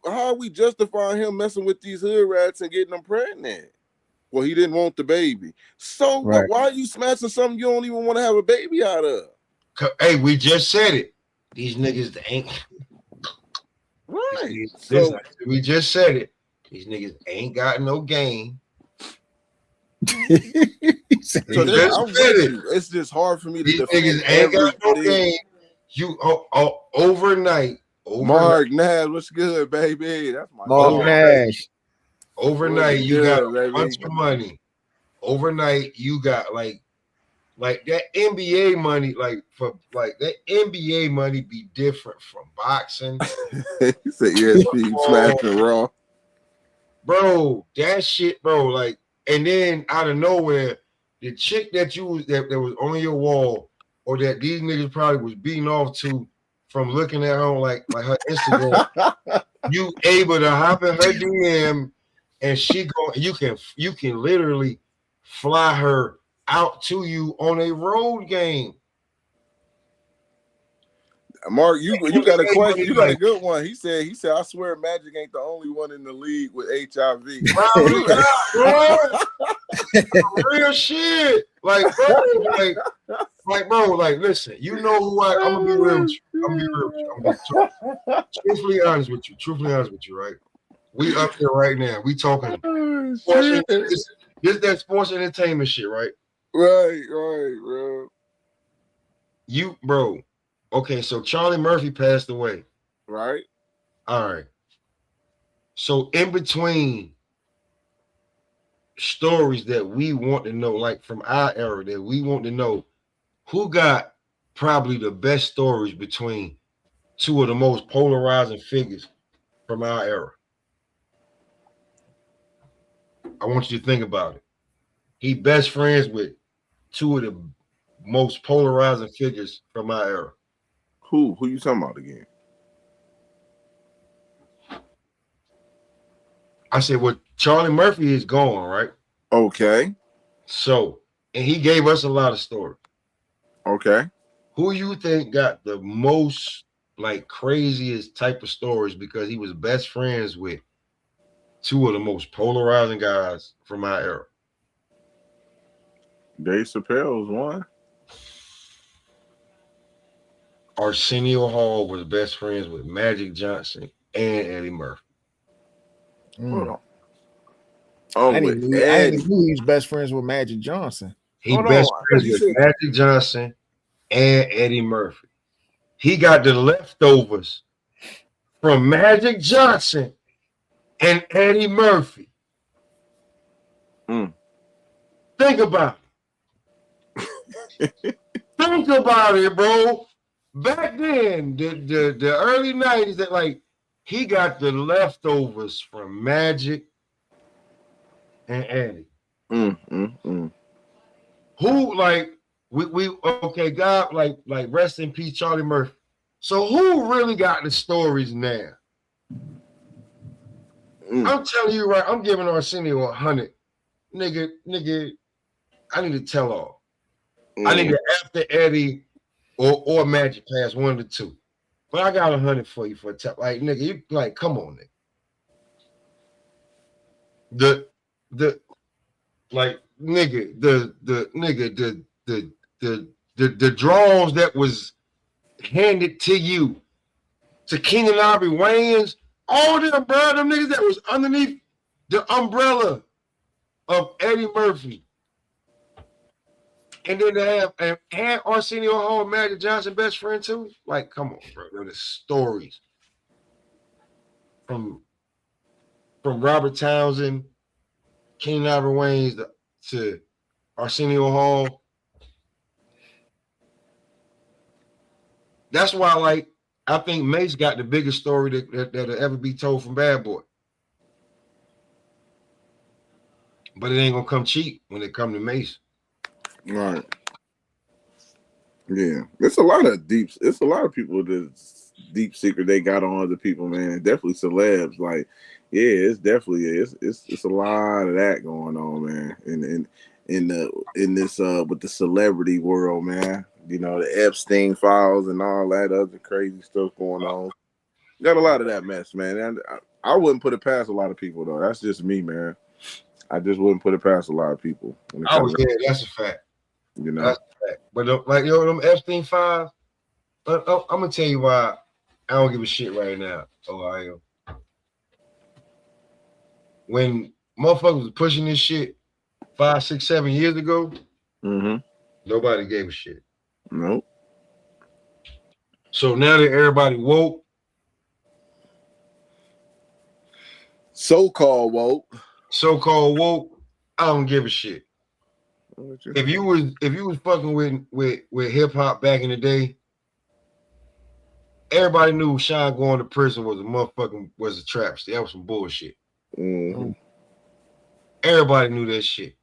how are we justifying him messing with these hood rats and getting them pregnant? Well, he didn't want the baby. So why are you smashing something you don't even want to have a baby out of? Hey, we just said it. These niggas ain't right. So we just said it. These niggas ain't got no game. It's just hard for me to defend. Niggas ain't got no game. You overnight. Mark Nash, what's good, baby? That's my Mark Nash. Overnight, you got a bunch of money. Overnight, you got like that NBA money, that NBA money be different from boxing. He said, ESP smashing Raw. Bro, that shit, bro, like, and then out of nowhere, the chick that was on your wall, or that these niggas probably was beating off to from looking at her like her Instagram, you able to hop in her DM and she go, you can literally fly her out to you on a road game. Mark, you got a question. You got a good one. He said, I swear Magic ain't the only one in the league with HIV. Real shit. Like, bro, listen, you know who I'm gonna be real with you. I'm gonna be truthfully honest with you, right? We up there right now. We talking this that sports entertainment shit, right? Right, bro. Bro. Okay, so Charlie Murphy passed away. Right. All right. So in between stories that we want to know, like from our era, that we want to know who got probably the best stories between two of the most polarizing figures from our era. I want you to think about it. He best friends with two of the most polarizing figures from our era. Who you talking about again? I said, well, Charlie Murphy is gone, right? Okay. So, and he gave us a lot of stories. Okay. Who you think got the most like craziest type of stories because he was best friends with two of the most polarizing guys from our era? Dave Chappelle was one. Arsenio Hall was best friends with Magic Johnson and Eddie Murphy. Hold on. I didn't know he was best friends with Magic Johnson. He best friends with Magic Johnson and Eddie Murphy. He got the leftovers from Magic Johnson and Eddie Murphy. Think about it. Think about it, bro. Back then, the early 90s, that like he got the leftovers from Magic and Eddie. Who like we okay, God, like rest in peace, Charlie Murphy. So who really got the stories now? I'm telling you, right? I'm giving Arsenio 100. Nigga, I need to tell all. I need to after Eddie or Magic pass one of the two. But I got 100 for you for a tell. Like, nigga, you like, come on, nigga. The draws that was handed to you to King and Ivory Wayans, all them, bro, them niggas that was underneath the umbrella of Eddie Murphy. And then they have and Arsenio Hall, Magic Johnson, best friend too. Like, come on, bro. The stories from Robert Townsend, King Ivory Wayans to Arsenio Hall. That's why, like, I think Mace got the biggest story that'll ever be told from Bad Boy. But it ain't gonna come cheap when it come to Mace. Right. Yeah. It's a lot of people that's deep secret they got on other people, man. Definitely celebs. Like, yeah, it's definitely it's a lot of that going on, man. In this with the celebrity world, man. You know, the Epstein files and all that other crazy stuff going on. Got a lot of that mess, man. And I wouldn't put it past a lot of people though. That's just me, man. I just wouldn't put it past a lot of people. Oh yeah, that's a fact. You know, that's a fact. But like them Epstein files, I'm gonna tell you why I don't give a shit right now. Ohio, when motherfuckers was pushing this shit 5, 6, 7 years ago, nobody gave a shit. Nope. So now that everybody woke, so-called woke, I don't give a shit. If you was fucking with hip hop back in the day, everybody knew Sean going to prison was a travesty. That was some bullshit. Everybody knew that shit.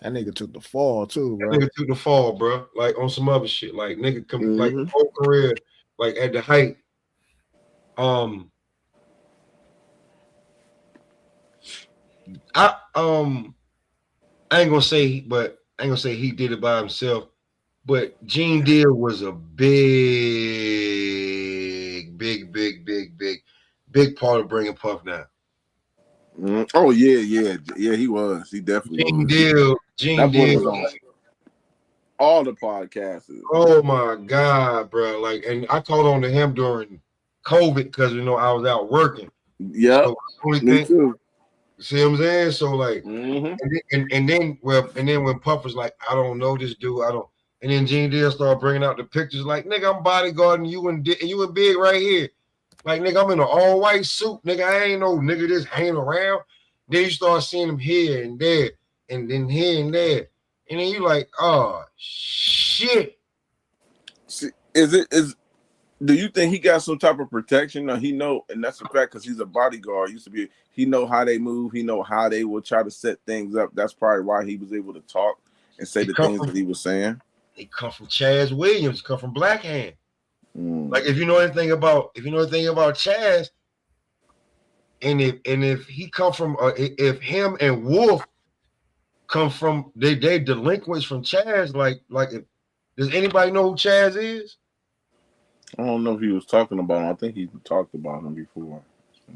That nigga took the fall too, bro. That nigga took the fall, bro. Like on some other shit. Like nigga come like whole career, like at the height. I ain't gonna say he did it by himself, but Gene Deal was a big part of bringing Puff down. Oh yeah, he was. He definitely Gene Deal was on all the podcasts. Oh my God, bro! Like, and I called on to him during COVID because I was out working. Yeah, so me too. See what I'm saying? So like, and then when Puff was like, I don't know this dude, and then Gene Deal started bringing out the pictures like, nigga, I'm bodyguarding you and Big right here. Like, nigga, I'm in an all-white suit. Nigga, I ain't no nigga just hanging around. Then you start seeing him here and there, and then here and there. And then you like, oh, shit. Do you think he got some type of protection? No, he know, and that's a fact because he's a bodyguard. He know how they move. He know how they will try to set things up. That's probably why he was able to talk and say the things that he was saying. They come from Chaz Williams, come from Black Hand. Mm. Like if you know anything about Chaz, and if he come from if him and Wolf come from they delinquents from Chaz, like if, does anybody know who Chaz is? I don't know if he was talking about him. I think he talked about him before.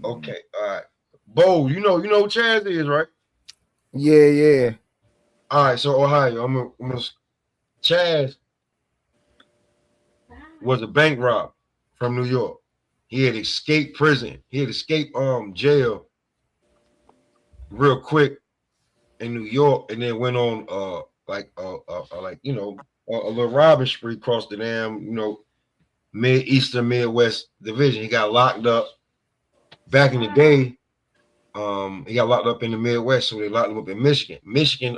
Okay, all right. Bo, you know who Chaz is, right? Yeah. All right, so Ohio, Chaz was a bank robber from New York. He had escaped prison. He had escaped jail real quick in New York, and then went on a little robbing spree across the damn Eastern Midwest division. He got locked up back in the day. He got locked up in the Midwest, so they locked him up in Michigan. Michigan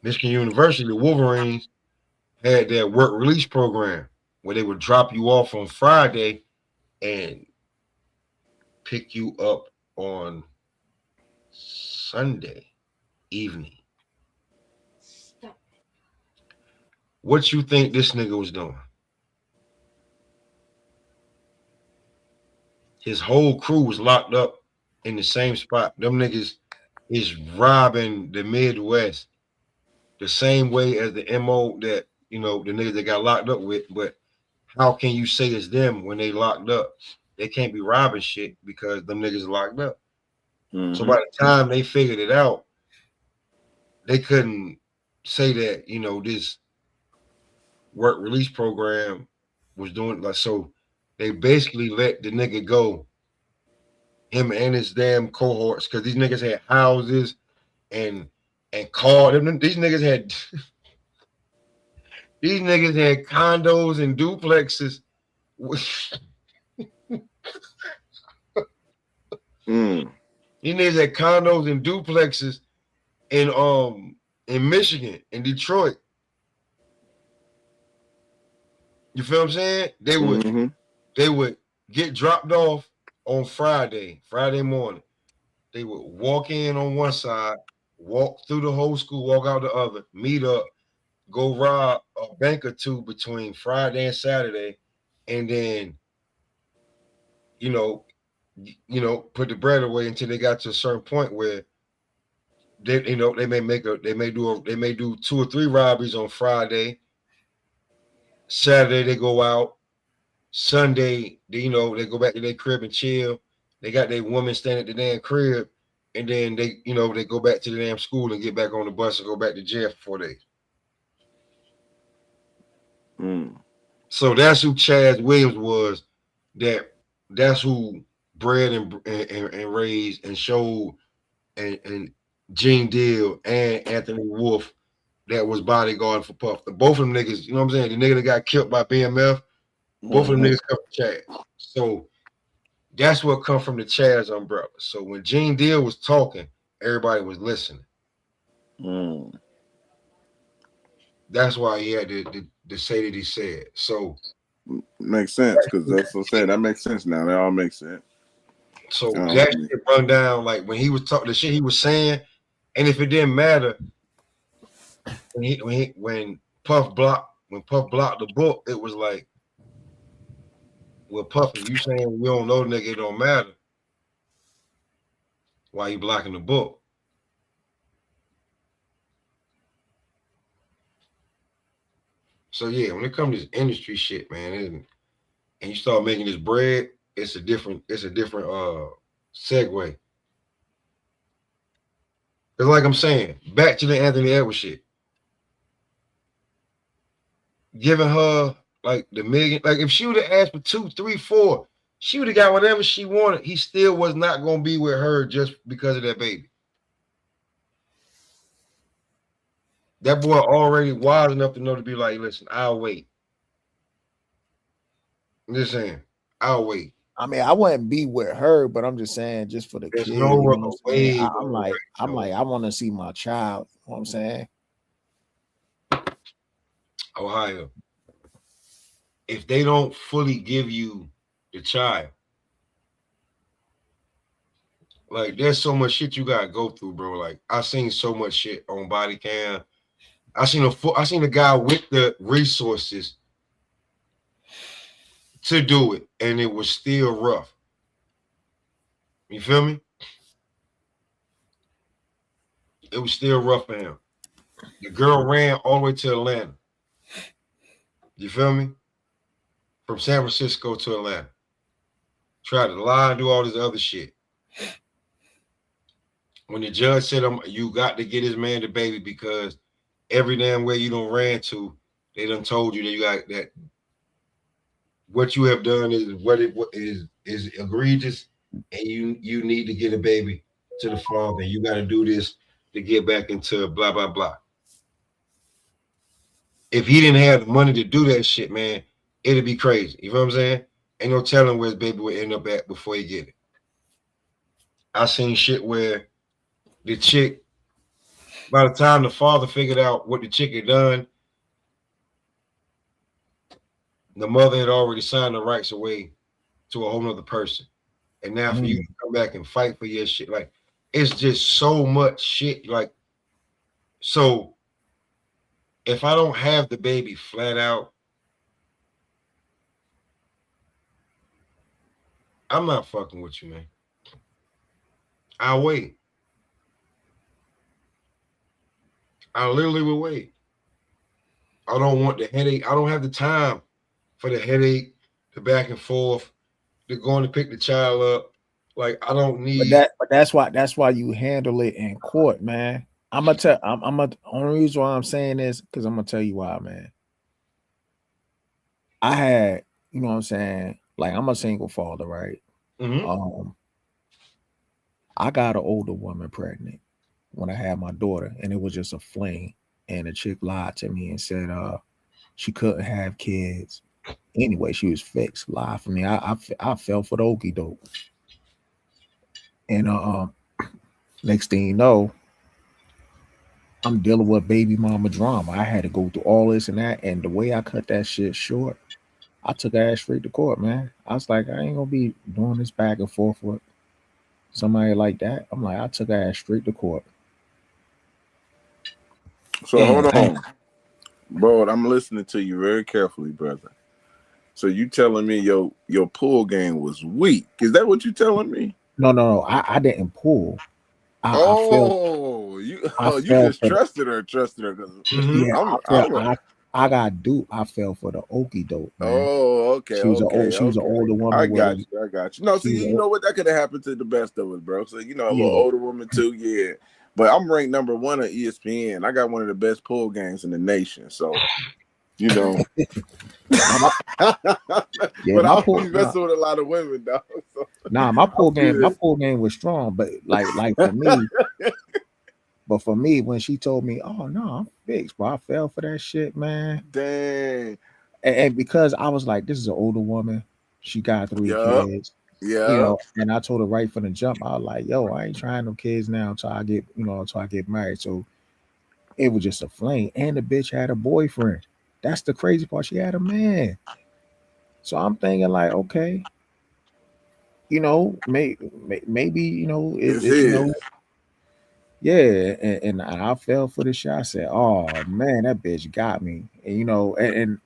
University, the Wolverines had their work release program where they would drop you off on Friday and pick you up on Sunday evening. What you think this nigga was doing? His whole crew was locked up in the same spot. Them niggas is robbing the Midwest the same way as the MO that, the niggas that got locked up with. But how can you say it's them when they locked up? They can't be robbing shit because them niggas are locked up. Mm-hmm. So by the time they figured it out, they couldn't say that, this work release program was doing like, so they basically let the nigga go, him and his damn cohorts, because these niggas had houses and cars. These niggas had condos and duplexes. These niggas had condos and duplexes in Michigan, in Detroit. You feel what I'm saying? They would get dropped off on Friday morning. They would walk in on one side, walk through the whole school, walk out the other, meet up, go rob a bank or two between Friday and Saturday, and then, put the bread away until they got to a certain point where they may do 2 or 3 robberies on Friday. Saturday they go out. Sunday, they go back to their crib and chill. They got their woman standing at the damn crib, and then they go back to the damn school and get back on the bus and go back to jail for 4 days. So that's who Chaz Williams was. That's who bred and raised and showed and Gene Deal and Anthony Wolf that was bodyguard for Puff. Both of them niggas, you know what I'm saying? The nigga that got killed by BMF, both of them niggas come from Chaz. So that's what come from the Chaz umbrella. So when Gene Deal was talking, everybody was listening. That's why he had to say that he said. So makes sense, because that's what I said. That makes sense now. That all makes sense. So that shit run down, like when he was talking, the shit he was saying, and if it didn't matter, when Puff blocked the book, it was like, well, Puff, if you saying you don't know, nigga, it don't matter. Why you blocking the book? So yeah, when it comes to this industry shit, man, and you start making this bread, it's a different segue. It's like I'm saying, back to the Anthony Edwards shit. Giving her like the million, like if she would have asked for 2, 3, 4, she would have got whatever she wanted. He still was not gonna be with her just because of that baby. That boy already wise enough to know to be like, listen, I'll wait. I'm just saying, I'll wait. I mean, I wouldn't be with her, but I'm just saying, just for the There's kid. no way. I'm like, I want to see my child. You know what I'm saying? Ohio. If they don't fully give you the child, like there's so much shit you gotta go through, bro. Like I seen so much shit on body cam. I seen a guy with the resources to do it, and it was still rough. You feel me? It was still rough for him. The girl ran all the way to Atlanta. You feel me? From San Francisco to Atlanta. Tried to lie and do all this other shit. When the judge said, you got to get this man the baby because every damn way you done ran to, they done told you that you got that. What you have done is what is egregious, and you need to get a baby to the father. You got to do this to get back into blah blah blah. If he didn't have the money to do that shit, man, it'd be crazy. You know what I'm saying? Ain't no telling where his baby would end up at before he get it. I seen shit where the chick, by the time the father figured out what the chick had done, the mother had already signed the rights away to a whole nother person. And now for you to come back and fight for your shit, like, it's just so much shit. Like, so if I don't have the baby flat out, I'm not fucking with you, man. I'll wait. I literally will wait. I don't want the headache. I don't have the time for the headache, the back and forth, the going to pick the child up. Like, I don't need. But that's why you handle it in court, man. I'm only reason why I'm saying this because I'm gonna tell you why, man. I had, you know what I'm saying, like I'm a single father, right? Mm-hmm. I got an older woman pregnant when I had my daughter, and it was just a fling. And the chick lied to me and said she couldn't have kids. Anyway, she was fixed. Lied for me. I fell for the okie doke. And next thing you know, I'm dealing with baby mama drama. I had to go through all this and that. And the way I cut that shit short, I took her ass straight to court, man. I was like, I ain't gonna be doing this back and forth with somebody like that. I'm like, I took her ass straight to court. So hold on, bro. I'm listening to you very carefully, brother. So you telling me your pull game was weak? Is that what you telling me? No. I didn't pull. You just trusted her. I got duped. I fell for the okie doke. Oh, okay. She was an older woman. I got you. No, see, you know what? That could have happened to the best of us, bro. So a little older woman too, yeah. But I'm ranked number 1 on ESPN. I got one of the best pull games in the nation. So, you know. But I was messing with a lot of women, dog. So. Nah, my pull game was strong, but like for me. But for me, when she told me, "Oh no, I'm fixed," but I fell for that shit, man. Dang. And because I was like, "This is an older woman. She got 3 kids." Yeah. You know, and I told her right from the jump, I was like, "Yo, I ain't trying no kids now until I get married." So it was just a flame. And the bitch had a boyfriend. That's the crazy part. She had a man. So I'm thinking like, okay, you know, maybe you know, yeah, and I fell for the shot. I said, "Oh man, that bitch got me." And you know, and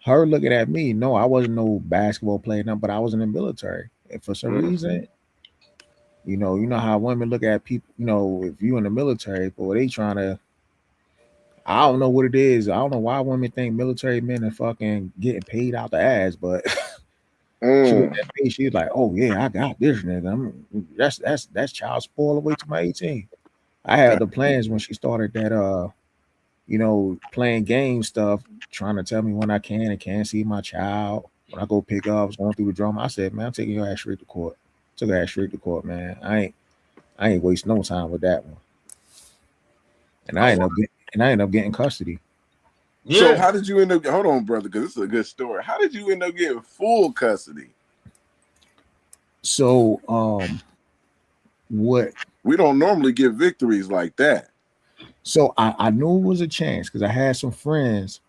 her looking at me. No, I wasn't no basketball player, but I was in the military, and for some reason, you know how women look at people. You know, if you in the military, boy, they trying to. I don't know what it is. I don't know why women think military men are fucking getting paid out the ass, but she looked at me. She's like, "Oh yeah, I got this nigga. That's child support all the way to my 18." I had the plans when she started that you know, playing game stuff, trying to tell me when I can and can't see my child. When I go pick up, I was going through the drama. I said, "Man, I'm taking your ass straight to court." Took her ass straight to court, man. I ain't wasting no time with that one. And I ended up getting custody. Yeah. So how did you end up? Hold on, brother, because this is a good story. How did you end up getting full custody? So what? We don't normally get victories like that. So I knew it was a chance because I had some friends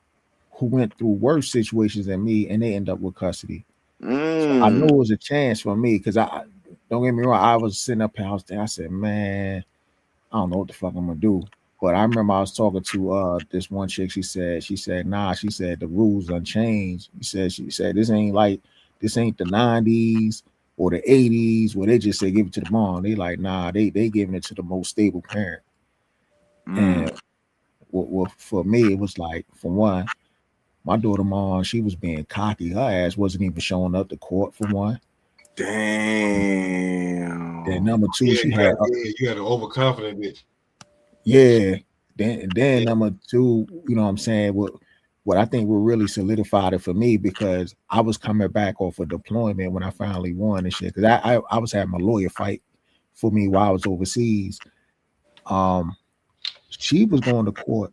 who went through worse situations than me, and they end up with custody. So I Mm. knew it was a chance for me because I don't get me wrong. I was sitting up house there. I said, man, I don't know what the fuck I'm gonna do. But I remember I was talking to this one chick. She said, nah, she said the rules unchanged. She said this ain't the 90s or the 80s where they just say give it to the mom. They like, nah, they giving it to the most stable parent. Mm. And well, for me, it was like, for one, my daughter mom, she was being cocky. Her ass wasn't even showing up to court for one. Damn. Then number two, Yeah, she you had had an overconfident bitch. yeah. Then Yeah. number two, you know what I'm saying? What I think will really solidified it for me because I was coming back off a deployment when I finally won and shit. Cause I was having a lawyer fight for me while I was overseas. She was going to court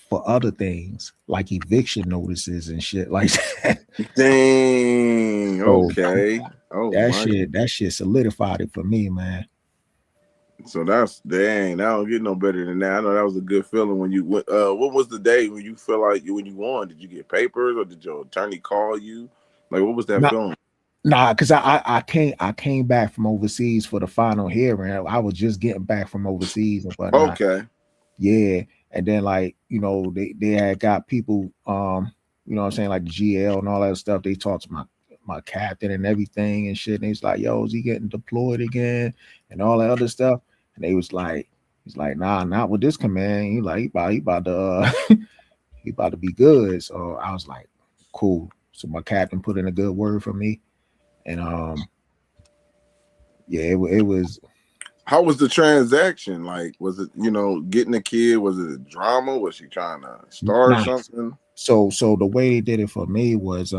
for other things like eviction notices and shit like that. Dang. So Okay. Oh my. that shit solidified it for me, man. So that's dang. That don't get no better than that. I know that was a good feeling when you went. What was the day when you feel like when you won? Did you get papers or did your attorney call you? Like what was that feeling? Nah, because I came back from overseas for the final hearing. I was just getting back from overseas and whatnot. Okay. Yeah. And then like, you know, they had got people you know what I'm saying, like the GL and all that stuff. They talked to my captain and everything and shit. And he's like, yo, is he getting deployed again? And all that other stuff. And he's like, nah, not with this command. He about to he about to be good. So I was like, cool. So my captain put in a good word for me. And yeah, it was. How was the transaction? Like, was it getting a kid? Was it a drama? Was she trying to start something? So the way they did it for me was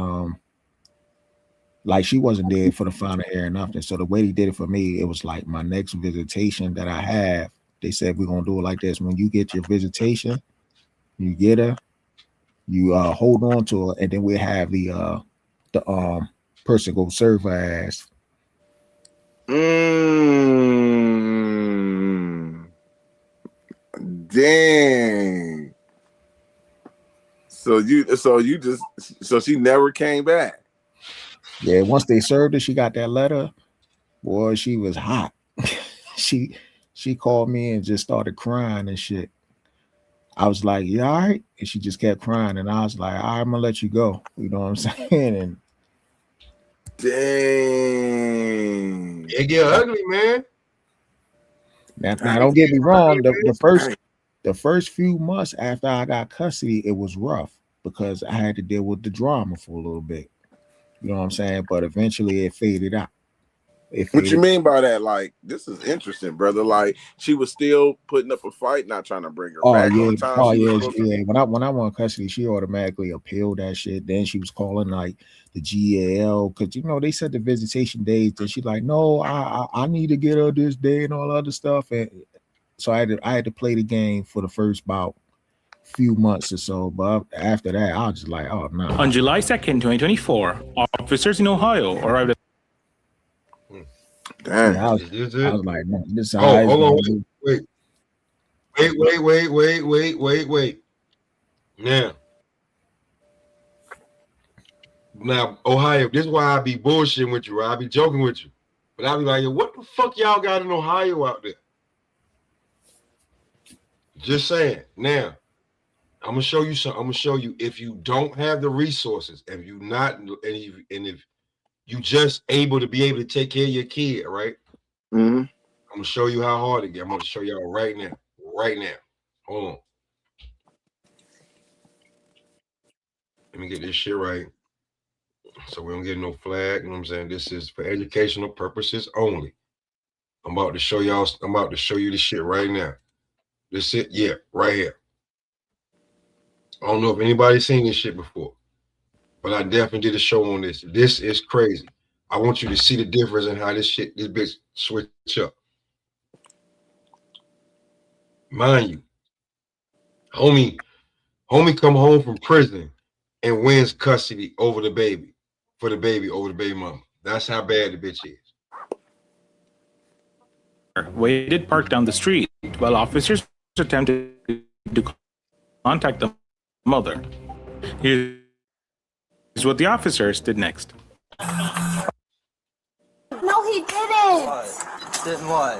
like she wasn't there for the final hair or nothing. So the way they did it for me, it was like my next visitation that I have. They said we're gonna do it like this. When you get your visitation, you get her, you hold on to her, and then we have the person go serve her ass. Dang. So she never came back. Yeah, once they served her, she got that letter. Boy, she was hot. she called me and just started crying and shit. I was like, "You all right?" And she just kept crying, and I was like, "All right, I'm gonna let you go." You know what I'm saying? And dang, it get ugly, man. Now don't get me wrong. The first few months after I got custody, it was rough because I had to deal with the drama for a little bit. You know what I'm saying? But eventually, it faded out. What you mean by that? Like, this is interesting, brother. Like, she was still putting up a fight, not trying to bring her back on time. Yeah. When I won custody, she automatically appealed that shit. Then she was calling like the GAL because they set the visitation days. Then she like, no, I need to get her this day and all other stuff. And so I had to play the game for the first about few months or so. But after that, I was just like, oh no. On July 2nd, 2024, officers in Ohio arrived at damn. Yeah, I was like, no, this Hold on, wait. Now, Ohio, this is why I be bullshitting with you, right? I be joking with you. But I be like, yo, what the fuck y'all got in Ohio out there? Just saying. Now, I'm gonna show you something. I'm gonna show you if you don't have the resources, if you not, and if you just able to take care of your kid, right? Mm-hmm. I'm gonna show you how hard it get. I'm gonna show y'all right now. Hold on. Let me get this shit right. So we don't get no flag. You know what I'm saying? This is for educational purposes only. I'm about to show you this shit right now. This it, yeah, right here. I don't know if anybody's seen this shit before, but I definitely did a show on this. This is crazy. I want you to see the difference in how this bitch switch up. Mind you, homie come home from prison and wins custody over the baby, over the baby mama. That's how bad the bitch is. waited parked down the street while officers attempted to contact the mother. Here's what the officers did next. No, he didn't. What? Didn't what?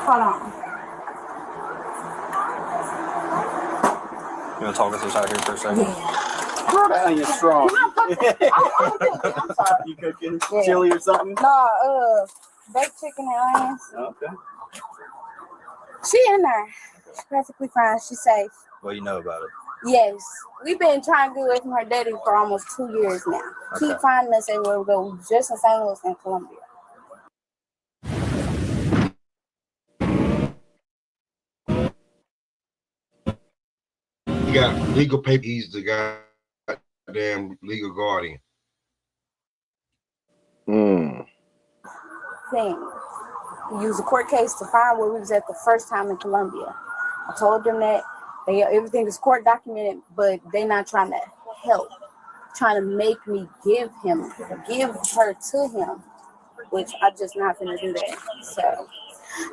Hold on. You want to talk with us out here for a second? Girl, that onion strong. I'm sorry. You cooking chili or something? No, baked chicken and onions. Okay. She in there. She's perfectly fine. She's safe. Well, you know about it. Yes. We've been trying to get away from her daddy for almost 2 years now. Okay. Keep finding us everywhere we go, just in St. Louis and Columbia. He got legal paper. He's the goddamn legal guardian. Thing. We used a court case to find where we was at the first time in Columbia. I told them that everything is court documented, but they not trying to help, trying to make me give her to him, which I just not gonna do that. So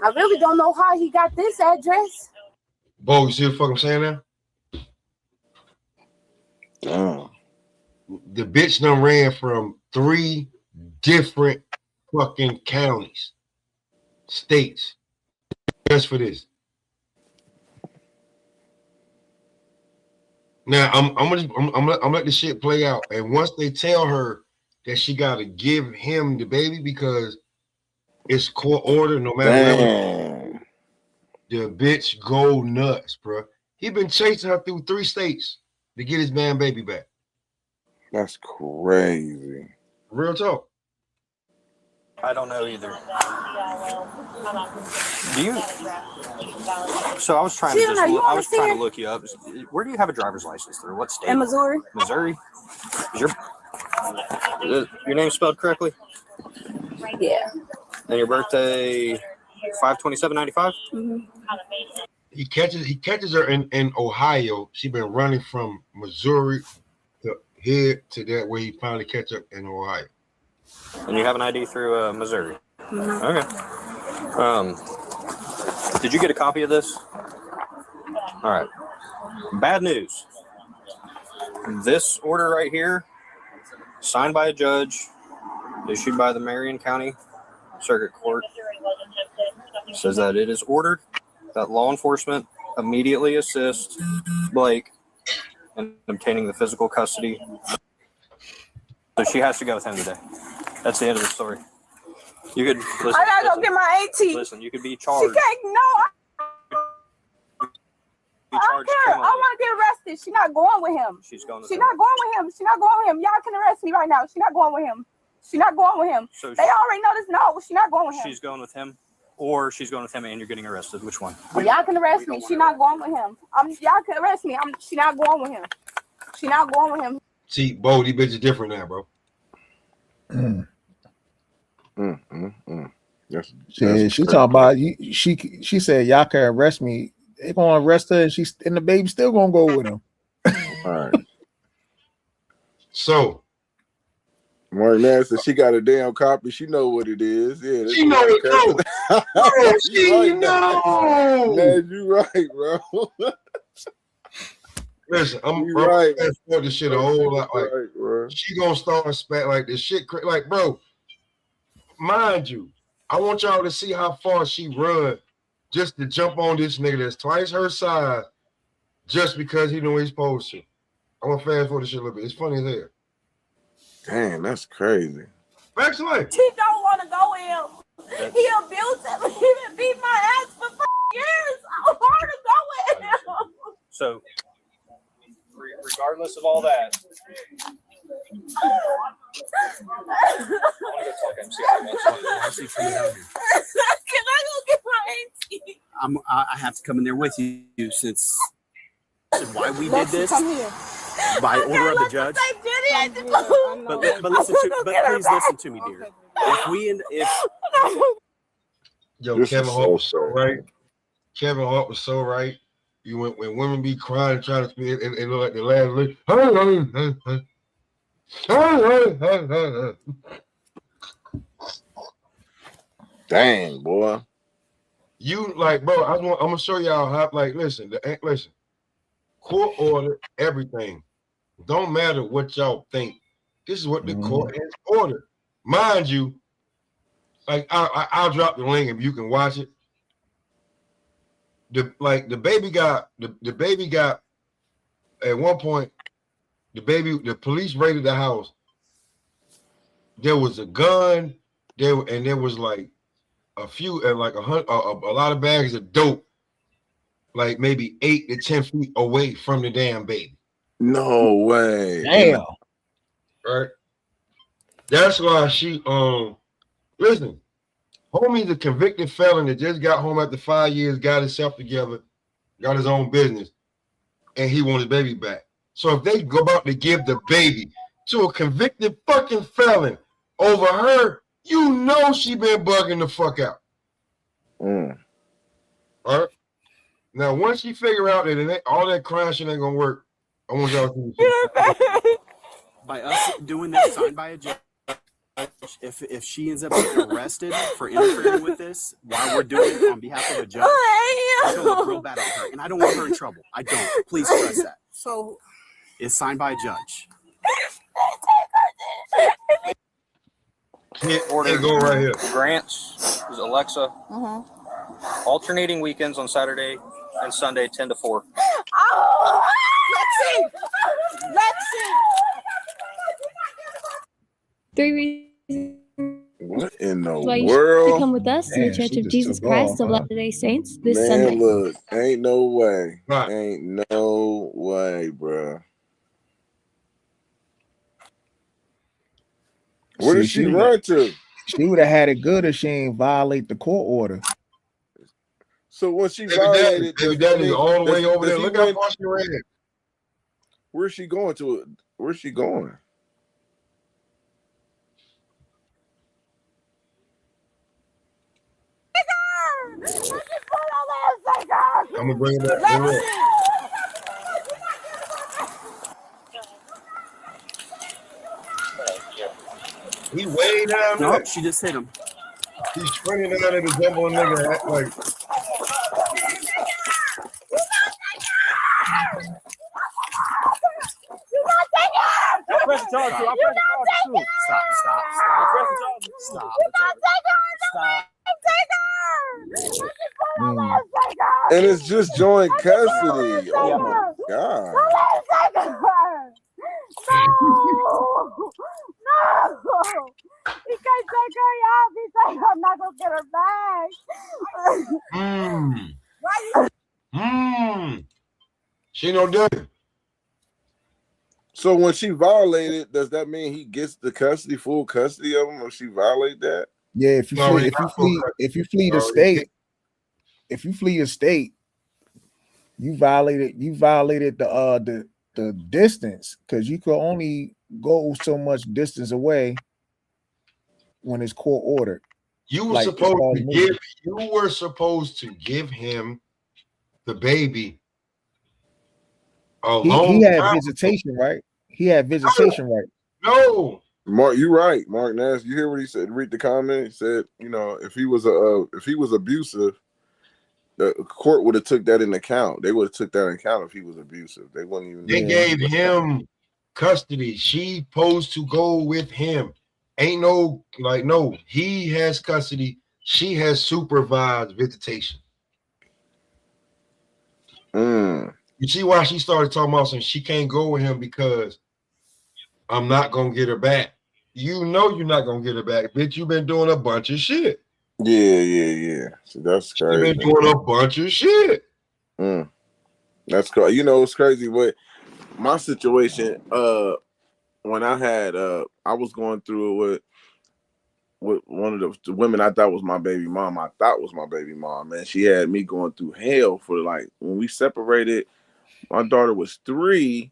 I really don't know how he got this address. Bo, you see what the fuck I'm saying now? Damn. The bitch done ran from 3 different fucking counties, states, just for this. Now I'm gonna let the shit play out, and once they tell her that she gotta give him the baby because it's court order, no matter what, the bitch go nuts, bro. He been chasing her through 3 states to get his man baby back. That's crazy. Real talk. I don't know either. Do you? So I was trying to trying to look you up. Where do you have a driver's license through? What state? In Missouri. Missouri. Is your name spelled correctly? Yeah. And your birthday, 5/27/95. He catches her in Ohio. She been running from Missouri to here to that where he finally catch up in Ohio. And you have an ID through Missouri. Okay. Did you get a copy of this? All right. Bad news. This order right here, signed by a judge, issued by the Marion County Circuit Court, says that it is ordered that law enforcement immediately assist Blake in obtaining the physical custody. So she has to go with him today. That's the end of the story. You could listen. I gotta go get my AT. Listen, you could be charged. She can't. No. I don't care. I want to get arrested. She's not going with him. She's going. She's not going with him. She's not going with him. Y'all can arrest me right now. She's not going with him. She's not going with him. So they already know this. No, she's not going with him. She's going with him, or she's going with him, and you're getting arrested. Which one? Well, y'all can arrest me. She's not going with him. Y'all can arrest me. She's not going with him. She's not going with him. See, Bo, these bitches different now, bro. That's She talking about you. She said y'all can arrest me. They gonna arrest her, and the baby still gonna go with him. all right. So Martin said she got a damn copy. She know what it is. Yeah, she know it too. Bro, she right, know. Man, you right, bro. Listen, I'm right. for this shit a whole lot. Like, right, bro. she gonna start spat like this shit. Like, bro, mind you, I want y'all to see how far she run just to jump on this nigga that's twice her size, just because he know he's supposed to. I'm gonna fast forward this shit a little bit. It's funny as hell. Damn, that's crazy. Back away. She don't want to go with him. He abused him. He been beat my ass for 5 years. I want to go with him. So, regardless of all that, Can I go get my AT? I have to come in there with you since why we did this Come here. by order of the judge. But listen to please listen to me, dear. Yo, This Kevin is Hart so was so sad. right. Kevin Hart was so right. You went when women be crying trying to speak, and look like the last lick. Dang, boy. You like, bro, I'm gonna show y'all how, like, listen, court order, everything. Don't matter what y'all think. This is what the court has ordered. Mind you, like, I'll drop the link if you can watch it. The baby got at one point, the police raided the house. There was a gun and there was like a few and like a lot of bags of dope, like maybe 8 to 10 feet away from the damn baby. No way. Damn. Right. That's why she listen, homie's a convicted felon that just got home after 5 years, got himself together, got his own business, and he wants his baby back. So if they go about to give the baby to a convicted fucking felon over her, you know she been bugging the fuck out. All right. Now, once she figure out that all that crime shit ain't gonna work, I want y'all to see. By us doing this, signed by a judge, if she ends up getting arrested for interfering with this while we're doing it on behalf of a judge, I feel look real bad on her, and I don't want her in trouble. I don't. Please stress that. So, it's signed by a judge. Order go right here. grants is Alexa. Alternating weekends on Saturday and Sunday, 10 to 4. Oh, Lexi! 3 reasons What in the why you world? should come with us to the Church of Jesus Christ of Latter-day Saints this Sunday. Look, ain't no way. Right. Ain't no way, bro. Where did she run to? She would have had it good if she ain't violate the court order. So when she violated, baby daddy all the way over there. Look how far she ran. Where's she going to? Where's she going? I'm gonna bring it back. He way down there. Nope, she just hit him. He's sprinting down at the jumbling nigga. Act like. I'll press the charge too. I'll press the charge too. Stop. I'll press the charge. Stop. And it's just joint custody. Oh my god. No! He can't take her out. He said I'm not gonna get her back. She no different. So when she violated, does that mean he gets the full custody of him if she violate that? Yeah, if you flee the state, you violated the distance, because you could only go so much distance away when it's court ordered. You were supposed to give him the baby alone. He had visitation, right? He had visitation, right? No. Mark, you're right. Mark Nash, you hear what he said? Read the comment. He said, if he was abusive, the court would have took that into account. They would have took that into account if he was abusive. They wouldn't even. They gave him custody. She supposed to go with him. Ain't no no. He has custody. She has supervised visitation. You see why she started talking about something? She can't go with him because I'm not gonna get her back. You know you're not gonna get her back, bitch. You've been doing a bunch of shit. Yeah. So that's crazy. You've been doing a bunch of shit. That's cool. It's crazy. But my situation, when I had, I was going through it with one of the women I thought was my baby mom. Man, she had me going through hell for when we separated. My daughter was 3.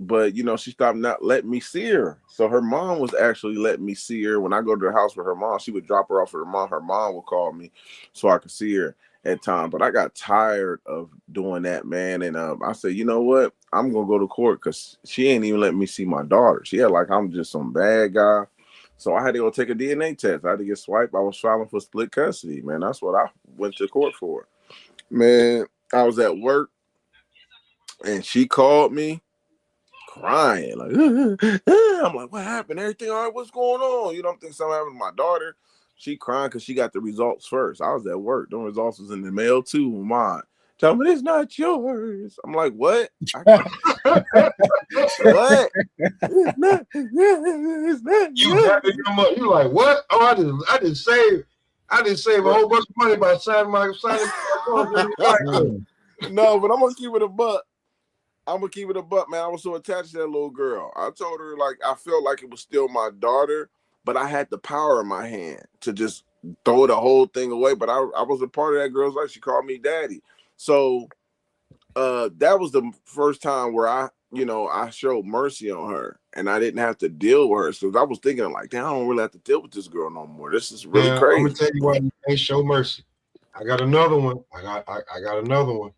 But she stopped not letting me see her. So her mom was actually letting me see her. When I go to the house with her mom, she would drop her off with her mom. Her mom would call me so I could see her at times. But I got tired of doing that, man. And I said, you know what? I'm gonna go to court because she ain't even letting me see my daughter. She had I'm just some bad guy. So I had to go take a DNA test. I had to get swiped. I was filing for split custody, man. That's what I went to court for. Man, I was at work and she called me crying. Like, I'm like, what happened? Everything all right? What's going on? You don't think something happened to my daughter? She crying because she got the results first. I was at work. The results was in the mail too. Mine. Tell me it's not yours. I'm like, what? What? It's not You you like what? Oh, I didn't save a whole bunch of money by signing my No, but I'm gonna keep it a buck. Man. I was so attached to that little girl. I told her like I felt like it was still my daughter, but I had the power in my hand to just throw the whole thing away. But I was a part of that girl's life. She called me daddy. So that was the first time where I showed mercy on her and I didn't have to deal with her. So I was thinking like, damn, I don't really have to deal with this girl no more. This is really crazy. I'm gonna tell you why you can't show mercy. I got another one. I got another one.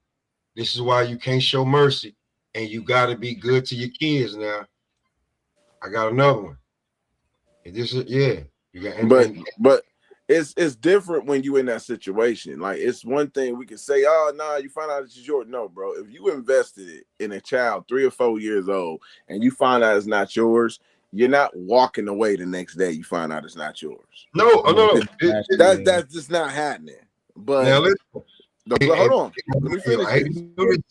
This is why you can't show mercy, and you got to be good to your kids now. I got another one. And this is you got, but it's different when you in that situation. Like it's one thing we can say, oh no, you find out it's yours. No, bro. If you invested it in a child 3 or 4 years old and you find out it's not yours, you're not walking away the next day. You find out it's not yours. No. That's just not happening. But now hold on. Let me finish.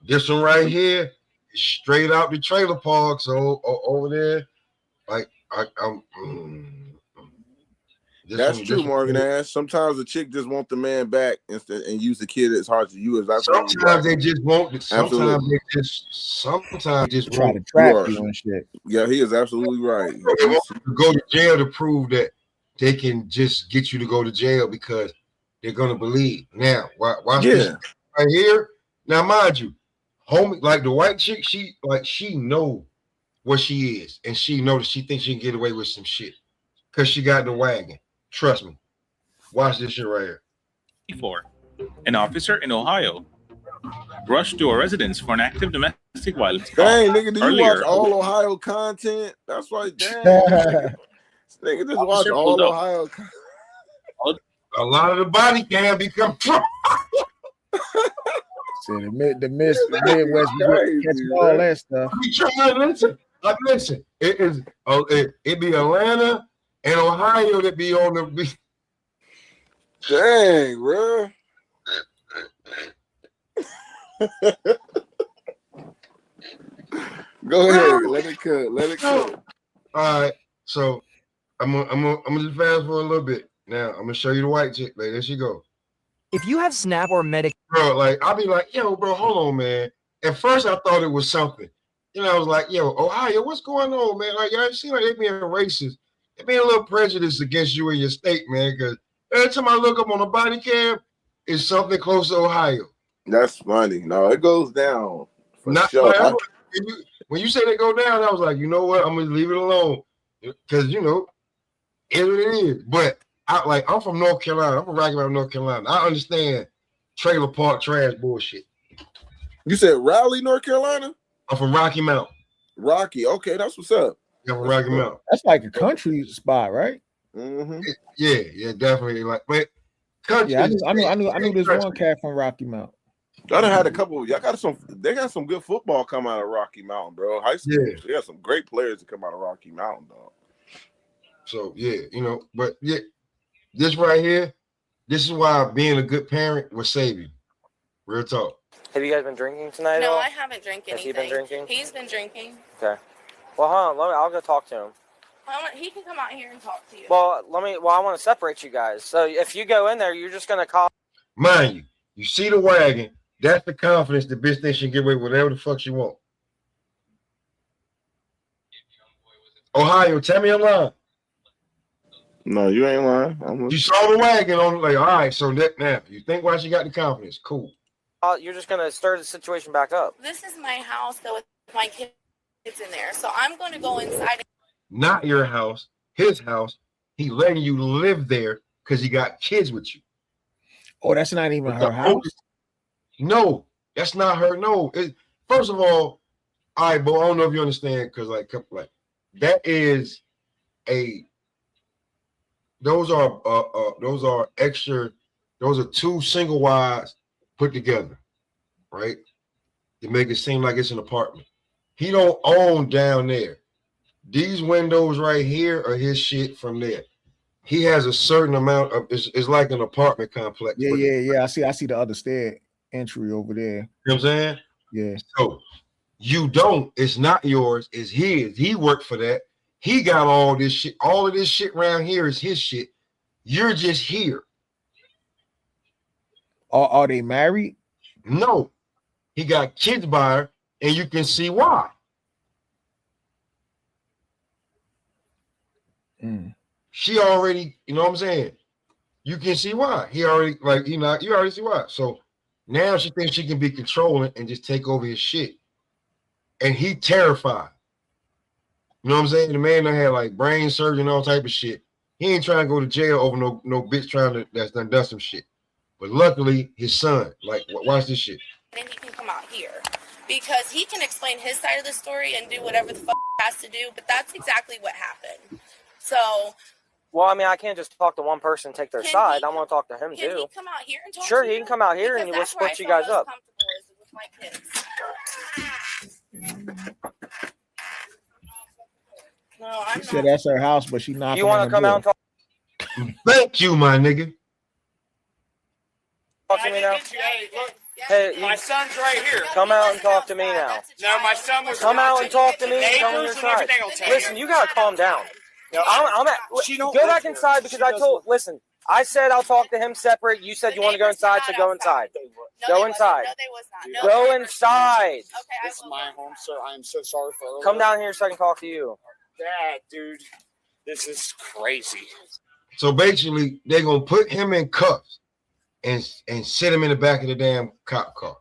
This one right here is straight out the trailer park. So over there, like that's true, Morgan ass. Sometimes the chick just want the man back and use the kid as hard as you. Sometimes they just want. Sometimes they just try want to trap you and shit. Yeah, he is absolutely right. They want to go to jail to prove that they can just get you to go to jail because they're gonna believe. Now, watch this right here. Now, mind you, homie, like the white chick, she know what she is, and she knows that she thinks she can get away with some shit because she got the wagon. Trust me. Watch this shit right here. An officer in Ohio rushed to a residence for an active domestic violence call. Dang, nigga, do you watch all Ohio content? That's why, damn. Nigga just watch all Ohio content. A lot of the body can become Trump. The Midwest catching all that stuff. Listen. It be Atlanta and Ohio that be on the. Dang, bro. Go ahead, let it cut. All right, so I'm gonna just fast forward a little bit. Now I'm gonna show you the white chick. Like, there she go. If you have SNAP or Medicaid, bro, like I'll be like, yo, bro, hold on, man. At first I thought it was something. I was like, yo, Ohio, what's going on, man? Like, y'all seem like they being racist. They being a little prejudiced against you and your state, man. Because every time I look up on the body cam, it's something close to Ohio. That's funny. No, it goes down for sure. When you say they go down, I was like, you know what? I'm gonna leave it alone because it's what it is. But I'm from North Carolina. I'm from Rocky Mount, North Carolina. I understand trailer park trash bullshit. You said Raleigh, North Carolina? I'm from Rocky Mount. Rocky, okay, that's what's up. I'm from Rocky Mount. That's like a country spot, right? Mm-hmm. Yeah, definitely. Like, but country. Yeah, I knew this one cat from Rocky Mount. I done had a couple. Y'all got they got some good football come out of Rocky Mountain, bro. High school. Yeah. They got some great players that come out of Rocky Mountain, dog. So but this right here, this is why being a good parent will save you. Real talk. Have you guys been drinking tonight? No, I haven't drank anything. Has he been drinking? He's been drinking. Okay. Well, hold on. I'll go talk to him. He can come out here and talk to you. Well, I want to separate you guys. So if you go in there, you're just gonna call. Mind you see the wagon. That's the confidence the bitch thinks she can get away with whatever the fuck she want. Ohio, tell me I'm lying. No, you ain't lying. You saw the wagon on, like, all right, so now you think why she got the confidence. Cool. You're just going to stir the situation back up. This is my house, though, with my kids in there. So I'm going to go inside. Not your house, his house. He letting you live there because he got kids with you. Oh, that's not even her house? No, that's not her. No. First of all right, but I don't know if you understand because, like, that is those are extra. Those are two single wides put together, right? To make it seem like it's an apartment. He don't own down there. These windows right here are his shit from there. He has a certain amount of it's like an apartment complex. Yeah. I see the other stair entry over there. You know what I'm saying? Yeah. So you don't, it's not yours, it's his. He worked for that. He got all this shit. All of this shit around here is his shit. You're just here. Are they married? No. He got kids by her, and you can see why. She already, you know what I'm saying? You can see why. He already, like, you already see why. So now she thinks she can be controlling and just take over his shit. And he terrified. You know what I'm saying? The man that had like brain surgery and all type of shit. He ain't trying to go to jail over no bitch that's done some shit. But luckily, his son, like, watch this shit. Then he can come out here because he can explain his side of the story and do whatever the fuck he has to do. But that's exactly what happened. So. Well, I mean, I can't just talk to one person and take their side. I want to talk to him Can too. he come out here and talk Sure, to he you? can come out here and Because we'll that's where split I you feel guys most up. comfortable is with my kids. No, I'm She said that's her house, but she not. You want to come out and talk Thank you, my nigga. to me now? Hey, my son's right here. Come out and talk to me now. No, my son was. Come out and talk to me and tell me your Neighbors and side. everything will tell Listen, you gotta calm down. No, Go back inside because I told. Listen, I said I'll talk to him separate. You said you want to go inside, so go inside. Go inside. No, they was not. Go inside. Okay, This is my home, sir. I am so sorry for. Come down here so I can talk to you. Dad, dude, this is crazy. So basically, they're gonna put him in cuffs and sit him in the back of the damn cop car.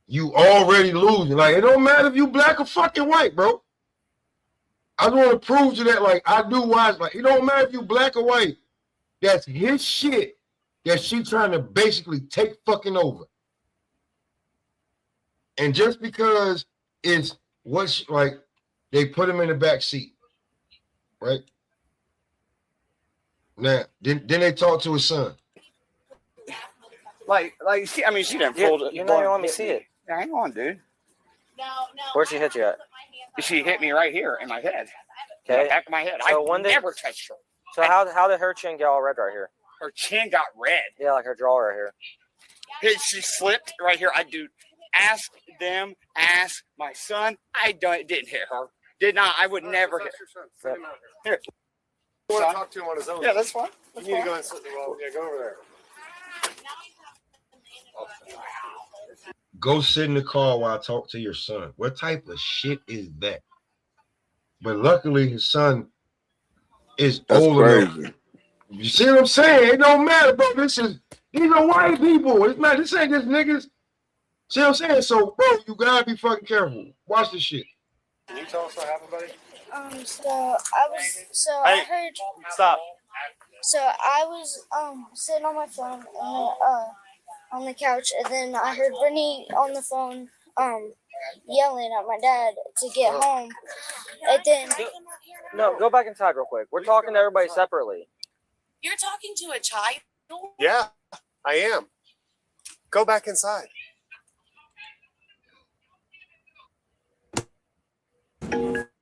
You already losing. Like, it don't matter if you black or fucking white, bro. I want to prove to that, like, I do watch. Like, it don't matter if you black or white. That's his shit that she trying to basically take fucking over. And just because it's what's like, they put him in the back seat, right? Now, then they talk to his son. Like she done pulled it. You're not gonna let me see it. Hang on, dude. Where'd she hit you at? She hit me right here in my head. Okay. In the back of my head. So I never touched her. So how did her chin get all red right here? Her chin got red. Yeah, like her jaw right here. She slipped right here. Ask them. Ask my son. Didn't hit her. Did not. I would never hit. Yep. Here. You want to talk to him on his own? Yeah, that's fine. You need to go and go over there. Go sit in the car while I talk to your son. What type of shit is that? But luckily, his son is old enough. You see what I'm saying? It don't matter, bro. These are white people. It's not. This ain't just niggas. See what I'm saying? So, bro, you gotta be fucking careful. Watch this shit. Can you tell us what happened, buddy? I heard. Stop. So I was sitting on my phone and on the couch, and then I heard Brittany on the phone yelling at my dad to get home. And then No, go back inside real quick. We're talking to everybody separately. You're talking to a child? Yeah, I am. Go back inside.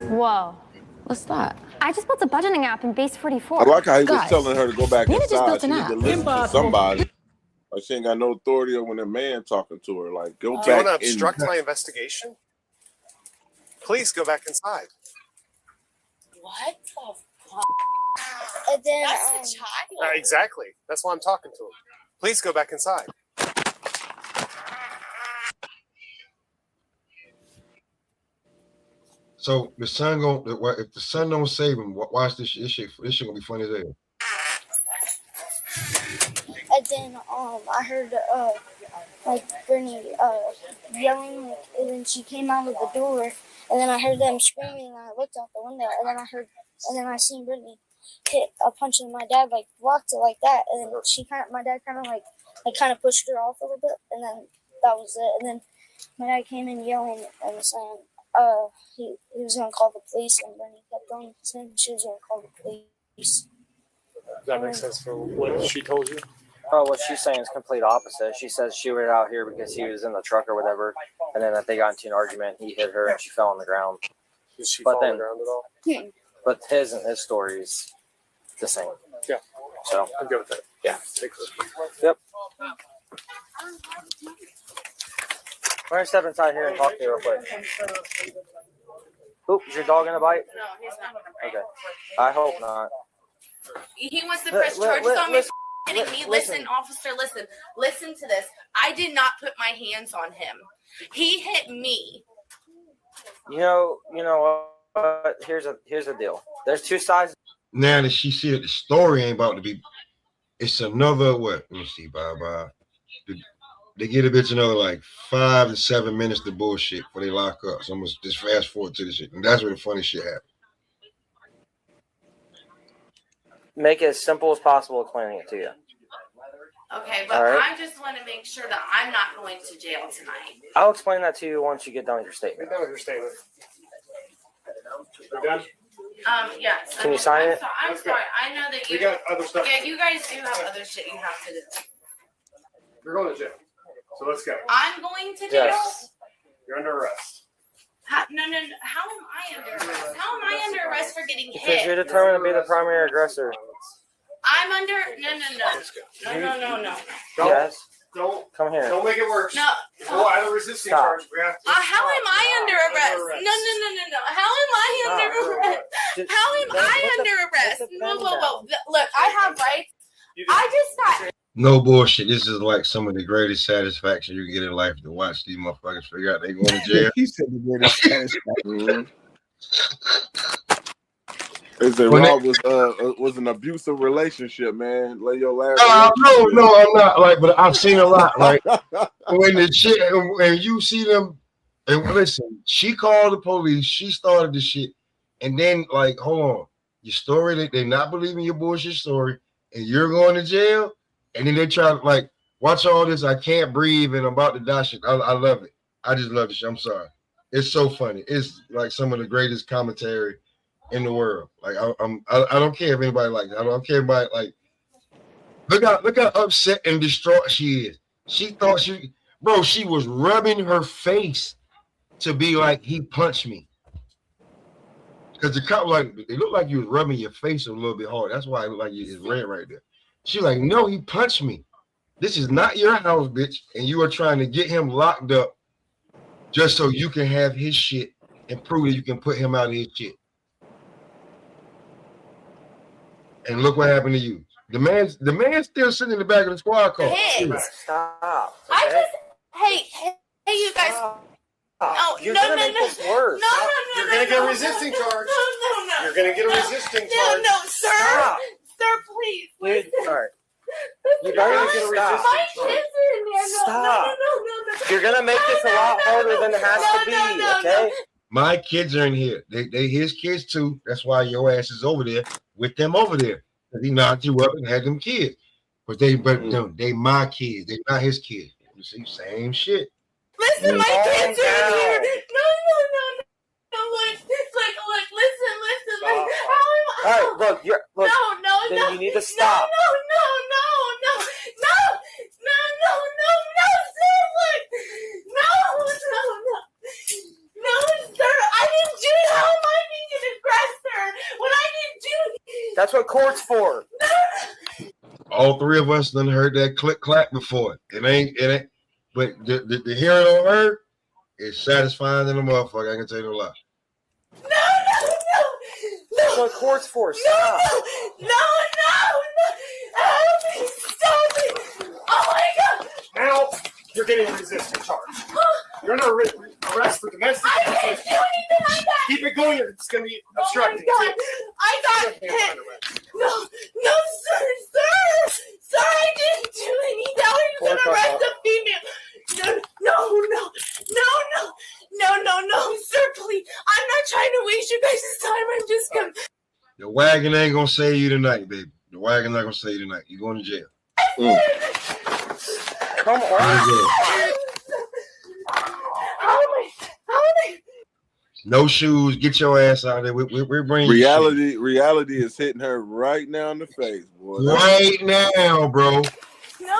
Whoa. What's that? I just built a budgeting app in Base 44. I like how he was Guys, telling her to go back Nina just inside. built She an need app. to listen to Impossible. somebody. Like, she ain't got no authority over when a man talking to her. Like, go Do you want back to in. obstruct my investigation? Please go back inside. What the fuck? And then That's a child. Exactly. That's why I'm talking to him. Please go back inside. So the son if the son don't save him, watch this shit. This shit gonna be funny as hell. And then I heard like Brittany yelling, and then she came out of the door, and then I heard them screaming, and I looked out the window, and then I seen Brittany hit a punch in my dad, like blocked it like that, and then my dad kind of pushed her off a little bit, and then that was it. And then my dad came in yelling and saying he was gonna call the police, and Brittany kept on saying she was gonna call the police. Does that make sense for what she told you? Oh, what she's saying is complete opposite. She says she went out here because he was in the truck or whatever, and then that they got into an argument. He hit her and she fell on the ground. Did she fall on the ground at all? But his and his story is the same. Yeah. So I'm good with that. Yeah. Take this. Yep. We're gonna step inside here and talk to you real quick. Oop, is your dog gonna bite? No, he's not gonna bite. Okay. I hope not. He wants to press charges on me. Listen. Listen, officer, listen to this. I did not put my hands on him. He hit me. You know what? Here's a deal. There's two sides. Now that she said the story ain't about to be, it's another what? Let me see, bye. They get a bitch another like 5 to 7 minutes to bullshit before they lock up. So I'm gonna just fast forward to the shit, and that's where the funny shit happens. Make it as simple as possible explaining it to you. Okay, but Right. I just want to make sure that I'm not going to jail tonight. I'll explain that to you once you get done with your statement. Get done with your statement. You done? Yes. Can you sign it? I'm sorry. I know that you. We got other stuff. Yeah, you guys do have other shit you have to do. You're going to jail. So let's go. I'm going to jail. Yes. You're under arrest. No. How am I under arrest? How am I under arrest for getting Because hit? you're determined to be the primary aggressor. I'm under. No. Yes. Don't come here. Don't make it worse. No. Go out of resisting Stop. charge. We have to. How am I under arrest? No. How am I under arrest? How am I under arrest? Whoa. Look, I have rights. I just got. No bullshit. This is like some of the greatest satisfaction you get in life to watch these motherfuckers figure out they going to jail. He said the greatest satisfaction. They say Rob was an abusive relationship, man. Lay your last. No, I'm not. Like, but I've seen a lot. Like when the shit, and you see them, and listen, she called the police. She started the shit, and then like, hold on, your story. They not believing your bullshit story, and you're going to jail. And then they try to like watch all this. I can't breathe and I'm about to die. Shit. I love it. I just love the shit. I'm sorry. It's so funny. It's like some of the greatest commentary in the world. Like I don't care if anybody like it. I don't care about like. Look how upset and distraught she is. She thought she was rubbing her face to be like he punched me. Because the cop like it looked like you was rubbing your face a little bit hard. That's why it looked like it's red right there. She like, no, he punched me. This is not your house, bitch. And you are trying to get him locked up just so you can have his shit and prove that you can put him out of his shit. And look what happened to you. The man's still sitting in the back of the squad car. Hey, Stop. Hey, you guys. No. You're gonna make this worse. No. You're gonna get a resisting charge. No. You're gonna get a resisting charge. No, sir. Stop. Sir, please. Dude, all right. You're gonna get a resisting My charge. kids are in there. Stop. No. You're gonna make this a lot harder than it has to be. Okay. My kids are in here. They his kids too. That's why your ass is over there with them over there. He knocked you up and had them kids. But they my kids. They not his kids. You see, same shit. Listen, my kids are in here. No. Look, listen. How am I? All right, look. Then No. you need to stop. No, sir. Look. No, sir. I didn't do it. How am I being an aggressor when I didn't do? That's what court's for. All three of us done heard that click clap before. It ain't. But the hearing on her is satisfying than a motherfucker. I can tell you no lie. That's what court's for. Stop. No. Help me. Stop it. Oh my God. Now you're getting a resisting charge. You're under arrest for domestic. I can't do anything like that. Keep it going. It's gonna be obstructing. Oh my God. I got hit. No, sir, I didn't do anything. Now you're gonna arrest a female. No, sir, please. I'm not trying to waste you guys' time. I'm just gonna. The wagon ain't gonna save you tonight, baby. The wagon not gonna save you tonight. You're going to jail. Come on. How am I? No shoes. Get your ass out there. We're bringing you shoes. Reality is hitting her right now in the face, boy. Right now, bro. No, John!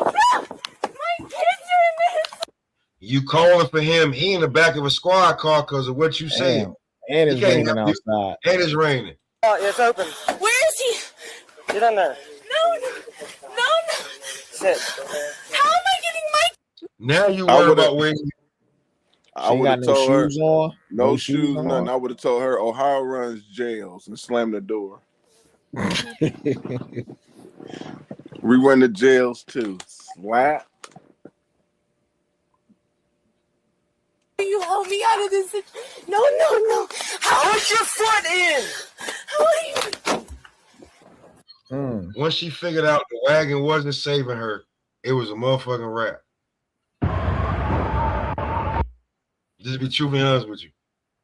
My kids are in this. You calling for him? He in the back of a squad car because of what you said. And He it's can't raining help you. outside. And it's raining. Oh, it's open. Where is he? Get in there. No. Sit. How am I getting my? Now you I worry would've- about where I would have no told her shoes on. no shoes, nothing. I would have told her Ohio runs jails and slammed the door. We run the jails too. Slap. You help me out of this. No. Push your foot in. How are you? Once she figured out the wagon wasn't saving her, it was a motherfucking wrap. Just be truthfully honest with you.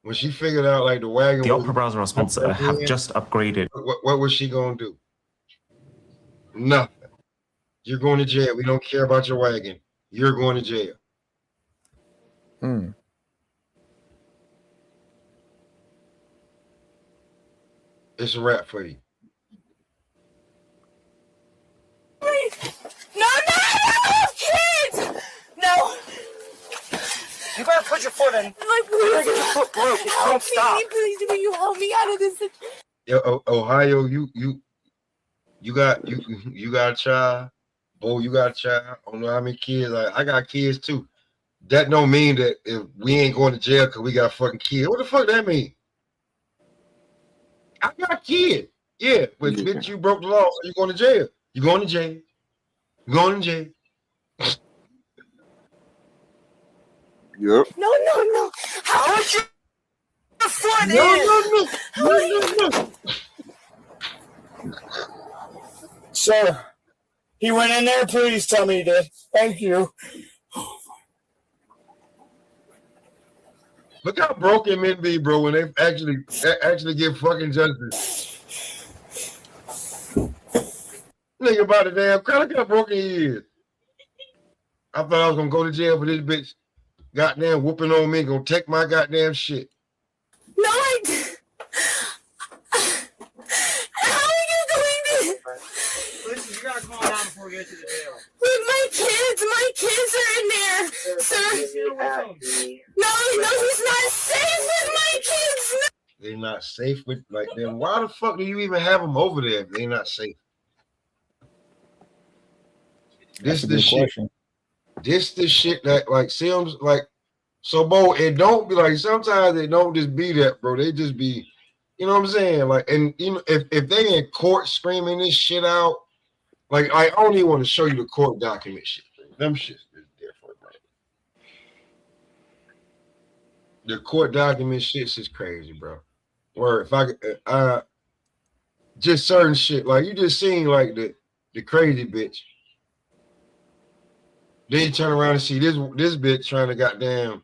When she figured out like the wagon, The Opera browser, our sponsor, have just upgraded. What was she gonna do? Nothing. You're going to jail. We don't care about your wagon. You're going to jail. It's a wrap for you. No, kids! No. You gotta put your foot in. Like, You're gonna get your foot broke. It don't stop. Please, will you help me out of this? Ohio, you got a child. Bo, you got a child. I don't know how many kids. I got kids too. That don't mean that if we ain't going to jail because we got a fucking kid. What the fuck that mean? I got a kid. Yeah, but bitch, you broke the law, so you're going to jail. You're going to jail. You're going to jail. Yep. No. How is your foot in? No. Sir, he went in there. Please tell me he did. Thank you. Look how broken men be, bro, when they actually get fucking justice. Nigga about the damn crowd. Look how broken he is. I thought I was gonna go to jail for this bitch goddamn whooping on me, gonna take my goddamn shit. No, how are you doing this? Listen, you gotta calm down before we get to the jail. Look, my kids are in there, sir. No, he's not safe with my kids. They're not safe with them. Why the fuck do you even have them over there if they're not safe? This the shit. This the shit that seems like so, Bo. It don't be like sometimes it don't just be that, bro. They just be, you know what I'm saying? And you know, if they in court screaming this shit out, I only want to show you the court document shit. Them shit is different, man. The court document shit is crazy, bro. Where if I just certain shit, you just seen the crazy bitch. Then you turn around and see this bitch trying to goddamn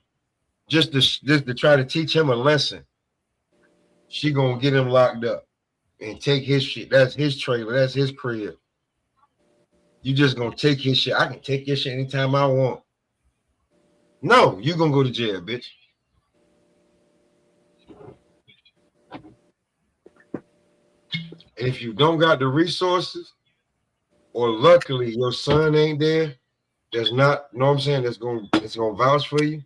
just to try to teach him a lesson. She gonna get him locked up and take his shit. That's his trailer. That's his crib. You just gonna take his shit. I can take your shit anytime I want. No, you gonna go to jail, bitch. And if you don't got the resources, or luckily your son ain't there, that's not, you know what I'm saying, it's gonna vouch for you,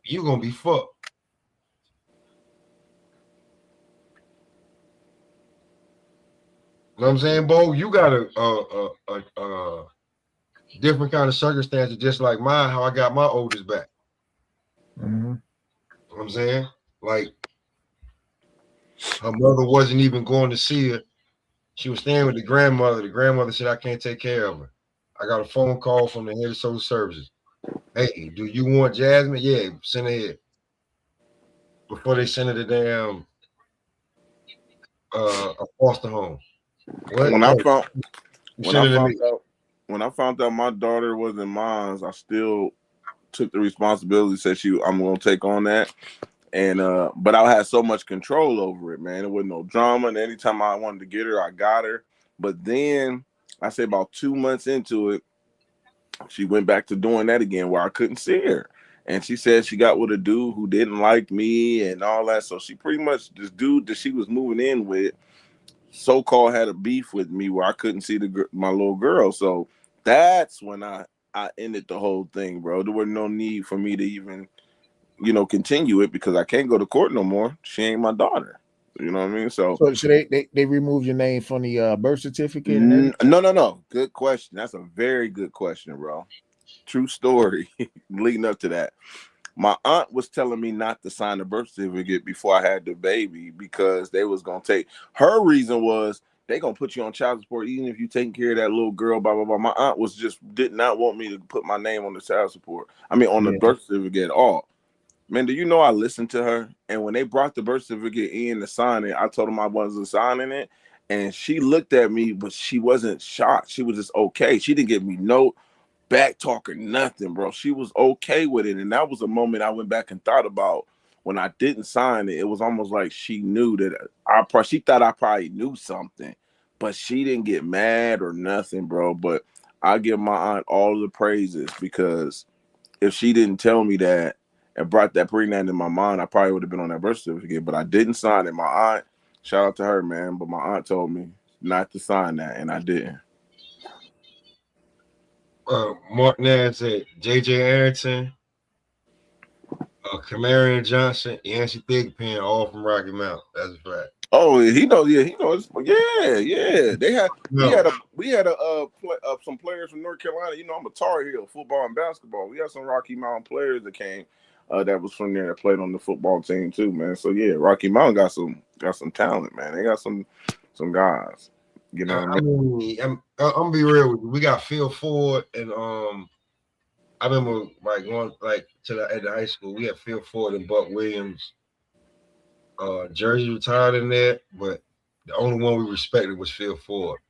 you gonna be fucked. You know what I'm saying, Bo? You got a different kind of circumstances, just like mine, how I got my oldest back. You know what I'm saying? Her mother wasn't even going to see her. She was staying with the grandmother. The grandmother said, I can't take care of her. I got a phone call from the head of social services. Hey, do you want Jasmine? Yeah, send her here. Before they send her to damn a foster home. When I found out my daughter wasn't mine, I still took the responsibility. Said I'm gonna take on that, and but I had so much control over it, man. There was no drama, and anytime I wanted to get her, I got her. But then I say about 2 months into it, she went back to doing that again where I couldn't see her. And she said she got with a dude who didn't like me and all that. So she pretty much, this dude that she was moving in with, so-called had a beef with me where I couldn't see my little girl. So that's when I ended the whole thing, bro. There was no need for me to even, continue it because I can't go to court no more. She ain't my daughter. You know what I mean? So they removed your name from the birth certificate and everything? No. Good question. That's a very good question, bro. True story leading up to that. My aunt was telling me not to sign the birth certificate before I had the baby because they was going to take, her reason was they going to put you on child support even if you taking care of that little girl, blah, blah, blah. My aunt did not want me to put my name on the child support. I mean, on the birth certificate at all. Man, do you know I listened to her? And when they brought the birth certificate in to sign it, I told them I wasn't signing it. And she looked at me, but she wasn't shocked. She was just okay. She didn't give me no back talk or nothing, bro. She was okay with it. And that was a moment I went back and thought about when I didn't sign it. It was almost like she knew that she thought I probably knew something, but she didn't get mad or nothing, bro. But I give my aunt all the praises because if she didn't tell me that and brought that pregnant in my mind, I probably would have been on that birth certificate, but I didn't sign it. My aunt, shout out to her, man, but my aunt told me not to sign that, and I didn't. Mark Nash said J.J. Arrington, Camarion Johnson, Yancey Thigpen, all from Rocky Mount. That's a fact. Oh, he knows. Yeah, he knows. Yeah. We had some players from North Carolina. I'm a Tar Heel, football and basketball. We had some Rocky Mountain players that came that was from there that played on the football team too, man. So yeah, Rocky Mountain got some talent, man. They got some guys. I'm gonna be real with you. We got Phil Ford and I remember going at the high school. We had Phil Ford and Buck Williams. Jersey retired in there, but the only one we respected was Phil Ford.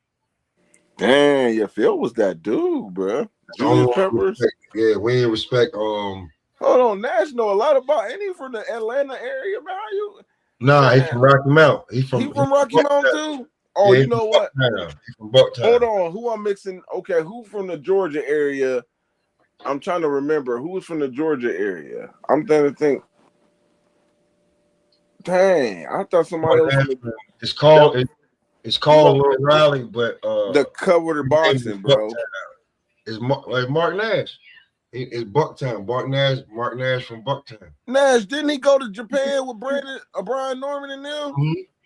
Dang, yeah, Phil was that dude, bro. Julius Peppers. Yeah, we didn't respect. Hold on, Nash know a lot about. Ain't he from the Atlanta area, man? How you? Nah, he's from Rocky Mount. He from Rocky Mount too. Oh, yeah, you know what? He's from Bucktown. Hold on, who I'm mixing? Okay, who from the Georgia area? I'm trying to remember who was from the Georgia area. I'm trying to think. Dang, I thought somebody else. It's called Lloyd Riley, but the covered boxing, bro. It's Mark Nash. It's Bucktown. Mark Nash from Bucktown. Nash, didn't he go to Japan with Brian Norman and them?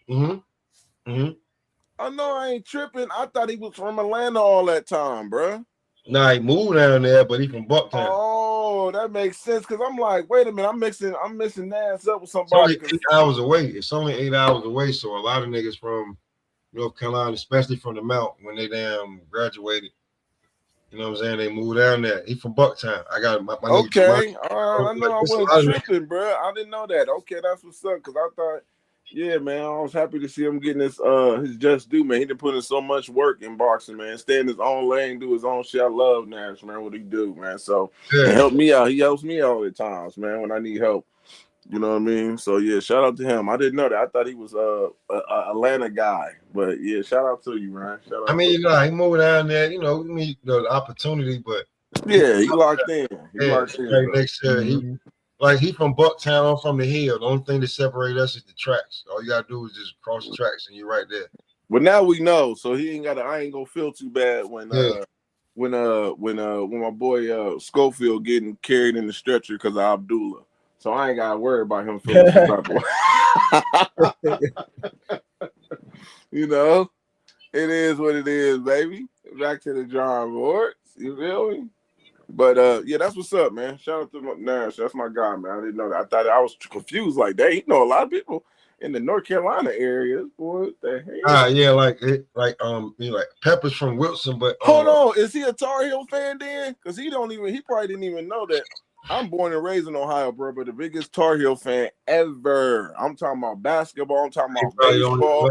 Mm-hmm. I know I ain't tripping. I thought he was from Atlanta all that time, bro. Nah, he moved down there, but he from Bucktown. Oh, that makes sense. Cause I'm like, wait a minute, I'm mixing Nash up with somebody. It's only 8 hours away. It's only 8 hours away. So a lot of niggas from North Carolina, especially from the Mount, when they graduated, you know what I'm saying? They moved down there. He from Bucktown. I got my okay. I know I wasn't tripping, bro. I didn't know that. Okay, that's what's up. Cause I thought, yeah, man, I was happy to see him getting his just due, man. He done put in so much work in boxing, man. Stay in his own lane, do his own shit. I love Nash, man. What he do, man. So he helped me out. He helps me out at times, man, when I need help. You know what I mean? So yeah, shout out to him. I didn't know that. I thought he was a Atlanta guy, but yeah, shout out to you, man. He moved down there. You know, the opportunity, but yeah, he locked in. Next year, he from Bucktown. I'm from the hill. The only thing that separates us is the tracks. All you gotta do is just cross the tracks, and you're right there. But now we know, so he ain't got. I ain't gonna feel too bad when my boy Schofield getting carried in the stretcher because of Abdullah. So I ain't gotta worry about him feeling some type of You know, it is what it is, baby. Back to the drawing board. You feel me? But yeah, that's what's up, man. Shout out to Nash. That's my guy, man. I didn't know that. I thought I was confused. Like, they a lot of people in the North Carolina area. Boy, what the hell? Yeah, like Pepper's from Wilson, but hold on, is he a Tar Heel fan then? Because he probably didn't even know that. I'm born and raised in Ohio, bro, but the biggest Tar Heel fan ever. I'm talking about basketball. I'm talking about baseball.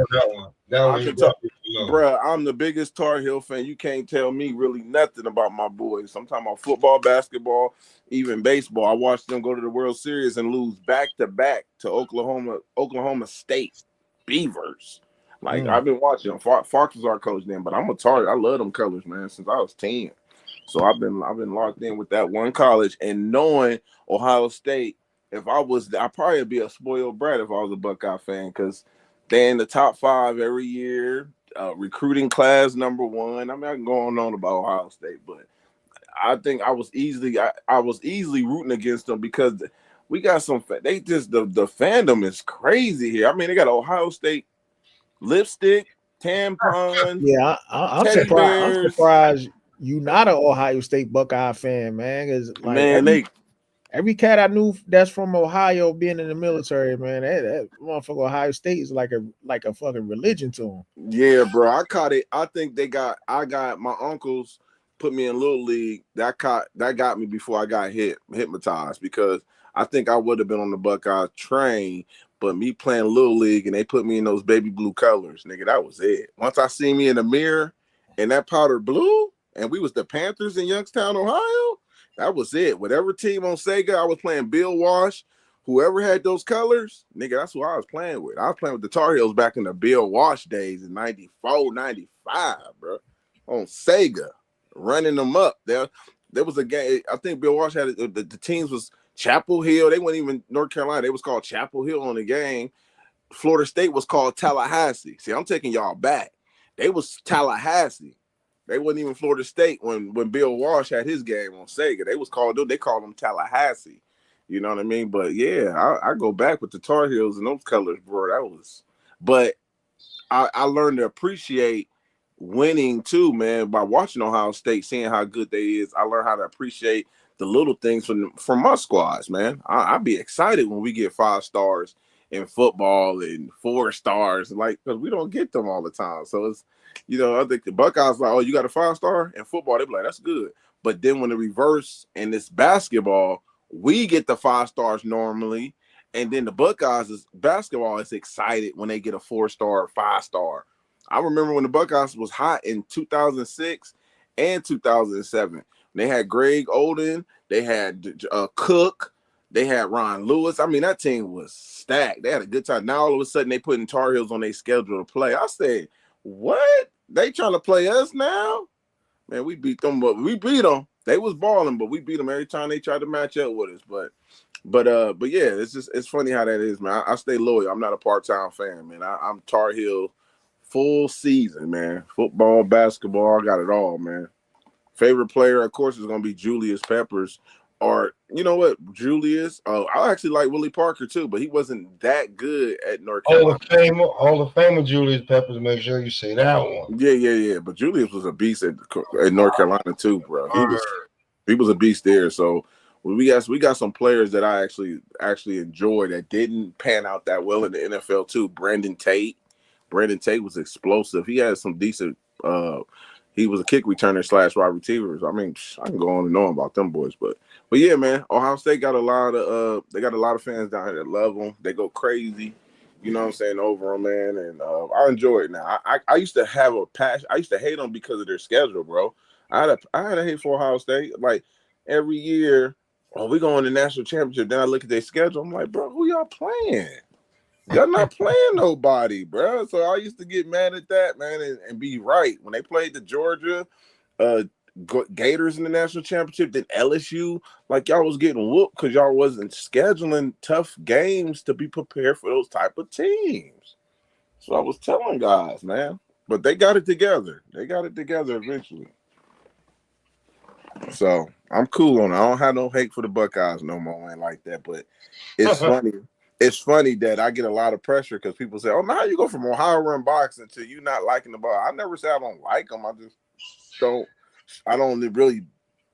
Bro, I'm the biggest Tar Heel fan. You can't tell me really nothing about my boys. I'm talking about football, basketball, even baseball. I watched them go to the World Series and lose back-to-back to Oklahoma State Beavers. Like, I've been watching them. Fox was our coach then, but I'm a Tar. I love them colors, man, since I was 10. So I've been locked in with that one college, and knowing Ohio State. If I was, I'd probably be a spoiled brat if I was a Buckeye fan, because they're in the top 5 every year. Recruiting class #1. I mean, I can go on about Ohio State, but I think I was easily rooting against them because we got some. They just the fandom is crazy here. I mean, they got Ohio State lipstick, tampons, Yeah, I'm teddy surprised. I'm bears. surprised you not an Ohio State Buckeye fan, man. Because like Man, every cat I knew that's from Ohio being in the military, man, that motherfucker Ohio State is like a fucking religion to them. Yeah, bro, I caught it. I think I got my uncles put me in Little League. That got me before I got hypnotized, because I think I would have been on the Buckeye train, but me playing Little League and they put me in those baby blue colors, nigga, that was it. Once I see me in the mirror and that powder blue, and we was the Panthers in Youngstown, Ohio, that was it. Whatever team on Sega, I was playing Bill Walsh. Whoever had those colors, nigga, that's who I was playing with. I was playing with the Tar Heels back in the Bill Walsh days in 94, 95, bro, on Sega, running them up. There was a game, I think Bill Walsh had the teams was Chapel Hill. They weren't even North Carolina. They was called Chapel Hill on the game. Florida State was called Tallahassee. See, I'm taking y'all back. They was Tallahassee. They wasn't even Florida State when Bill Walsh had his game on Sega. They called them Tallahassee. You know what I mean? But yeah, I go back with the Tar Heels and those colors, bro. But I learned to appreciate winning too, man, by watching Ohio State, seeing how good they is. I learned how to appreciate the little things from my squads, man. I'd be excited when we get 5 stars in football and 4 stars, like, because we don't get them all the time. So it's, I think the Buckeyes like, oh, you got a 5-star in football. They be like, that's good. But then when the reverse and it's basketball, we get the 5 stars normally, and then the Buckeyes basketball is excited when they get a 4-star or 5-star. I remember when the Buckeyes was hot in 2006 and 2007. They had Greg Oden, they had Cook, they had Ron Lewis. I mean, that team was stacked. They had a good time. Now all of a sudden they putting Tar Heels on their schedule to play. I said, what? They trying to play us now? Man, we beat them, but we beat them. They was balling, but we beat them every time they tried to match up with us. But yeah, it's funny how that is, man. I stay loyal. I'm not a part-time fan, man. I'm Tar Heel full season, man. Football, basketball, I got it all, man. Favorite player, of course, is gonna be Julius Peppers. Or you know what, Julius? Oh, I actually like Willie Parker too, but he wasn't that good at North Carolina. Hall of Famer Julius Peppers. Make sure you say that one. Yeah. But Julius was a beast at North Carolina too, bro. He was a beast there. So we got some players that I actually enjoy that didn't pan out that well in the NFL too. Brandon Tate was explosive. He had some decent. He was a kick returner / wide receivers. I mean, I can go on and on about them boys, but yeah, man. Ohio State got a lot of fans down here that love them. They go crazy, you know what I'm saying, over them, man. And I enjoy it now. I used to have a passion. I used to hate them because of their schedule, bro. I had a hate for Ohio State. Like every year, we go on the national championship. Then I look at their schedule. I'm like, bro, who y'all playing? Y'all not playing nobody, bro. So I used to get mad at that, man, and be right. When they played the Georgia Gators in the national championship, then LSU, like y'all was getting whooped because y'all wasn't scheduling tough games to be prepared for those type of teams. So I was telling guys, man. But they got it together. They got it together eventually. So I'm cool on it. I don't have no hate for the Buckeyes no more, man, like that. But it's funny. It's funny that I get a lot of pressure because people say, "Oh, man, how you go from Ohio run boxing to you not liking the ball?" I never say I don't like them. I just don't. I don't really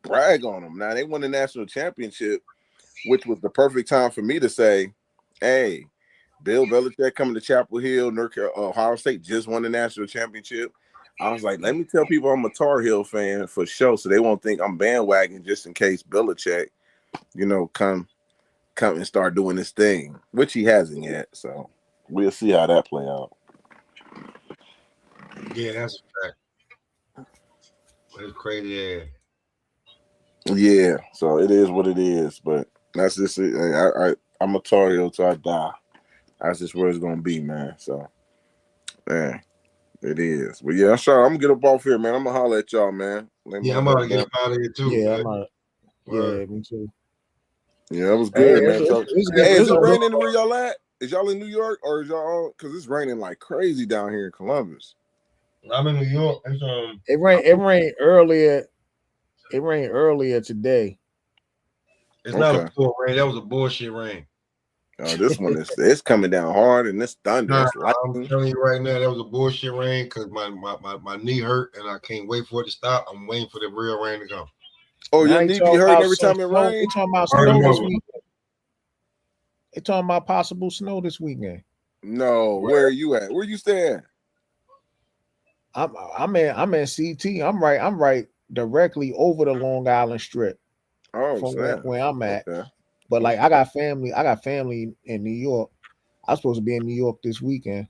brag on them. Now they won the national championship, which was the perfect time for me to say, "Hey, Bill Belichick coming to Chapel Hill, Ohio State just won the national championship." I was like, let me tell people I'm a Tar Heel fan for sure, so they won't think I'm bandwagon just in case Belichick, come and start doing this thing, which he hasn't yet. So we'll see how that play out. Yeah, that's a fact. It's crazy. Yeah, so it is what it is, but that's just it. I'm a Tar Heel till I die. That's just where it's gonna be, man. So, man, it is. But yeah, I'm gonna get up off here, man. I'm gonna holler at y'all, man. Yeah, I'm about to get up out of here too. Yeah, man. I'm out. Word. Yeah, me too. Yeah, it was Hey, good, man. it's So, good. hey, is It's it good. raining where y'all at? Is y'all in New York or is y'all? Because it's raining like crazy down here in Columbus. I'm in New York. It's It rained earlier. It rained earlier today. It's not a full rain. That was a bullshit rain. Oh, this one is it's coming down hard and it's thunder. Nah, It's I'm lightning. telling you right now, that was a bullshit rain because my knee hurt and I can't wait for it to stop. I'm waiting for the real rain to come. Oh, Now your they knee be talking hurting about every some time it snow. rains? They talking about Word snow this mother. weekend. They talking about possible snow this weekend. No, where are you at? Where you staying? I'm in CT. I'm right directly over the Long Island Strip Oh, from snap. where I'm at. Okay. But like I got family in New York. I'm supposed to be in New York this weekend.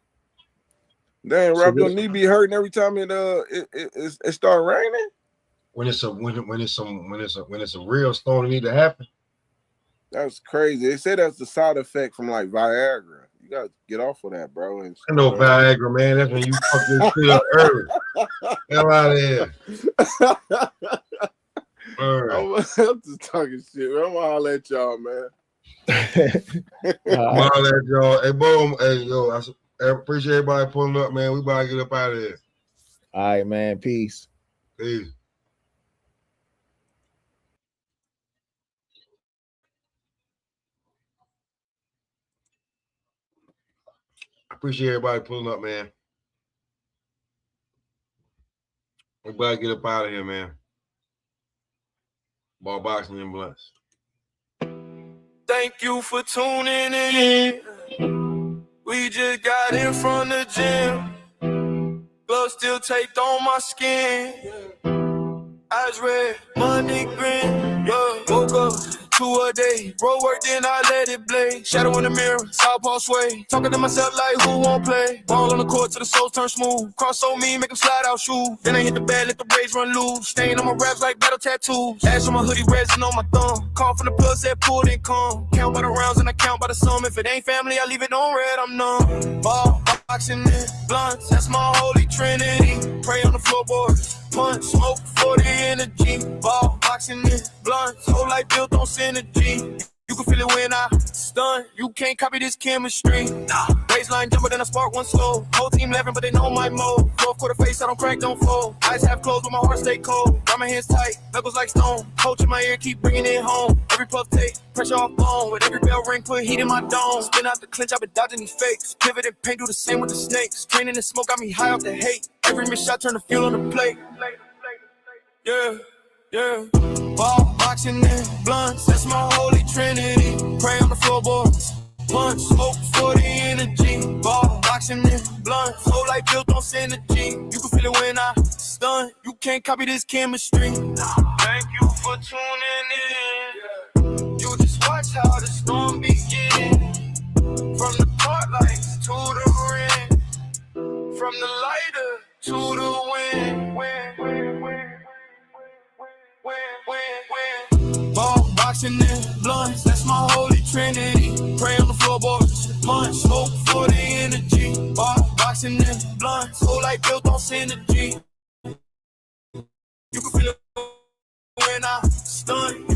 Damn, So Rob, your this- knee be hurting every time it start raining? When it's a real storm that need to happen. That's crazy. They say that's the side effect from like Viagra. You gotta get off of that, bro. And I know Viagra, man. That's when you fuck your shit up early. Hell out of here. I'm just talking shit. I'm gonna holler at y'all, man. I'm all at y'all. Hey, boom. Hey, yo, I appreciate everybody pulling up, man. We about to get up out of here. All right, man. Peace. Peace. I appreciate everybody pulling up, man. We about to get up out of here, man. Ball boxing and blunts. Thank you for tuning in. We just got in from the gym. Gloves still taped on my skin. Eyes red, money grin. Yeah, woke up to a day. Road work, then I let it blaze. Shadow in the mirror, southpaw sway. Talking to myself like who won't play. Ball on the court till the soul turn smooth. Cross on me, make them slide out shoes. Then I hit the bed, let the rage run loose. Stain on my raps like battle tattoos. Ash on my hoodie, resin on my thumb. Call from the plug, said pull, then come. Count by the rounds and I count by the sum. If it ain't family, I leave it on red, I'm numb. Ball, boxing in blunts, that's my holy trinity. Pray on the floorboards. Punch, smoke for the energy. Ball, boxing in blunts. Whole life built on synergy. You can feel it when I stun. You can't copy this chemistry. Baseline jumper, then I spark one slow. Whole team laughing, but they know my mode. Fourth quarter face, I don't crack, don't fold. Eyes half closed, but my heart stay cold. Got my hands tight, knuckles like stone. Coach in my ear, keep bringing it home. Every puff take, pressure off bone. With every bell ring, put heat in my dome. Spin out the clinch, I've been dodging these fakes. Pivot and paint, do the same with the snakes. Training and smoke got me high off the hate. Every missed shot, turn the fuel on the plate. Yeah, yeah. Ball, boxing, and blunts. That's my holy trinity. Pray on the floorboards. Punch, smoke for the energy. Ball, boxing, and blunts. Whole life built on synergy. You can feel it when I stun. You can't copy this chemistry. Thank you for tuning in. You just watch how the storm begins. From the part lights to the ring. From the lighter to the wind. Ball, boxing, and blunts, that's my holy trinity. Pray on the floorboards, punch, smoke for the energy. Ball, boxing, and blunts, whole life built on synergy. You can feel it when I stun.